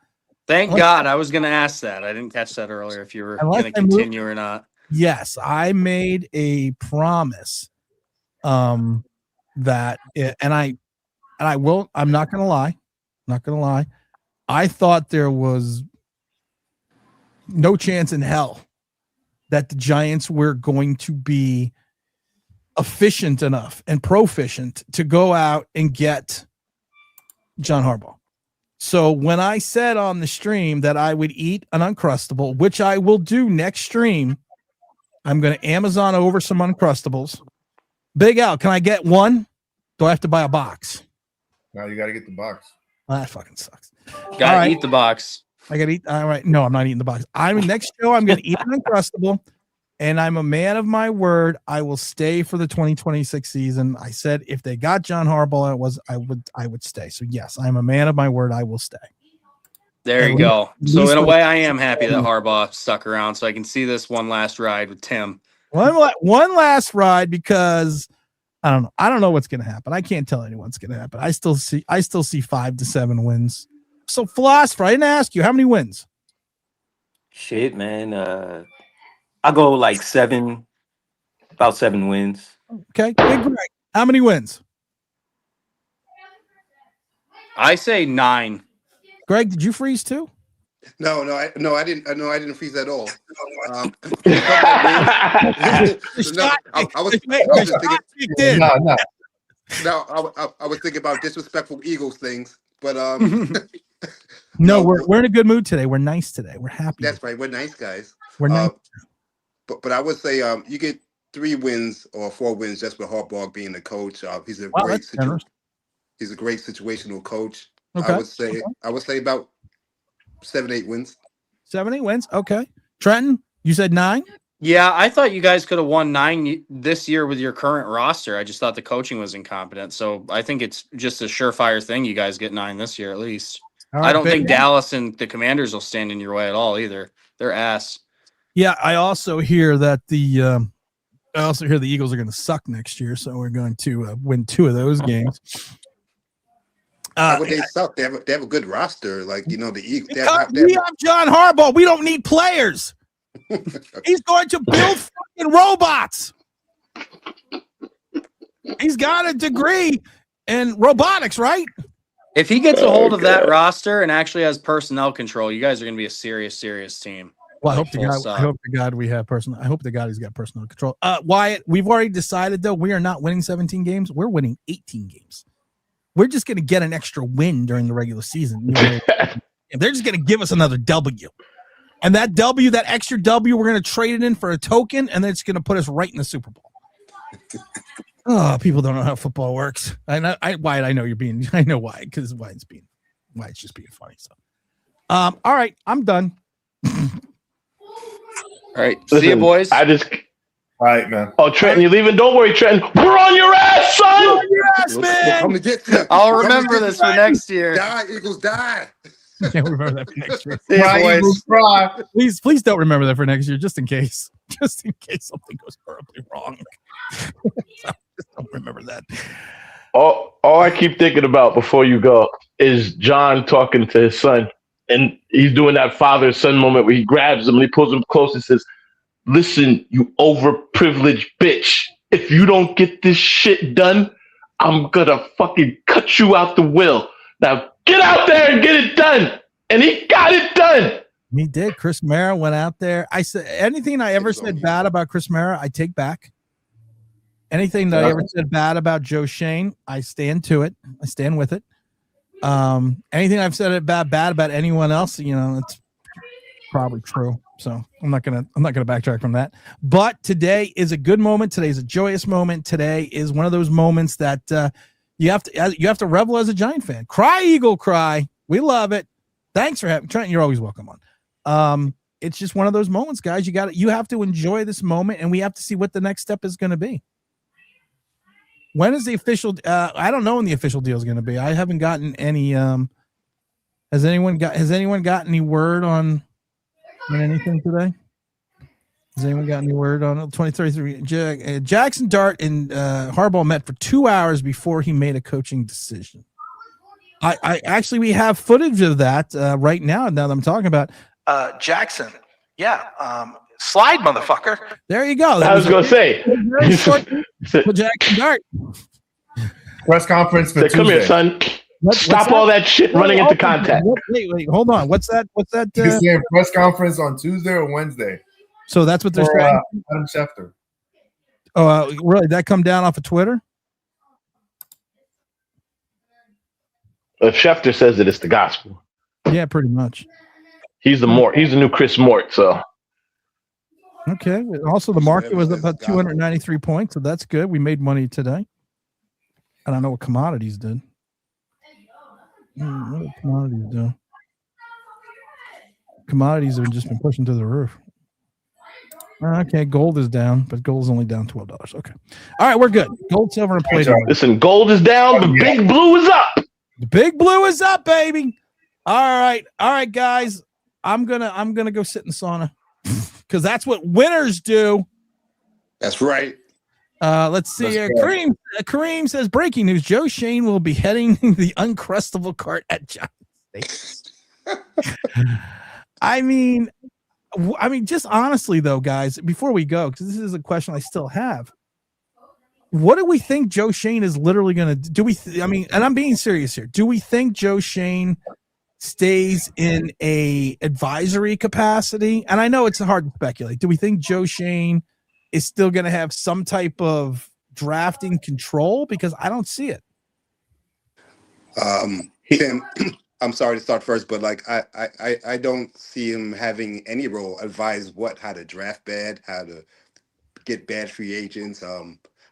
Thank God. I was going to ask that. I didn't catch that earlier if you were going to continue or not. Yes, I made a promise that I will. I'm not going to lie. Not going to lie. I thought there was no chance in hell that the Giants were going to be efficient enough and proficient to go out and get John Harbaugh. So when I said on the stream that I would eat an Uncrustable, which I will do next stream, I'm going to Amazon over some Uncrustables. Big Al, can I get one? Do I have to buy a box? No, you got to get the box. Well, that fucking sucks. Gotta eat the box. I gotta eat. All right. No, I'm not eating the box. Next show, I'm gonna eat an Uncrustable, and I'm a man of my word. I will stay for the 2026 season. I said if they got John Harbaugh, I would stay. So yes, I'm a man of my word. I will stay. There you go. So in a way, I am happy that Harbaugh stuck around so I can see this one last ride with Tim. One last ride because I don't know. I don't know what's going to happen. I can't tell anyone what's going to happen. I still see 5 to 7 wins. So, philosopher, I didn't ask you how many wins. Shit, man. I go like 7, about 7 wins. Okay, Big Greg, how many wins? I say 9. Greg, did you freeze too? No, I didn't freeze at all. I was thinking about disrespectful Eagles things, but no, we're in a good mood today. We're nice today. We're happy. That's right. We're nice guys. We're nice. But I would say you get 3 wins or 4 wins just with Harbaugh being the coach. He's a he's a great situational coach. Okay. I would say about 7, 8 wins. 7, 8 wins. Okay. Trenton, you said 9? Yeah, I thought you guys could have won 9 this year with your current roster. I just thought the coaching was incompetent. So I think it's just a surefire thing. You guys get 9 this year at least. All right, I don't think Dallas and the Commanders will stand in your way at all either. They're ass. Yeah, I also hear that the Eagles are going to suck next year, so we're going to win 2 of those games. How would they suck? They have a good roster, like the Eagles. We have John Harbaugh. We don't need players. He's going to build fucking robots. He's got a degree in robotics, right? If he gets a hold of that roster and actually has personnel control, you guys are going to be a serious team. Well, I hope to God we have I hope to God he's got personal control. Wyatt, we've already decided though we are not winning 17 games. We're winning 18 games. We're just going to get an extra win during the regular season. They're just going to give us another W. And that W, that extra W, we're going to trade it in for a token, and then it's going to put us right in the Super Bowl. Oh, people don't know how football works. Wyatt, I know you're being, I know why, because Wyatt's just being funny. So, all right, I'm done. All right, see you, boys. All right, man. Oh, Trenton, you leaving? Don't worry, Trenton. We're on your ass, son. We're on your ass, man. I'll remember this for next year. Die, Eagles, die. Can't remember that for next year. See you, boys. Please don't remember that for next year, just in case. Just in case something goes horribly wrong. Just don't remember that. All I keep thinking about before you go is John talking to his son, and he's doing that father-son moment where he grabs him and he pulls him close and says, "Listen, you overprivileged bitch. If you don't get this shit done, I'm gonna fucking cut you out the will. Now get out there and get it done." And he got it done. He did. Chris Mara went out there. I said anything I ever said bad about Chris Mara, I take back. Anything that I ever said bad about Joe Shane, I stand to it. I stand with it. Anything I've said bad about anyone else, it's probably true. So I'm not gonna backtrack from that. But today is a good moment. Today is a joyous moment. Today is one of those moments that you have to revel as a Giant fan. Cry, Eagle, cry. We love it. Thanks for having Trent. You're always welcome on. It's just one of those moments, guys. You have to enjoy this moment, and we have to see what the next step is going to be. When is the official? I don't know when the official deal is going to be. I haven't gotten any. Has anyone got any word on anything today? Has anyone got any word on it? 2033. Jackson Dart and Harbaugh met for 2 hours before he made a coaching decision. I actually, we have footage of that right now. Now that I'm talking about Jackson. Yeah. Slide, motherfucker. There you go. I was going to say. Jackson Dart. Press conference for Tuesday. Come here, son. Stop all that shit running into contact. Wait, hold on. What's that? He's saying press conference on Tuesday or Wednesday. So that's what they're saying? Adam Schefter. Oh, really? That come down off of Twitter? If Schefter says it, it's the gospel. Yeah, pretty much. He's the new Chris Mort, so. Okay. Also, the market was about 293 points, so that's good. We made money today. I don't know what commodities did. What did commodities do? Commodities have just been pushing to the roof. Okay, gold is down, but gold is only down $12. Okay. All right, we're good. Gold, silver, and palladium. Listen, gold is down. The big blue is up. The big blue is up, baby. All right, guys. I'm gonna go sit in the sauna because that's what winners do. That's right. Let's see. Kareem says breaking news: Joe Shane will be heading the Uncrustable cart at Giant State. I mean, just honestly though, guys, before we go, because this is a question I still have. What do we think Joe Shane is literally going to do? And I'm being serious here. Do we think Joe Shane stays in a advisory capacity? And I know it's hard to speculate. Do we think Joe Shane is still going to have some type of drafting control? Because I don't see it. Tim, I'm sorry to start first, but like I don't see him having any role. Advise how to draft bad, how to get bad free agents,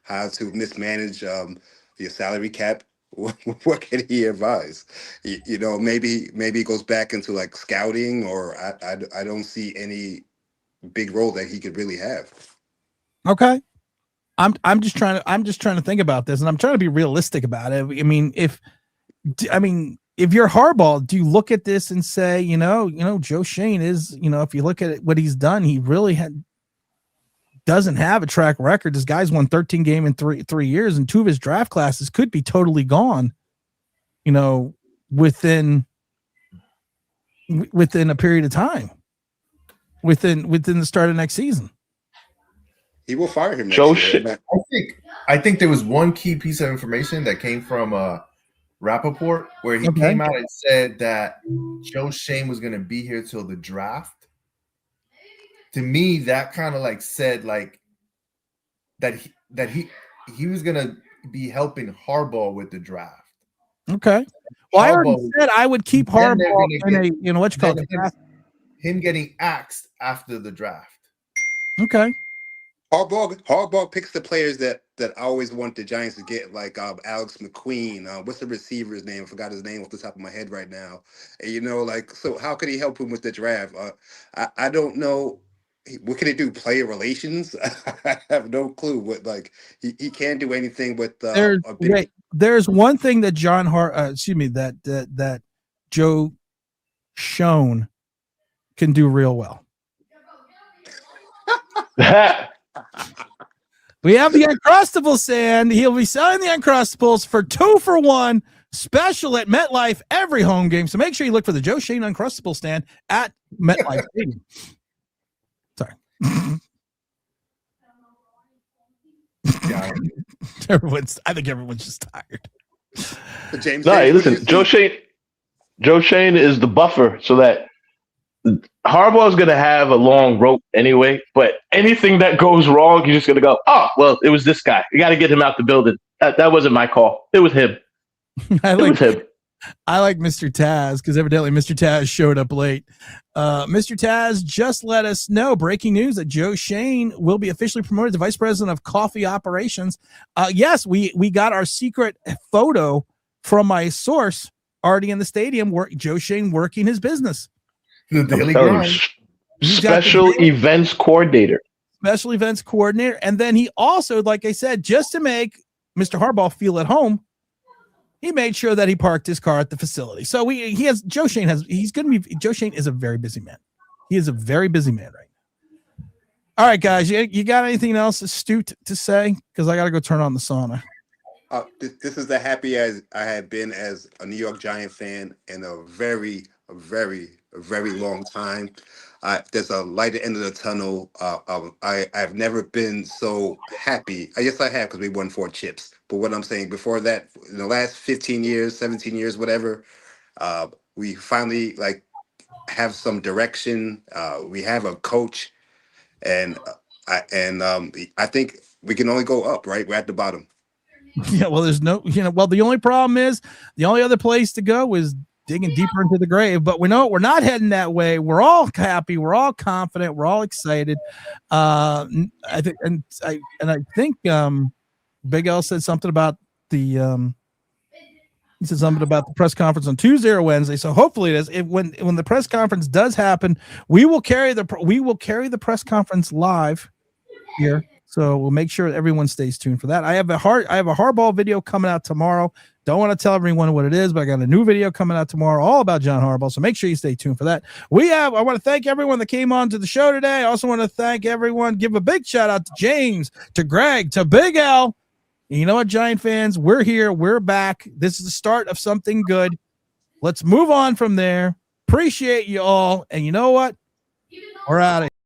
how to mismanage your salary cap. What can he advise? Maybe he goes back into like scouting, or I don't see any big role that he could really have. Okay. I'm just trying to think about this, and I'm trying to be realistic about it. I mean, if you're Harbaugh, do you look at this and say, Joe Shane is, if you look at what he's done, he really doesn't have a track record. This guy's won 13 games in three years, and 2 of his draft classes could be totally gone, within a period of time, within the start of next season. He will fire him next year. I think there was one key piece of information that came from Rappaport, where he came out and said that Joe Shane was going to be here till the draft. To me, that kind of like said like that he was going to be helping Harbaugh with the draft. Okay. Well, I already said I would keep Harbaugh in him getting axed after the draft. Okay. Harbaugh picks the players that I always want the Giants to get, like Alex McQueen. What's the receiver's name? I forgot his name off the top of my head right now. And, so how could he help him with the draft? I don't know. What can he do? Player relations? I have no clue. What he can't do anything with. There's one thing that that Joe Schoen can do real well. We have the Uncrustables stand. He'll be selling the Uncrustables for 2-for-1 special at MetLife every home game. So make sure you look for the Joe Shane Uncrustable stand at MetLife Stadium. Sorry. I think everyone's just tired. Listen, Joe Shane is the buffer so that Harbaugh is going to have a long rope anyway, but anything that goes wrong, you're just going to go, oh, well, it was this guy. You got to get him out the building. That wasn't my call. It was him. I like Mr. Taz because evidently Mr. Taz showed up late. Mr. Taz just let us know breaking news that Joe Shane will be officially promoted to Vice President of Coffee Operations. Yes, we got our secret photo from my source already in the stadium where Joe Shane working his business. The Daily Grind. Special events coordinator. Special events coordinator. And then he also, like I said, just to make Mr. Harbaugh feel at home, he made sure that he parked his car at the facility. So Joe Shane is a very busy man. He is a very busy man right now. All right, guys, you got anything else astute to say? Because I got to go turn on the sauna. This is the happy as I have been as a New York Giant fan in a very long time. There's a light at the end of the tunnel. I've never been so happy. I guess I have because we won 4 chips. But what I'm saying before that, in the last 15 years, 17 years, whatever, we finally have some direction. We have a coach, and I think we can only go up. Right, we're at the bottom. Yeah, well, there's no, the only problem is the only other place to go is digging deeper into the grave, but we know we're not heading that way. We're all happy. We're all confident. We're all excited. I think Big L said something about the press conference on Tuesday or Wednesday. So hopefully it is. When the press conference does happen, we will carry the press conference live here. So we'll make sure everyone stays tuned for that. I have a Harbaugh video coming out tomorrow Don't want to tell everyone what it is, but I got a new video coming out tomorrow all about John Harbaugh, so make sure you stay tuned for that. I want to thank everyone that came on to the show today. I also want to thank everyone, give a big shout out to James, to Greg, to Big L. And you know what, Giant fans? We're here. We're back. This is the start of something good. Let's move on from there. Appreciate you all. And you know what? We're out of here.